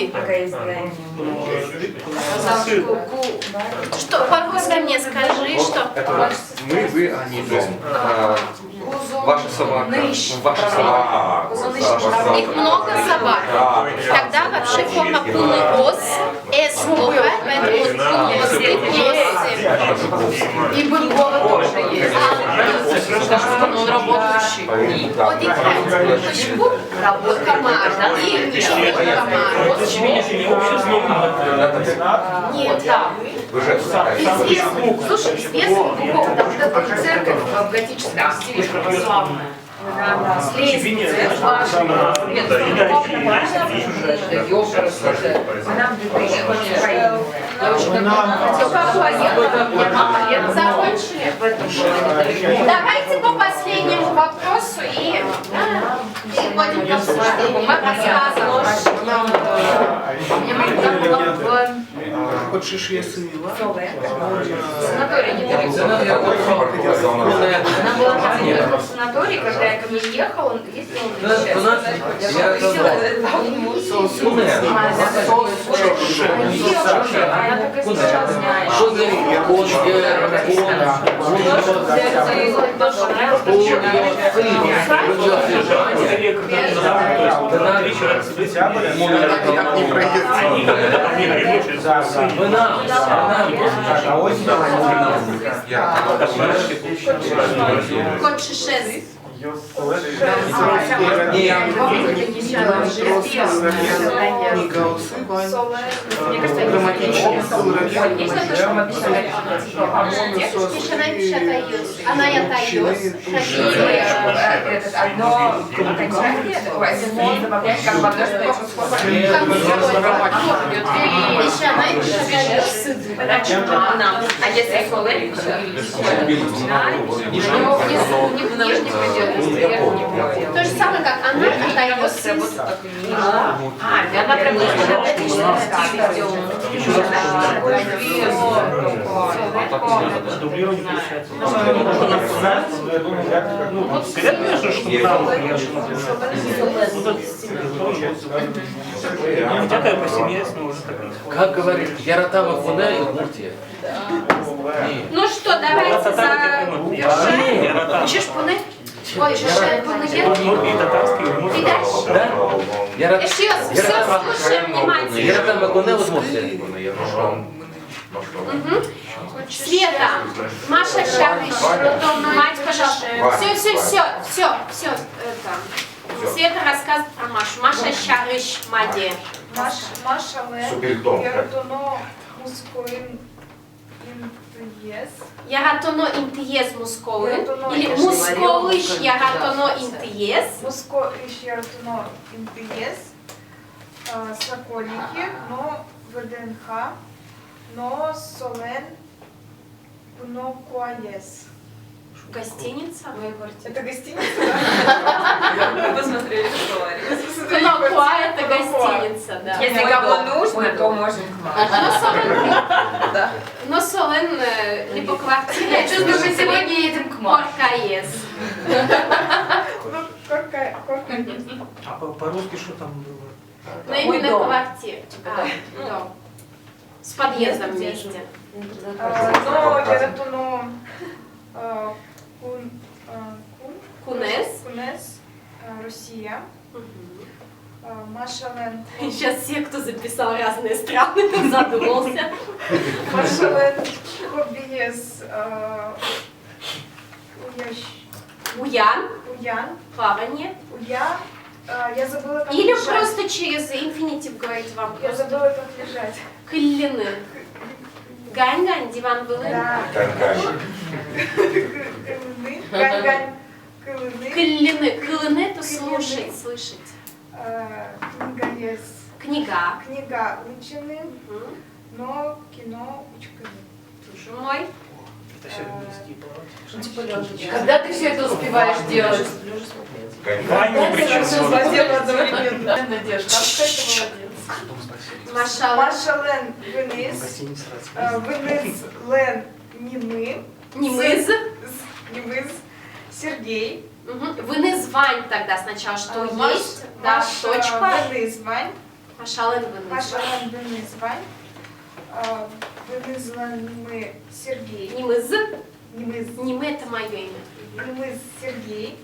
Что, по-русски мне скажи, что? это мы, вы, они, дом. Ваша собака. Ваша собака. Их много собак. Тогда вообще форма пуны ос, с бывает, поэтому И Быгова тоже есть. Потому что он работающий. Вот играть. Почему? Работа комар. И комар. Нет, да. Известный, слушай, известный Быгова, там вот эта церковь в готическом стиле православная. С лестницей, с башней. Нет, Закончили? Давайте по последнему вопросу и переходим к обсуждению. Мы рассказываем. Хочешь, если санаторий не далеко. Она была в санатории, когда я ко мне ехала, он ездил на она только сейчас знает. Хочешь она я таюс. Одно окончание, можно добавлять как бы одно, Еще она и а если солель, нижний предел, верхний предел. то же самое, как она, таюс. Она прям Такая повсеместная уже такая. Как говорит Яратама Куна и Удмуртия. Ну что, давайте завершаем. Учишь пуны? Ой, еще пуны нет? И татарский, и удмуртский. Видишь? Еще все слушаем внимательно. Яратама Куна и Удмуртия. Света, Маша Шарыш, мать, пожалуйста. Все, это. Света рассказывает про Машу. Маша Шарыш, Маде. Маша Лен, Супердом. Яртоно Мускоин Интуес. Яратоно интиес мусколын. Или мусколыш яратоно интиес. Мускоиш Яртоно Интуес. Сокольники, но ВДНХ, но Солен Пно Куаес. Гостиница? Это гостиница, да? Мы посмотрели в словаре. Пнокуа это гостиница, да. Если кому нужно, то можно к вам. Но Солен либо квартира. Я чувствую, что сегодня едем к Маше. Коркаес. А по-русски что там было? Но именно квартира. Дом. С подъездом вместе. Но Яртоно Кунес. Россия. Маша Лен. Сейчас все, кто записал разные страны, задумался. Маша Лен Хоббиес. Уян. Уян. Плавание. Уя. Я забыла, как Или лежать. просто через инфинитив говорить вам. Я забыла, как лежать. Кыллины. Гань-гань, диван был. Да. Гань-гань. Кылыны. Гань-гань. Кылыны. Кыллины. Кылыны это слушать, слышать. Книга есть. Книга. Книга учены, но кино учканы. Тоже мой. Это все английские палаты. Ну, типа лежа. Когда ты все это успеваешь делать? Лежа смотреть. Гань-гань. Все сделала одновременно. Надежда, какая ты молодец. Машала. Машален вынес. Вынес Лен Немы. Немыз. Немыз. Сергей. Вынес Вань тогда сначала, что Маш- есть. Да, Маша точка. Вынес Вань. Машален вынес. Машален вынес Вань. Вынес Лен Немы Сергей. Немыз. Немыз. Немы это мое имя. Немыз Сергей.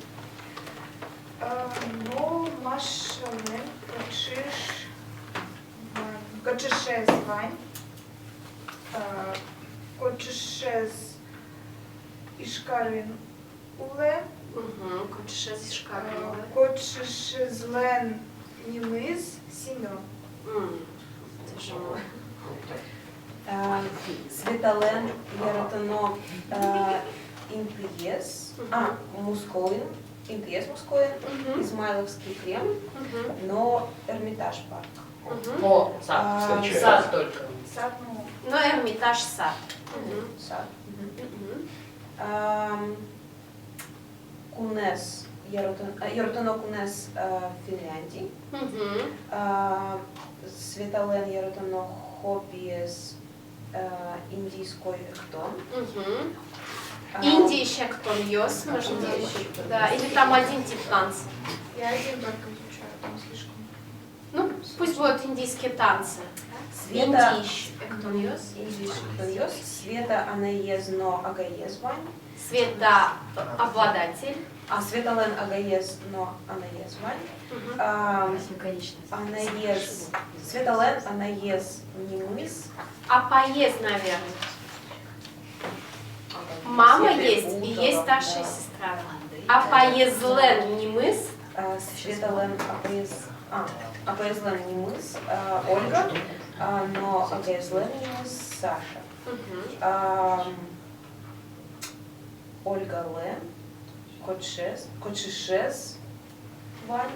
Ну, Машален Кочиш. Кочишес Вань. Кочишес Ишкарин Уле. Кочишес Ишкарин. Кочишес Лен Немыз Семен. Тоже мой. Светален Яратано Интиес. Мускоин. Интиес Мускоин. Измайловский Кремль. Но Эрмитаж парк. О, сад. Сад только. Сад, ну. Ну, Эрмитаж сад. Сад. Кунес. Яратано Кунес Финляндии. Светален Яратано Хобиес Индийской Эктон. Индия еще кто йос, можно да, или там один тип танца. Я один только изучаю, там слишком. Ну, пусть будут индийские танцы. Света Индийщ, эктоньос. Индийш. Света Анаезно Агаез Вань. Света обладатель. Светален Агаез но Анаез Вань. Анаез. Светален Анаез Немыс. А поезд, наверное. Мама есть и есть старшая сестра. А поезлен Немыс. Светален Агаезлен Немыс Ольга. Но Агаезлен Немыс Саша. Ольга Лен. Кочишес Вань.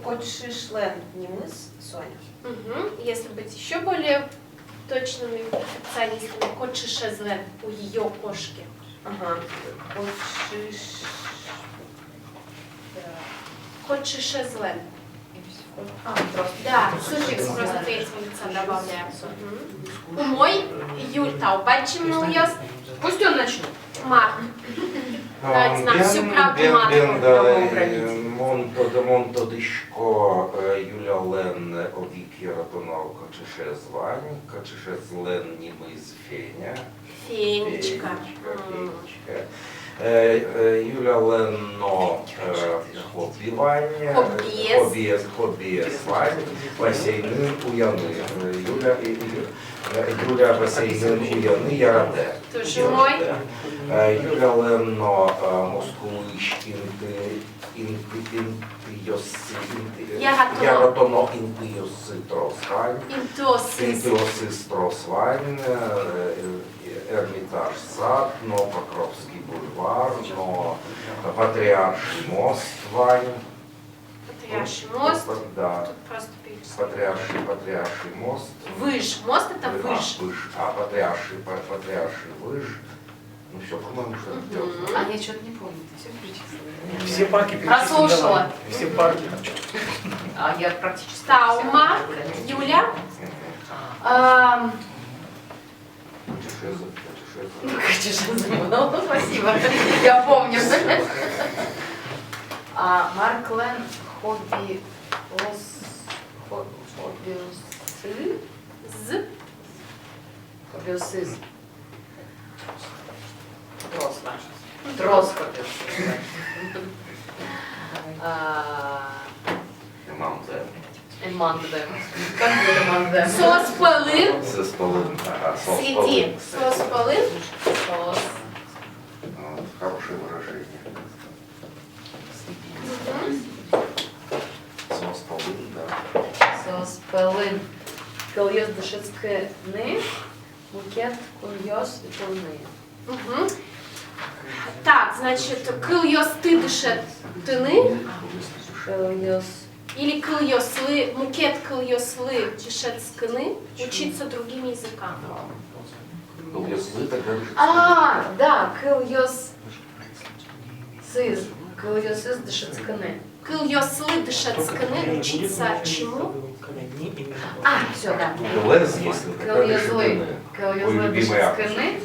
Кочишлен Немыс Соня. Если быть еще более точными специалистами, Кочишезлен у ее кошки. Кочишезлен. Да, суффикс просто третьего лица добавляем. У мой Юль Таубачим Нуйос. Пусть он начнет. Марк. Давайте нам всю правду матку. Монтодишко Юля Лен Овік Яратонов Кочишез Вань, Кочишез Лен Немыз Феня. Фенечка. Юля Ленно Хобі Вань, Хобієс Вань, Басейнин Уяни. Юля Басейнин Уяни Яраде. Тоже мой. Юля Ленно Москвич Яратоно Інтиоси Тросвань. Інтиосис Тросвань. Эрмитаж сад, но Покровский бульвар, но Патриарший мост Вань. Патриарший мост. Да. Тут просто перечислим. Патриарший мост. Выж. Мост это выж. Патриарший выж. Ну все, по-моему, что это делать. А я что-то не помню, ты все перечислила. Все парки Прослушала. Все парки. А я практически... Таума, Юля. Ну, спасибо. Я помню. Марк Лен Хобби Хоббиосыз. Трос Хоббиосыз. Эманде. Как будет эманде? Сос полын. Среди. Сос полын. Сос. Хорошее выражение. кыльёс дышецкны, мукет куньёс и полны. Мгм. Так, значит, кыльёс ты дышет тыны Кыльёс. или кыльёслы, мукет кыльёслы дышет скны, учиться другим языкам. Если тогда дышит. Да, кыльёс сыз. Кыльёс сыз дышецкны. Кыльёслы дышет скны, учиться чему? Все, да. Лес, если тогда дышит. Кыльёзлы. Твой Кыльёзлы любимый акт. дышецкны.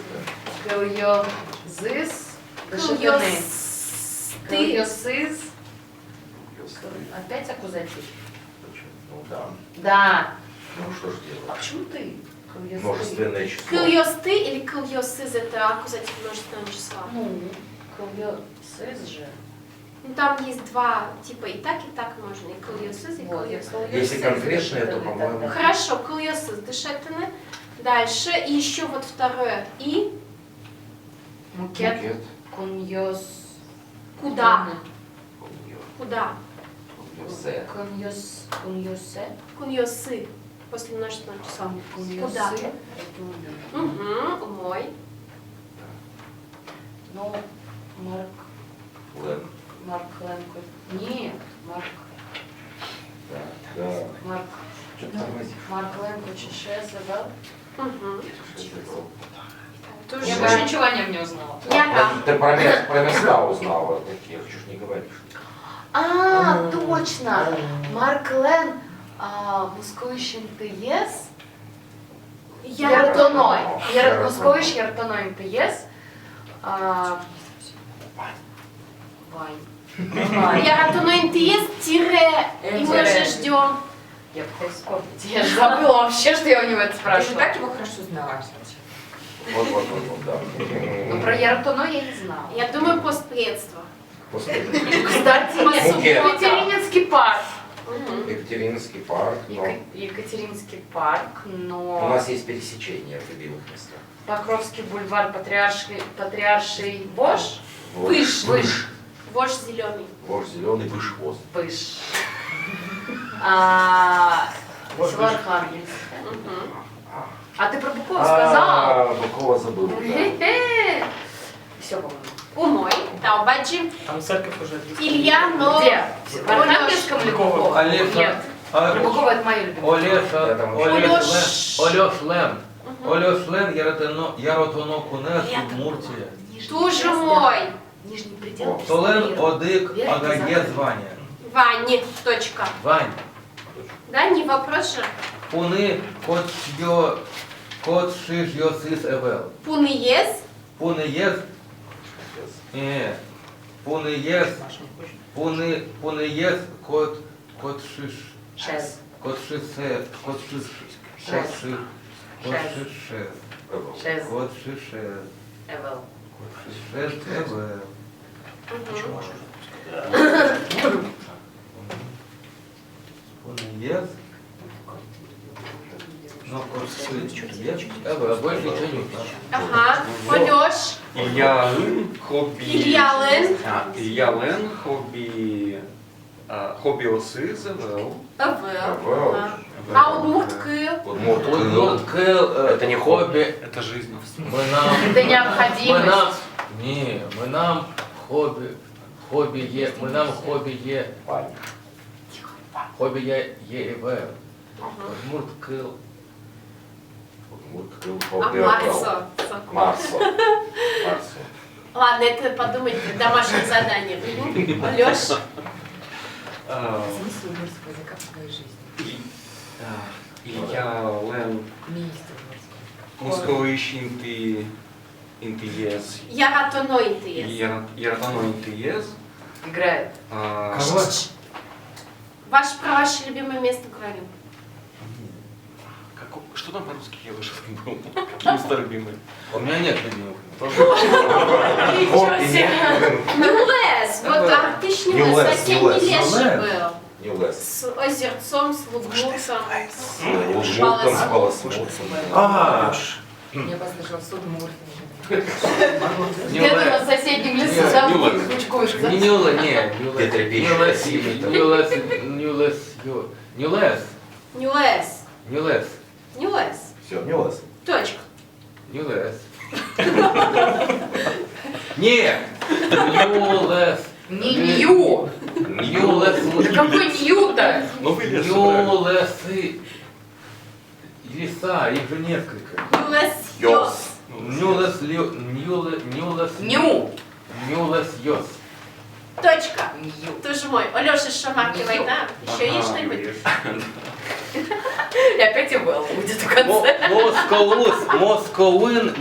Кыльёзыс дышецкны. Кыльёсты. Кыльёсыз. Опять аккузатив. Ну да. Да. Ну что ж делать? А почему ты? Кыльёсты. Множественное число. Кыльёсты или кыльёсыз это аккузатив множественного числа? Ну, кыльёсыз же. Ну там есть два типа и так можно, и кыльёсыз, и Вот, кыльёсыз. Если конкретное, то, по-моему, Хорошо, кыльёсыз дышетыны. Дальше, и еще вот второе. И Мукет. Мукет. Куньёс. куда? Куда? Зе. Куньёс. Куньёсе. Куньёсы. После множественного числа. Куда? Куньёсы. Угу, мой. Ну, Марк. Лен. Марк Ленко. Нет, Марк. Да. Марк. Что ты тормозишь? Марк Ленко Чешезе, да? Угу. Я больше ничего о нем не узнала. Ты про места узнала такие, хочу ж не говорить. Точно! Марк Лен, московищен ТЕС, Яртоной. Московищ Яртоной ТЕС. Вань. Я ратуну НТС тире, и мы же ждем. Я пытаюсь вспомнить. Я же забыла вообще, что я у него это Ты же спрашивала. так его хорошо знала. Вот, да. Но про Яртоной я не знала. Я думаю, постпредство. Кстати, Мукет. Екатерининский парк. Екатерининский парк, но Екатерининский парк, у но нас есть пересечения в любимых местах. Покровский бульвар, Патриарший Бош, Выш. Выш. Вождь зеленый. Вождь зеленый, выш хвост. Пыш. Село Архангельское. А ты про Букова сказал? Букова забыл. Все, по-моему. Умой, Таубаджи, Там церковь уже. Илья, но... Где? В Архангельском или Букова? Олеша. Нет. Про Букова это мои любимые. Олеш Лем. Олеш Лем, Яротоно Кунес, Удмуртия. Тоже мой. Нижний предел. Солен Одик Агаге звание. Вань, точка. Вань. Да, не вопрос же. Пуны кот шиш йосис эвел. Пуны ес. Пуны ес. Пуны ес. Пуны ес кот шиш. Шес. Кот шисе. Кот шиш. Кот шиш. Кот шише. Шес. Кот шише. Эвел. Кот шиш эвел. Пуны ес. Но кот шиш. Эвел. Больше ничего не упало. Ага. Олеш. Илья Лен, хобби... Илья Лен. Илья Лен, хобби... Хобби осы, ЗВЛ. АВ. А удмурткы? Удмурткэл это не хобби. Это жизнь. Это необходимость. Мы нам хобби мы нам хобби ЕВ. Удмурткэл. А Марсо. Марсо. Ладно, это подумать домашнее задание. Олеш. Смысл русского языка в твоей жизни? Илья Лен, московищ интиез. Я ратуну НТС. Яротоно интиез. Играет. Кого? Про ваше любимое место говорим. Что там по-русски я уже забыл? Какие места любимые? У меня нет любимых. Ничего себе. Ньюлес. Вот Артыш Ньюлес. Соседний лес же был. Ньюлес. С озерцом, с лугмуртом. С Баласмуртом. Я послышала суд Где-то на соседнем лесу, да? Кучкуешь. Ньюлес. Нюлес. Все, не у вас. Точка. Ньюлес. Нет. Ньюлес. Не нью. Ньюлес. Да какой нью-то? Новый лес. Ньюлесы. Леса, их же несколько. Нюлес йос. Ньюлес, ньюлес. Ню. Ньюлес йос. Точка. Тоже мой. У Лёши Шамарки война. Еще есть что-нибудь? И опять и Вэл будет в конце. Московын,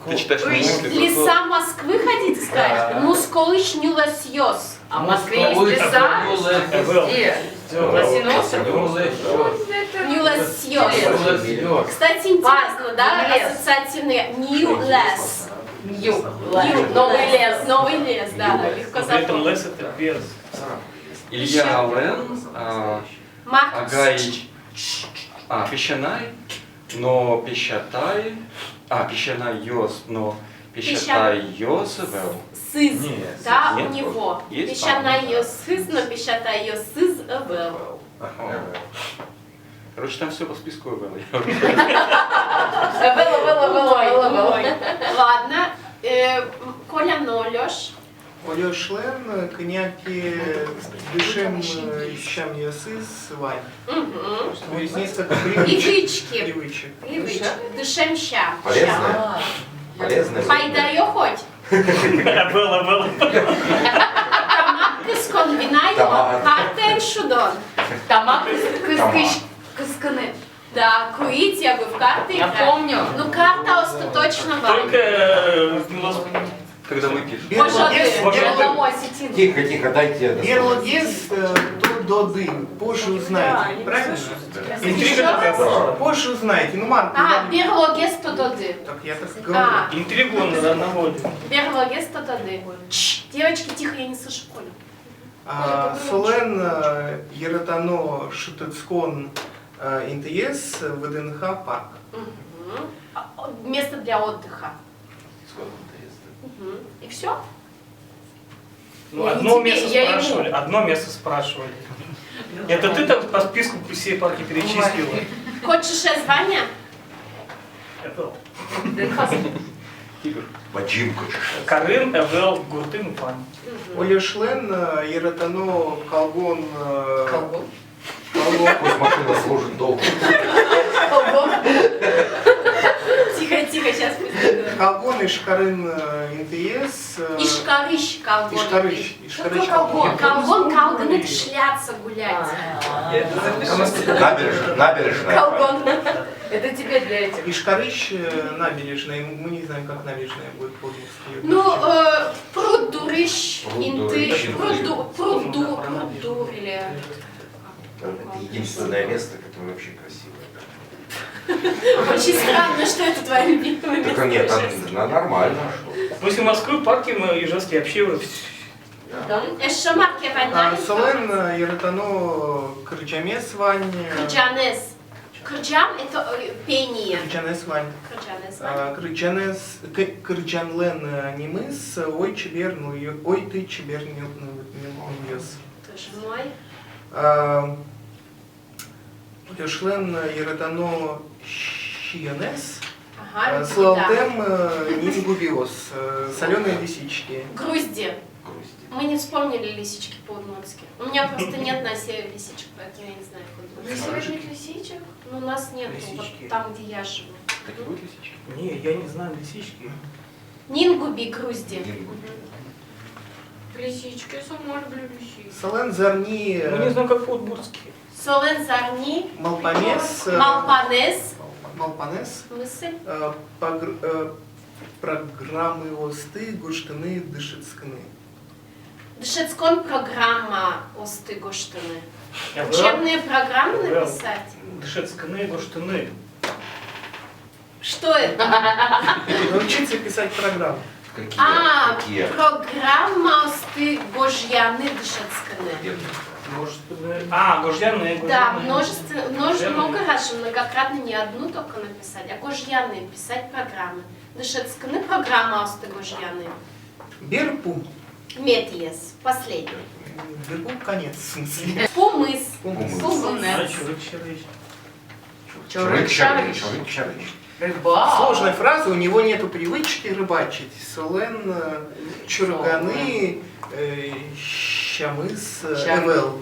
Ты читаешь Вы мысли. леса Москвы хотите сказать? Мусколыш Нюлес йос. А в Москве есть леса? Где? Лосиносы? Нюлес йос. Кстати, интересно, да? Лес. Ассоциативные Нью-лес. Нью. Новый лес. Новый лес, да. Легко При этом запомнить. лес это без. Илья Ален, Маркус. Агаич, Песчаной, но Пещатай, Песчаной Йос, но Пещатай Йос, Вел. Сыз. Нет, Да, у нет, него. есть? Пещана ее сыз, но пещата ее сыз, вел. Короче, там все по списку Вел. Ладно. Коля Нолёш. Олешлен, коняки, дышем, ищам ясыз, вань. То есть несколько Привычки. привычек. Привычки. Дышем ща. Полезно? Полезно. Пайдаю хоть. Было. Тамак искон винайо, картен шудон. Тамак кысканы. Да, куить я бы в карты Я играю. помню. Ну карта остаточно вам. Только Когда выпьешь. Белому осетину. Тихо, дайте это. Берлогез, додын, позже узнаете, правильно? интрига такая. Позже узнаете, ну Марк, Берлогез то доды. так я так говорю. Интригу он наводит. Берлогез то доды. Девочки, тихо, я не слышу Колю. Солен, Ератано, Шутецкон, НТС, ВДНХ, парк. Место для отдыха. И все? Ну, Я не одно тебе, место я ему. спрашивали. Одно место спрашивали. Это ты там по списку все парки перечислила? Хочешь звание? Это Ваджимка. Карын, Эвел, Гуртын, Фан. Олешлен, Ератано, Колгон, Колгон? Пусть машина служит долго. Тихо, сейчас. Колгон, Ишкарын, НТС. Ишкарыш, колгон. Ишкарыш, Колгон, колгон, это шляться гулять. Набережная. Колгон. Это тебе для этих. Ишкарыш, набережная, мы не знаем, как набережная будет по-русски. Ну, прудурыш, инты, пруду или... Это единственное место, которое вообще красивое. Очень странно, что это твое любимое место. Так нет, нормально. После Москвы парки мы ижевские вообще... Что марки война? Солен, Ератано, Крычамес, Вань. Крджанес. Крджан – это пение. Крычанес, Вань. Крджанес. Крычанлен, Немыс, Ой, Чебер, Ой, ты, Чебер, Ньюс. Тоже мой. Олешлен, Ератано, Щиянес. Ага, да. Слалтем, Нингубиос, соленые лисички. Грузди. Мы не вспомнили лисички по-удмуртски. У меня просто нет на севере лисичек, поэтому я не знаю, куда. На севере лисичек? Ну, у нас нет, Лисички. вот там, где я живу. Так и будут лисички? Не, я не знаю лисички. Нингуби, грузди. Лисички, я сама люблю лисички. Солен, Зарни, Ну не знаю, как по-удмуртски. Солен Зарни. Малпамес. Малпанес. Малпанес. Мысль. Программы Осты, Гуштаны, Дышицканы. Дышецкон программа Осты Гоштаны. Эвел, Учебные программы Эвел. написать? Дышецканы, Гуштаны. Что это? Научиться писать программу. Какие? Программа Осты Гожьяны Дышецканы. Гожьяные. Да, много раз, многократно, не одну только написать, а Гожьяны писать программы. Дышецканы программа Осты Гожьяны. Берпу. Метьес, последний. Берпу конец, в смысле. Пумыс. Пумыс. Пумыс. А что, Чурык-шарыч. Рыбак. Сложная фраза, у него нету привычки рыбачить. Солен, чурганы, щамыс, эвел.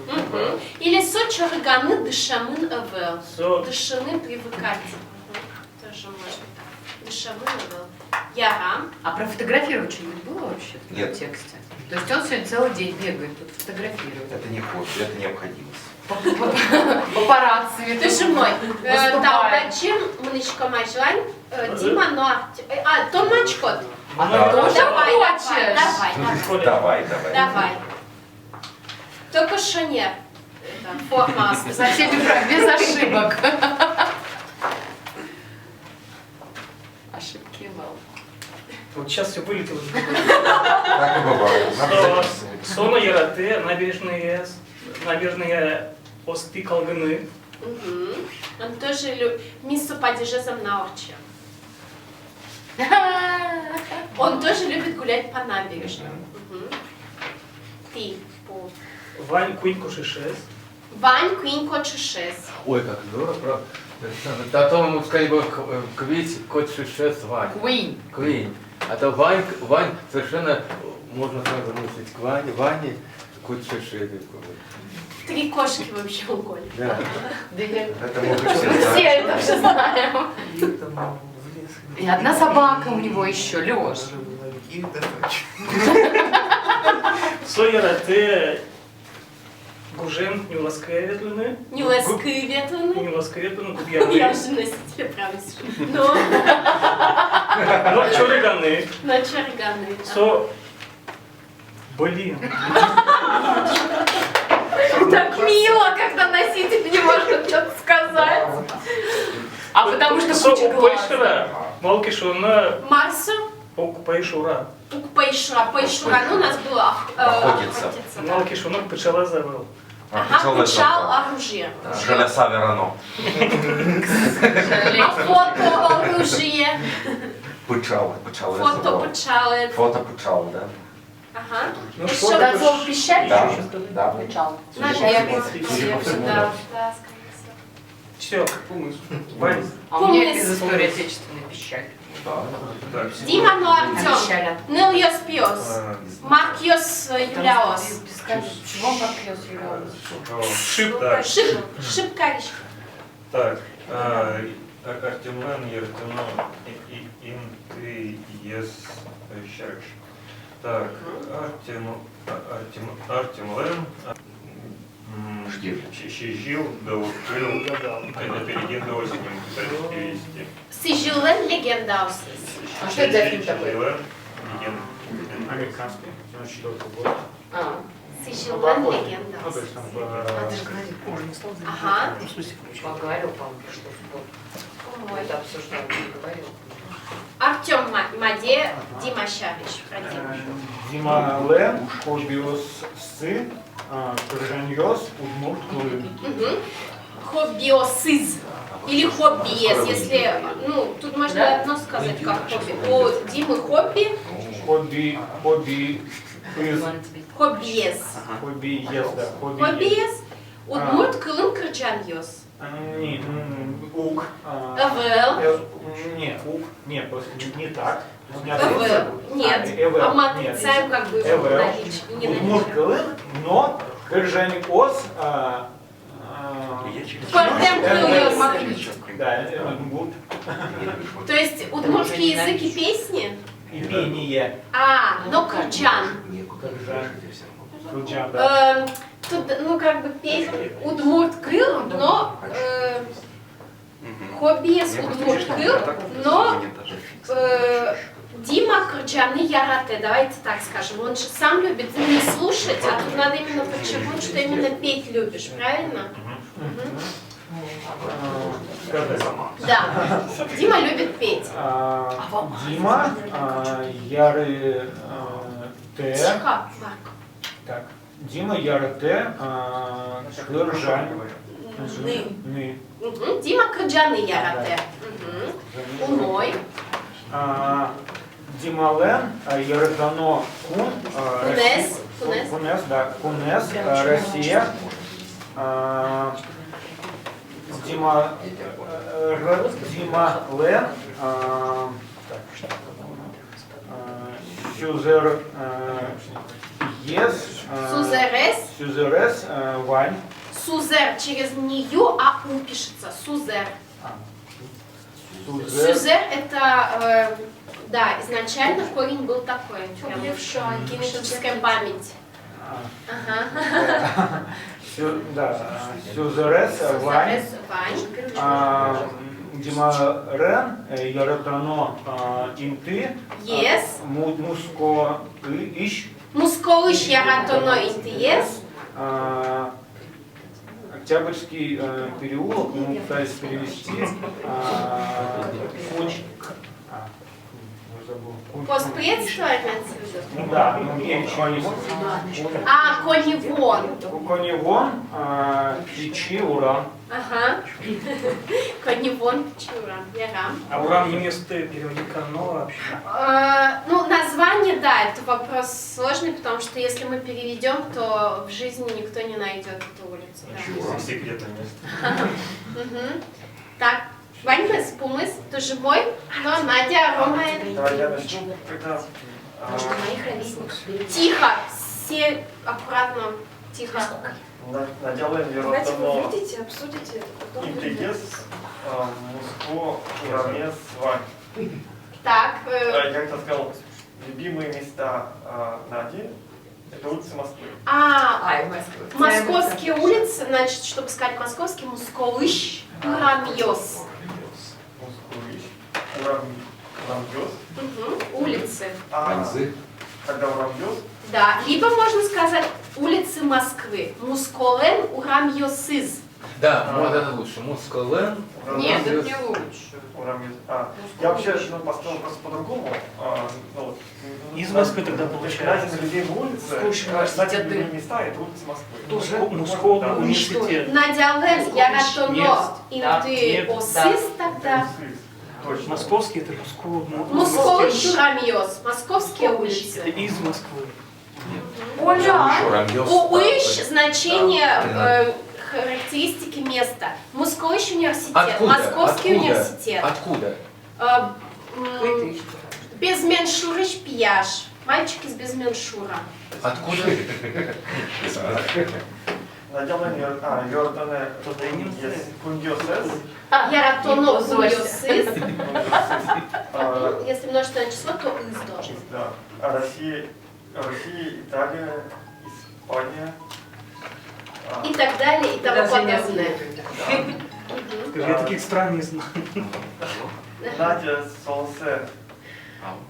Или со чурганы дышамын эвел. Дышаны привыкать. Тоже можно так. Дышамын эвел. Яра. А профотографировать что-нибудь было вообще в Нет. тексте? То есть он сегодня целый день бегает, тут фотографирует. Это не хобби, это необходимость. Папарацци. Ты же мой. Выступает. Талбачим, мынычка мажлань, Дима, но... Том мачкот. Она тоже Давай, хочешь? давай. Давай. Только что нет. Это форма. За всеми без ошибок. Ошибки мало. Вот сейчас все вылетело. Так и бывает. Сона Ярате, набережные Осты Колганы. Он тоже любит. Мису падежезом на орче. Он тоже любит гулять по набережной. Ты. Вань Куинько Шишес. Вань Куинько Шишес. Ой, как здорово, правда. А то ему сказали бы квить кот шишес Вань. Квинь. А то Вань совершенно можно сразу мыслить к Ване, кот шишес. Три кошки вообще у Коли. Да. Это мы Все это все знаем. И одна собака у него еще, Лёш. Со Ярате Гужен Нюласкаветлины. Нюласкаветлины. Нюласкаветлины. Я уже носителя права сижу. Но Чурганы. На чарганы. Со... Блин. Так мило, когда носитель не может что-то сказать. А потому что Со куча глаз. Упайшера. Малкишуна. Марсу. Укупайшура. Укпайшура. Пайшура. Ну, у нас было Охотиться. Малкишунок Печала завел. Ага, печал оружие. Желеса Верано. А фото оружие. Пычал. Фото печалы. Фото пычал, да? Ага. Ну, Еще что Да, слово пищать Да, еще да. Печал. Наверное. Судя по всему, Да, да. Все. Вань. А у меня из истории отечественной пищали. Да. Дима, ну Артем. Обещали. Нил йос пиос. Марк йос юляос. Чего Марк йос юляос? Шип. Шипкарич. Так. Артемлен, Ертено, Инты, Ес, Щерыш. Так. Артемлен. Щежил, Даукрыл. Это перейдем до осени, пытаюсь перевести. Сижилен легендаусис. А что это за фильм такой? Американский, 94 года. Сижилен Ну, то легендаусис. есть там А ты же говорил. Ага. Поговорил, по-моему, что в год. Это обсуждал, не говорил. Артем Маде, Дима Щавич. Про Диму. Дима Лен, Хобиос Сы, Крыжаньос, Удмурт Клын. Хоббиосыз. Или хоббиес, если, ну, тут можно одно сказать, как хобби. У Димы хобби. Хобби из... Хоббиес. Хоббиес, да. Хоббиес. Удмурт Клын Крыджаньос. Ук. Эвел. Нет, ук. Нет, просто не так. Эвел. Нет. А мы отрицаем как бы наличие. Не Удмурт наличие. Клын, но Крыжаньос... Фортем Клын. Да, Удмурт. То есть удмуртский язык и песни? И пение. Но Крыджан. Крыджан, да. Тут, ну, как бы песня Удмурт Крыл, но хоббиес Удмурт Крыл, но Дима Крыджаны Ярате, давайте так скажем. Он же сам любит не слушать, а тут надо именно подчеркнуть, что именно петь любишь, правильно? Да. Дима любит петь. Дима, Яры Т. Тихо, Марк. Так. Дима, Яры Т. Крыжань. Ны. Дима Крыджаны Ярате. Умой. Дима Лен, Ярытано Кун. Кунес. Кунес, да. Кунес, Россия. Дима Лен, Сюзер Ес, Сузерес. Сюзерес, Вань. Сузер через нее, а у пишется. Сузер. Сюзер. Сюзер это, да, изначально корень был такой. Прям генетическая память. Ага. Сюзерес, Вань. Сузерес, Вань. Дима Рен, Яратано Инты. Yes. Муско Ищ. Мусколыш яратоно интиес. Октябрьский переулок, мы пытались перевести. Постпредство имеется в виду? Ну да, ну Конивон. Конивон. Конивон, Пичи, Уран. Ага. Конивон, Пичи, Уран. Ярам. А уран не место переводника, но вообще. Ну, название, да, это вопрос сложный, потому что если мы переведем, то в жизни никто не найдет эту улицу. Да. Секретное место. Так, Ванька, Спумыс, тоже мой, но Надя, Рома... Давай я начну. Когда моих ровесников. Тихо, все аккуратно, тихо. наделаем Давайте вы Яратано выйдите, обсудите это, потом Интегес, Муско, Урамес, Вань. Так, Я как-то сказал, любимые места Нади — это улицы Москвы. московские улицы, значит, чтобы сказать московский, Мусколыш, Урамьёс. Урамьёс. Улицы. Когда Урамьёс? Да, либо можно сказать улицы Москвы. Мусколен Урамьёсыз. Да, вот это лучше. Мусколен. Нет, это не лучше. Урамьёс. Я вообще поставил просто по-другому. Из Москвы тогда получается. На любимые улицы, кстати, любимые места — это улицы Москвы. Тоже Московский университет. Надялен Яратоно Инты Осыз тогда. Московский это Московский Урамьёс. Московские улицы. Это из Москвы. Уищ значение характеристики места. Московский университет. Откуда? Московский Откуда? университет. Откуда? Без меншурыш пияж. Мальчик из Безменшура. Откуда? Наделаем Яратано Кундиосес. Яратоно Кундиосыз. Если множественное число, то из должен. Да. Россия, Италия, Испания. И так далее, и тому подобное. Я таких стран не знаю. Надя Солсе.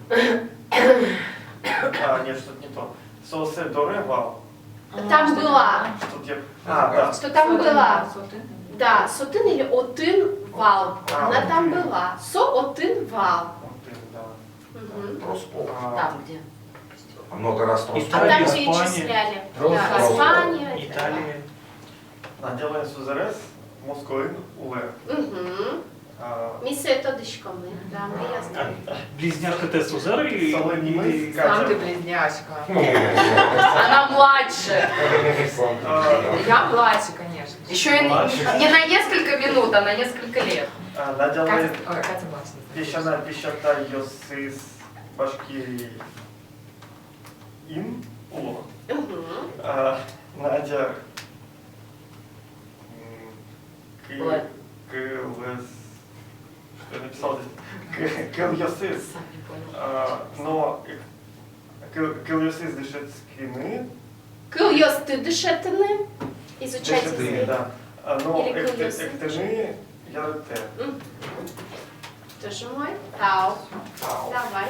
Нет, что-то не то. Солсе Дорева. Там была. Да. Что там была? Да, Сотын или Отын вал. Она там была. Отын вал. Троспол. Там где? Много раз А там перечисляли. Да, Испания. Италия. Наделаем Сузерес, Москвин, Уле. Миссия Тодышкомы. Да, мы ясно. Близняшка Тесс Сузер и... Сам ты близняшка. Она младше. Я младше, конечно. Еще и не на несколько минут, а на несколько лет. Наделаем Катя младше. Пещана Пещата Йосис Башкирии Ин Уло. Надя Кылыс. Что я написал здесь? Кыльосис. Но Кыльосис Дышецкины. Кыльос ты дышетыны. Изучать язык. Да. Но Или Кыльос. Эктыны Ярте. Тоже мой. Тау. Давай.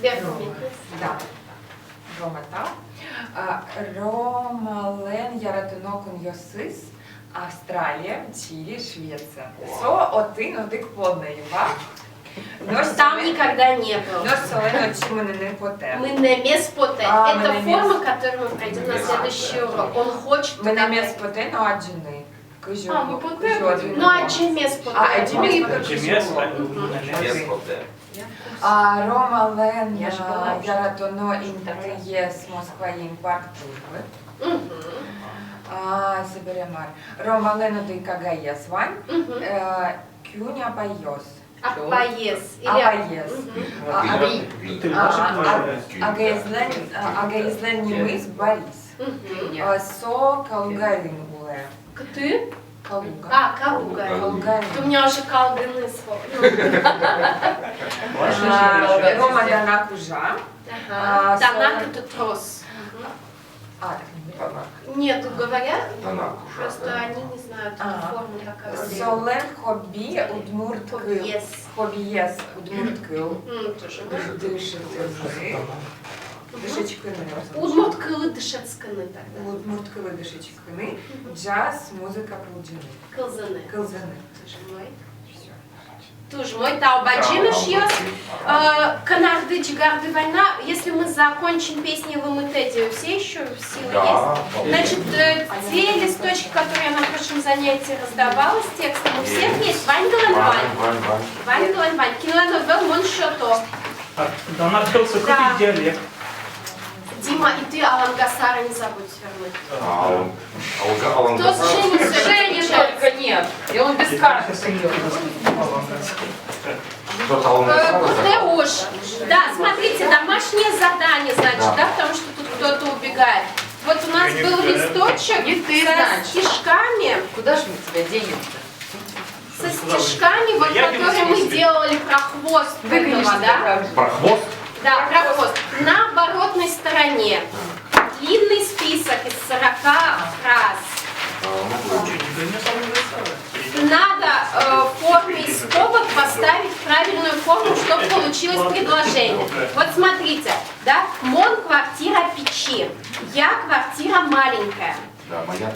Верхний. Да. Рома Тау. Ромален Яратано Куньосис. Австралия, Чили, Швеция. Отын одик поднева. Там никогда не было. Мы на меспоте. Это форма, которую мы пройдем на следующий урок. Он хочет... Мы на меспоте, но аджины. Мы поте. Ну, аджи меспоте. Ромален Яратано Интриес Москва Парк Дружбы. Заберемар. Ромалено до Икагаяс Вань. Кюня Пайос. Апаес. Агаизлен Немыс Борис. Со Калгарин Уле. Ты? Калуга. Калуга. Калуга. У меня уже Калганы Рома Данакужа. Данак это трос. Так не Нет, говорят, Данакужа. просто они не знают, форму такая. Солен Хобби Удмурткыл. Хоббиес Удмурткыл. Дышит. Дышечкины. Удмурткылы дышецканы. Удмурткылы дышечкины. Джаз, музыка Кылджины. Кылзаны. Тоже мой таубаджина шьёс. Канарды, Джигарды, война. Если мы закончим песни в Имитеде, все еще в силе есть? Значит, те листочки, которые я на прошлом занятии раздавала с текстом, у всех есть. Вань. Киноновел Моншото. Да, надо какой диалект. Дима, и ты Алан Гасара не забудь вернуть. Алан Гасара. Жени только нет. И он без карты придет. Уж. Да, смотрите, домашнее задание, значит, да, потому что тут кто-то убегает. Вот у нас был листочек со стишками. Куда же мы тебя денем-то? Со стишками, вот, которые мы делали про хвост этого, да? Про хвост? Да, про хвост. На оборотной стороне длинный список из 40 фраз. Надо в форме из скобок поставить правильную форму, чтобы получилось предложение. Вот смотрите, да, Мон квартира печи, я квартира маленькая. Да, моя.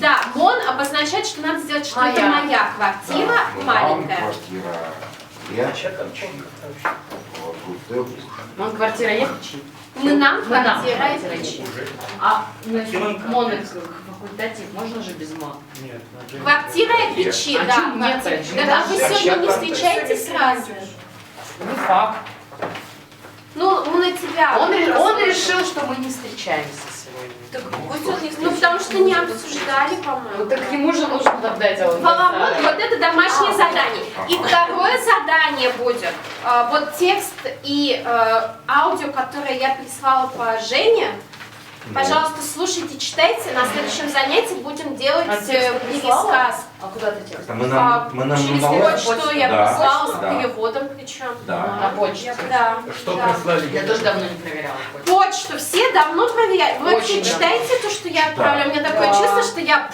Да, Мон обозначает, что надо сделать, что это моя квартира маленькая. Квартира. Я Мон квартира я печи. Мы нам квартира и печи. А Мон факультатив, можно же без Мон? Нет. Квартира и печи, да. Нет, Да, вы сегодня не встречаетесь сразу. Не факт. Ну, на тебя. Он решил, что мы не встречаемся сегодня. Так, ну, потому что не обсуждали, по-моему. Ну, так ему же нужно отдать Воловод, вот это домашнее задание. И второе задание будет, вот текст и аудио, которое я прислала по Жене, пожалуйста, слушайте, читайте. На следующем занятии будем делать пересказ. А куда ты текст? Через почту я прислала с переводом причем. На почту? Да. Что прислали? Я тоже давно не проверяла почту. Почту все давно проверяют. Вы вообще читаете то, что я отправляю? У меня такое чувство, что я...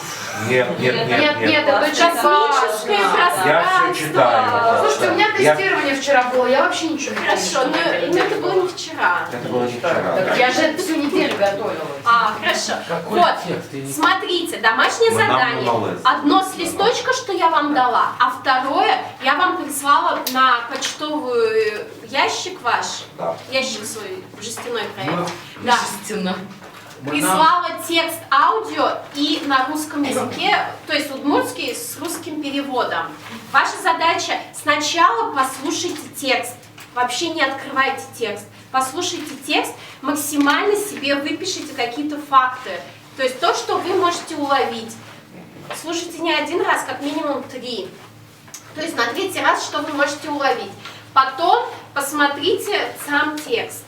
Нет, это космическое пространство. Я все читаю. Слушайте, у меня тестирование вчера было, я вообще ничего не помню. Хорошо, но это было не вчера. Это было не вчера. Так я же всю неделю готовилась. Хорошо. Вот, смотрите, домашнее задание. Одно с листочка, что я вам дала, а второе я вам прислала на почтовый ящик ваш. Ящик свой, жестяной проект. Да. Прислала текст аудио и на русском языке, то есть удмуртский с русским переводом. Ваша задача сначала послушайте текст, вообще не открывайте текст. Послушайте текст, максимально себе выпишите какие-то факты, то есть то, что вы можете уловить. Слушайте не один раз, как минимум 3. То есть на 3-й раз, что вы можете уловить. Потом посмотрите сам текст.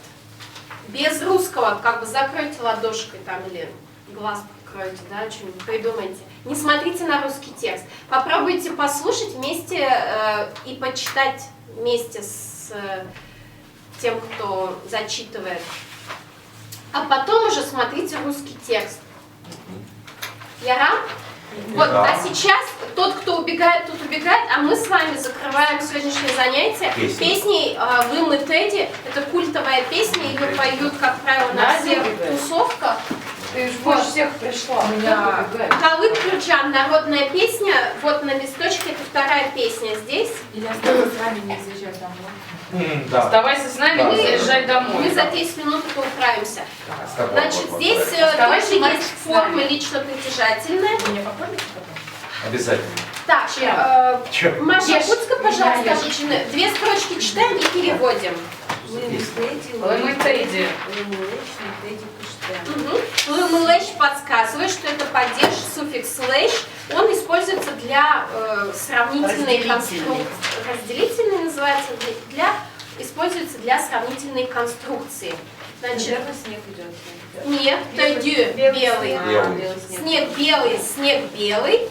Без русского, как бы закройте ладошкой там или глаз прикройте, да, что-нибудь придумайте. Не смотрите на русский текст. Попробуйте послушать вместе и почитать вместе с тем, кто зачитывает. А потом уже смотрите русский текст. Яра? Вот, а сейчас тот, кто убегает, тот убегает, а мы с вами закрываем сегодняшнее занятие песней в Имитеде. Это культовая песня, ее поют, как правило, на всех тусовках. Ты же больше всех пришла. Калык Кюрджан, народная песня, вот на листочке, это вторая песня здесь. Или оставайся с вами, не заезжай домой. Оставайся с нами, не заезжай домой. Мы за 10 минут это управимся. Значит, здесь тоже есть форма лично-притяжательная. Обязательно. Так, Маша, будь-ка, пожалуйста, 2 строчки читаем и переводим. Лемитейди. Лемелэш подсказывает, что это падеж, суффикс лэш. Он используется для сравнительной конструкции. Разделительный называется, используется для сравнительной конструкции. Значит, снег идет. Нет, тайдю, белый. Снег белый, снег белый.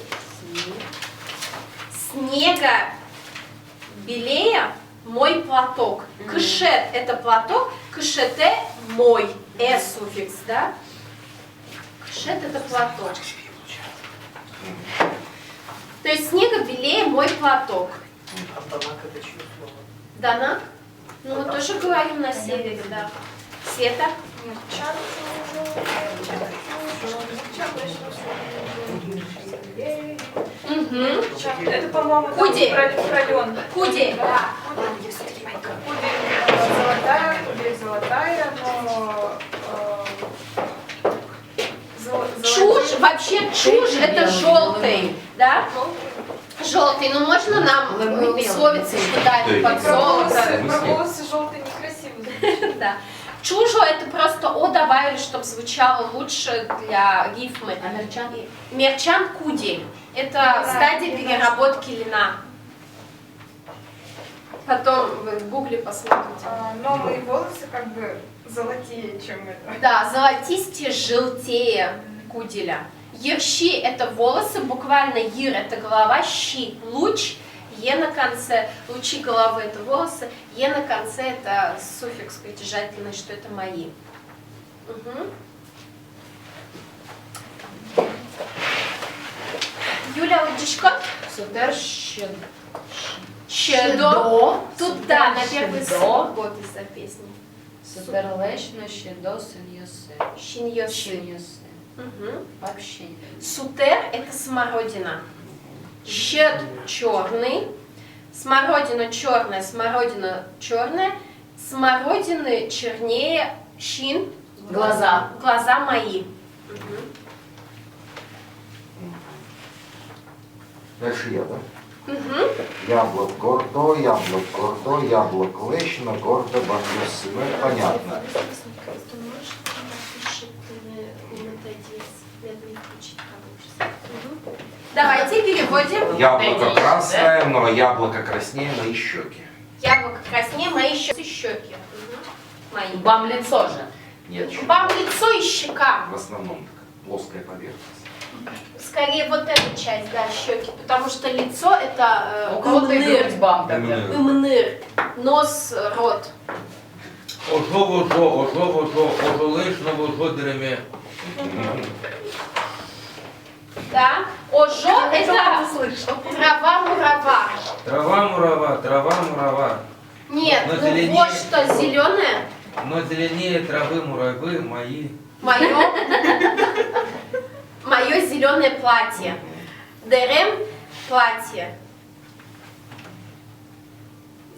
Снега белее мой платок. Кышет — это платок, кышете — мой. Суффикс, да? Кышет — это платок. То есть снега белее мой платок. А данак это чье слово? Данак? Ну, мы тоже говорим на севере, да. Света? Это, по-моему, Куди. про лен. Куди. Да. Куди золотая, но... Чушь, вообще чушь — это желтый, да? Желтый, ну можно нам условиться, что да, это под золото? Про волосы желтые некрасиво. Да. Чужо — это просто «о» добавили, чтобы звучало лучше для рифмы. А мерчан? Мерчан куди. Это стадия переработки льна. Потом вы в гугле посмотрите. Но мои волосы как бы золотее, чем это. Да, золотистее, желтее куделя. Ерщи — это волосы, буквально ер — это голова, щи — луч, е на конце, лучи головы — это волосы, е на конце — это суффикс притяжательный, что это мои. Юля Удишко? Сутер Щедо. Тут да, на первый слог год из-за песни. Сутерлэш, щедо, синьосе. Шиньосы. Вообще. Сутер — это смородина. Щед — черный. Смородина черная, смородина черная. Смородины чернее щин. Глаза. Глаза мои. Дальше я, да? Яблок гордо, яблок лещно, гордо бахнёсы. Ну, это понятно. Давайте переводим. Яблоко красное, но яблоко краснее мои щеки. Яблоко краснее, мои щеки. Мои. Бам лицо же. Нет, Бам лицо и щека. в основном так, плоская поверхность. Скорее вот эта часть, да, щеки, потому что лицо — это У кого-то и грудь бам тогда. Имныр. Нос, рот. Ожо, ожолиш, новожо дереме. Да. Ожо — это трава-мурава. Трава мурава. Нет, Но ну зеленее. вот что, зеленое. Но зеленее травы муравы мои. Мое зеленое платье. Дерем — платье.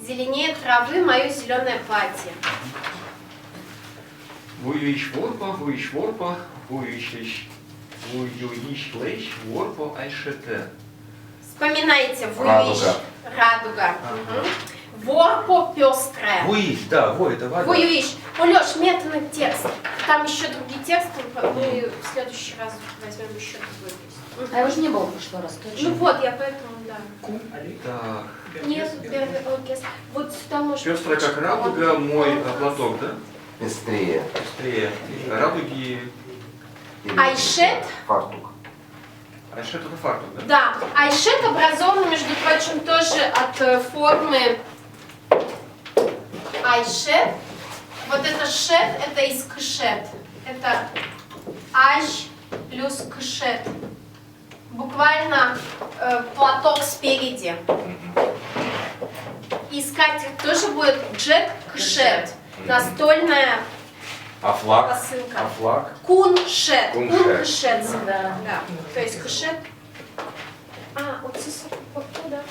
Зеленее травы мое зеленое платье. Вуюич ворпа, вуюич лещ, ворпа айшете. Вспоминайте, вуиш. Радуга. Ворпо пестрая. Вуиш, да, во, это вода. Вуиш. Леш, метанный текст. Там еще другие тексты, мы в следующий раз возьмем еще другой текст. А его же не было в прошлый раз, точно? Ну вот, я поэтому, да. Так. Нет, оркестр. Вот сюда можно... Пестрая как радуга, мой платок, да? Пестрее. Пестрее. Радуги. Айшет. Фартук. Айшет это фартук, да? Да. Айшет образован, между прочим, тоже от формы айшет. Вот это шет, это из кшет. Это аш плюс кшет. Буквально платок спереди. И скатерть тоже будет джек кшет. Настольная А флаг? посылка. А флаг? Куншет. Куншет. Куншет. Да. Да. То есть кшет. Вот здесь вот туда.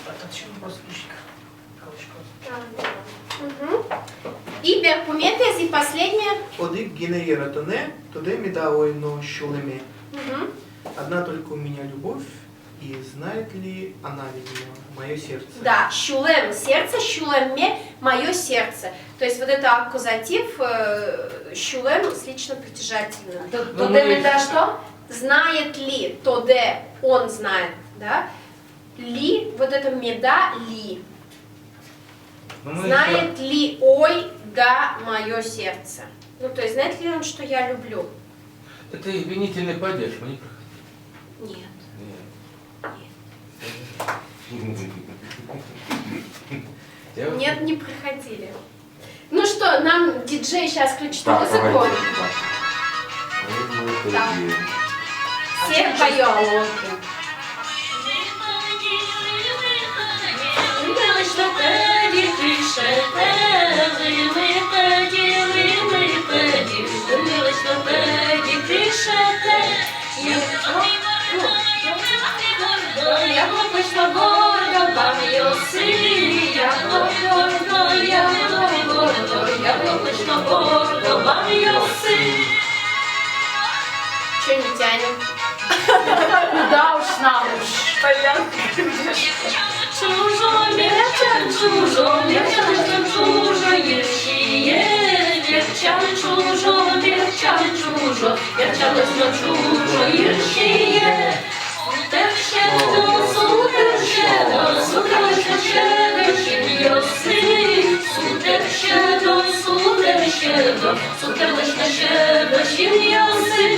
И Беркуметес, и последнее. Одик генератоне, тоде медаой но щулеме. Одна только у меня любовь, И знает ли она, видимо, мое сердце? Да, щулем сердце, щулемме мое сердце. То есть вот это аккузатив щулем с личным притяжательным. Тоде это что? Знает ли, тоде он знает, да? Ли, вот это меда ли. Знает ли ой, да, мое сердце. Ну, то есть знает ли он, что я люблю? Это обвинительный падеж, мы не проходили. Нет. Нет, не проходили. Ну что, нам диджей сейчас включит музыку. Да. Все поем. Яблочно гордо, мое сын, яблочно гордо, мое сын. Че не тянем? Да уж, нам уж. Понятно. Чужо, мерчан, чужо, мерчан, чужоющие. Мерчан, чужо, мерчан, чужо, мерчан, чужоющие. Сутерщено, сутерщено, сутерщено, чим'йоси. Сутерщено, сутерщено, сутерщено, чим'йоси.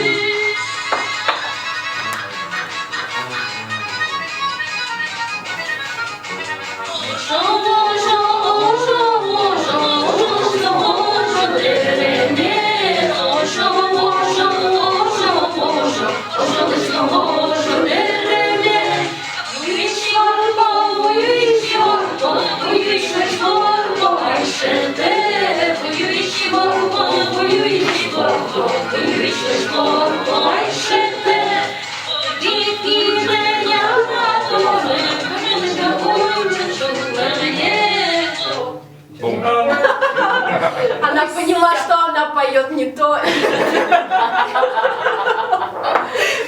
Она поняла, что она поет не то.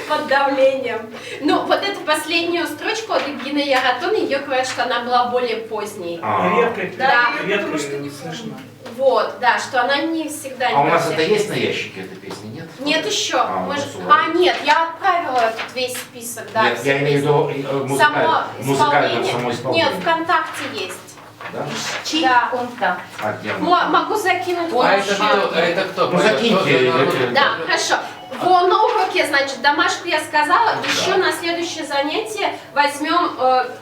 Под давлением. Ну, вот эту последнюю строчку от Евгения Яратона, ее говорят, что она была более поздней. Редко, Да. редко слышно. Вот, да, что она не всегда... А у нас это есть на ящике, этой песни, нет? Нет еще. Может, нет, я отправила этот весь список, да. Нет, я имею в виду Само музыкальное исполнение. само исполнение. Нет, ВКонтакте есть. Да? Да. Контакт. А где? Могу закинуть вообще. Это кто? Ну закиньте. Да, хорошо. На уроке, значит, домашку я сказала, еще на следующее занятие возьмем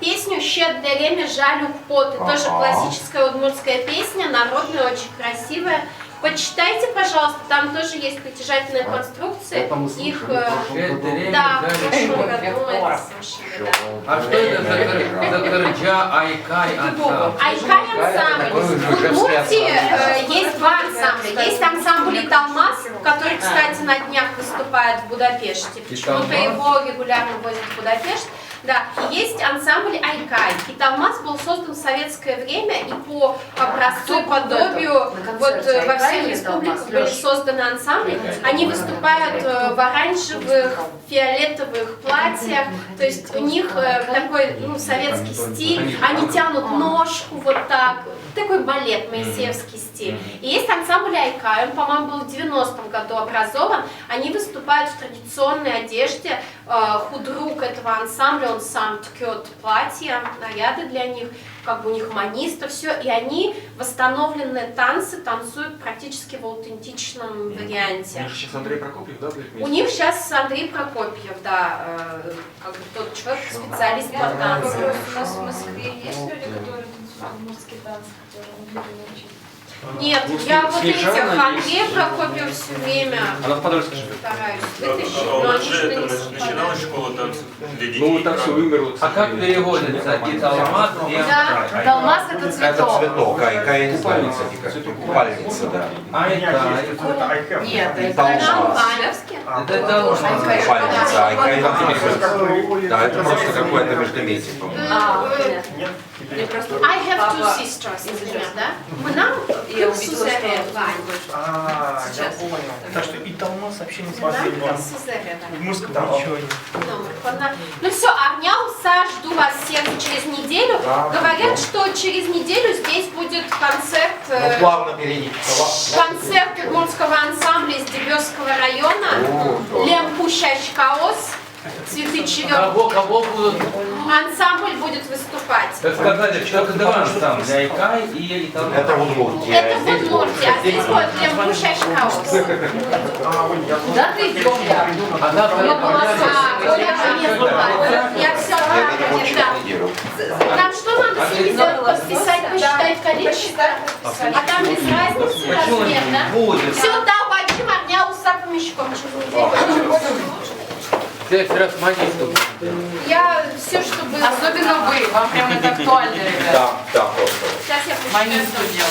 песню «Щет де реме жалю поты». Тоже классическая удмуртская песня, народная, очень красивая. Почитайте, пожалуйста, там тоже есть притяжательные конструкции. Это мы Их, слушали да, в прошлом году это слушали, да. А что это за Кырджа Айкай ансамбль? Айкай ансамбль. В Удмуртии есть два ансамбля. Есть ансамбль «Италмас», который, кстати, на днях выступает в Будапеште. Почему-то его регулярно возят в Будапешт. Да, и есть ансамбль Айкай. Италмас был создан в советское время, и по образцу, подобию, вот во всех республиках были созданы ансамбли. Они выступают в оранжевых, фиолетовых платьях, то есть у них такой советский стиль, они тянут ножку вот так, такой балет, моисеевский стиль. И есть ансамбль Айкай, он, по-моему, был в 90-м году образован, они выступают в традиционной одежде, худрук этого ансамбля, он сам ткет платья, наряды для них, как бы у них маниста, все, и они восстановленные танцы танцуют практически в аутентичном варианте. У них сейчас Андрей Прокопьев, да, будет У них сейчас Андрей Прокопьев, да, как бы тот человек, специалист по танцам. У нас в Москве есть люди, которые танцуют мужские танцы, которые могли бы научить? Нет, я вот этих Андрея Прокопьев все время Она в Подольске живет. стараюсь вытащить, А но у вас они же что-то это не начиналась совпадают. школа танцев для детей? Ну, вот так все вымерло. А как переводится? Италмас и Да. Айкай? Талмас это цветок. Это цветок, айка, я не знаю, кстати, как купальница, да. Айкай. Нет, это Итальянский? Это Талмас. Купальница, айка, это да, это просто какое-то междометие, по-моему. понятно. Нет, Или просто I have two папа sisters, из например, Ижевска. да? Мы нам Я увидела, Сузере что Вань. А, я Сейчас. понял. Так что и Талмас вообще не Нам смотрели вам. Сузере Вань. В Мурском ничего нет. Ну все, Арняуса, жду вас всех через неделю. Да, Говорят, ждем. что через неделю здесь будет концерт, Ну, плавно перейди. концерт удмуртского ансамбля из Дебёрского района. О, Лемпушаш Хаос, Цветы черемухи. Кого будут? Ансамбль будет выступать. Как сказали, что это два ансамбля, Айкай и Италмас. Это Удмуртия. Это в Удмуртии, а здесь будет Лемпушаш Хаос. Куда ты идем? А завтра Я все да. Там что надо с ними сделать? Подписать, посчитать количество? А там без разницы размер, да? Будет. Все, да, Вадим, Арняуса помещиком через неделю. здесь расманисту. Я все, что было. Особенно вы, вам прям это актуально, ребята. Да, просто. Сейчас я Манисту делаю.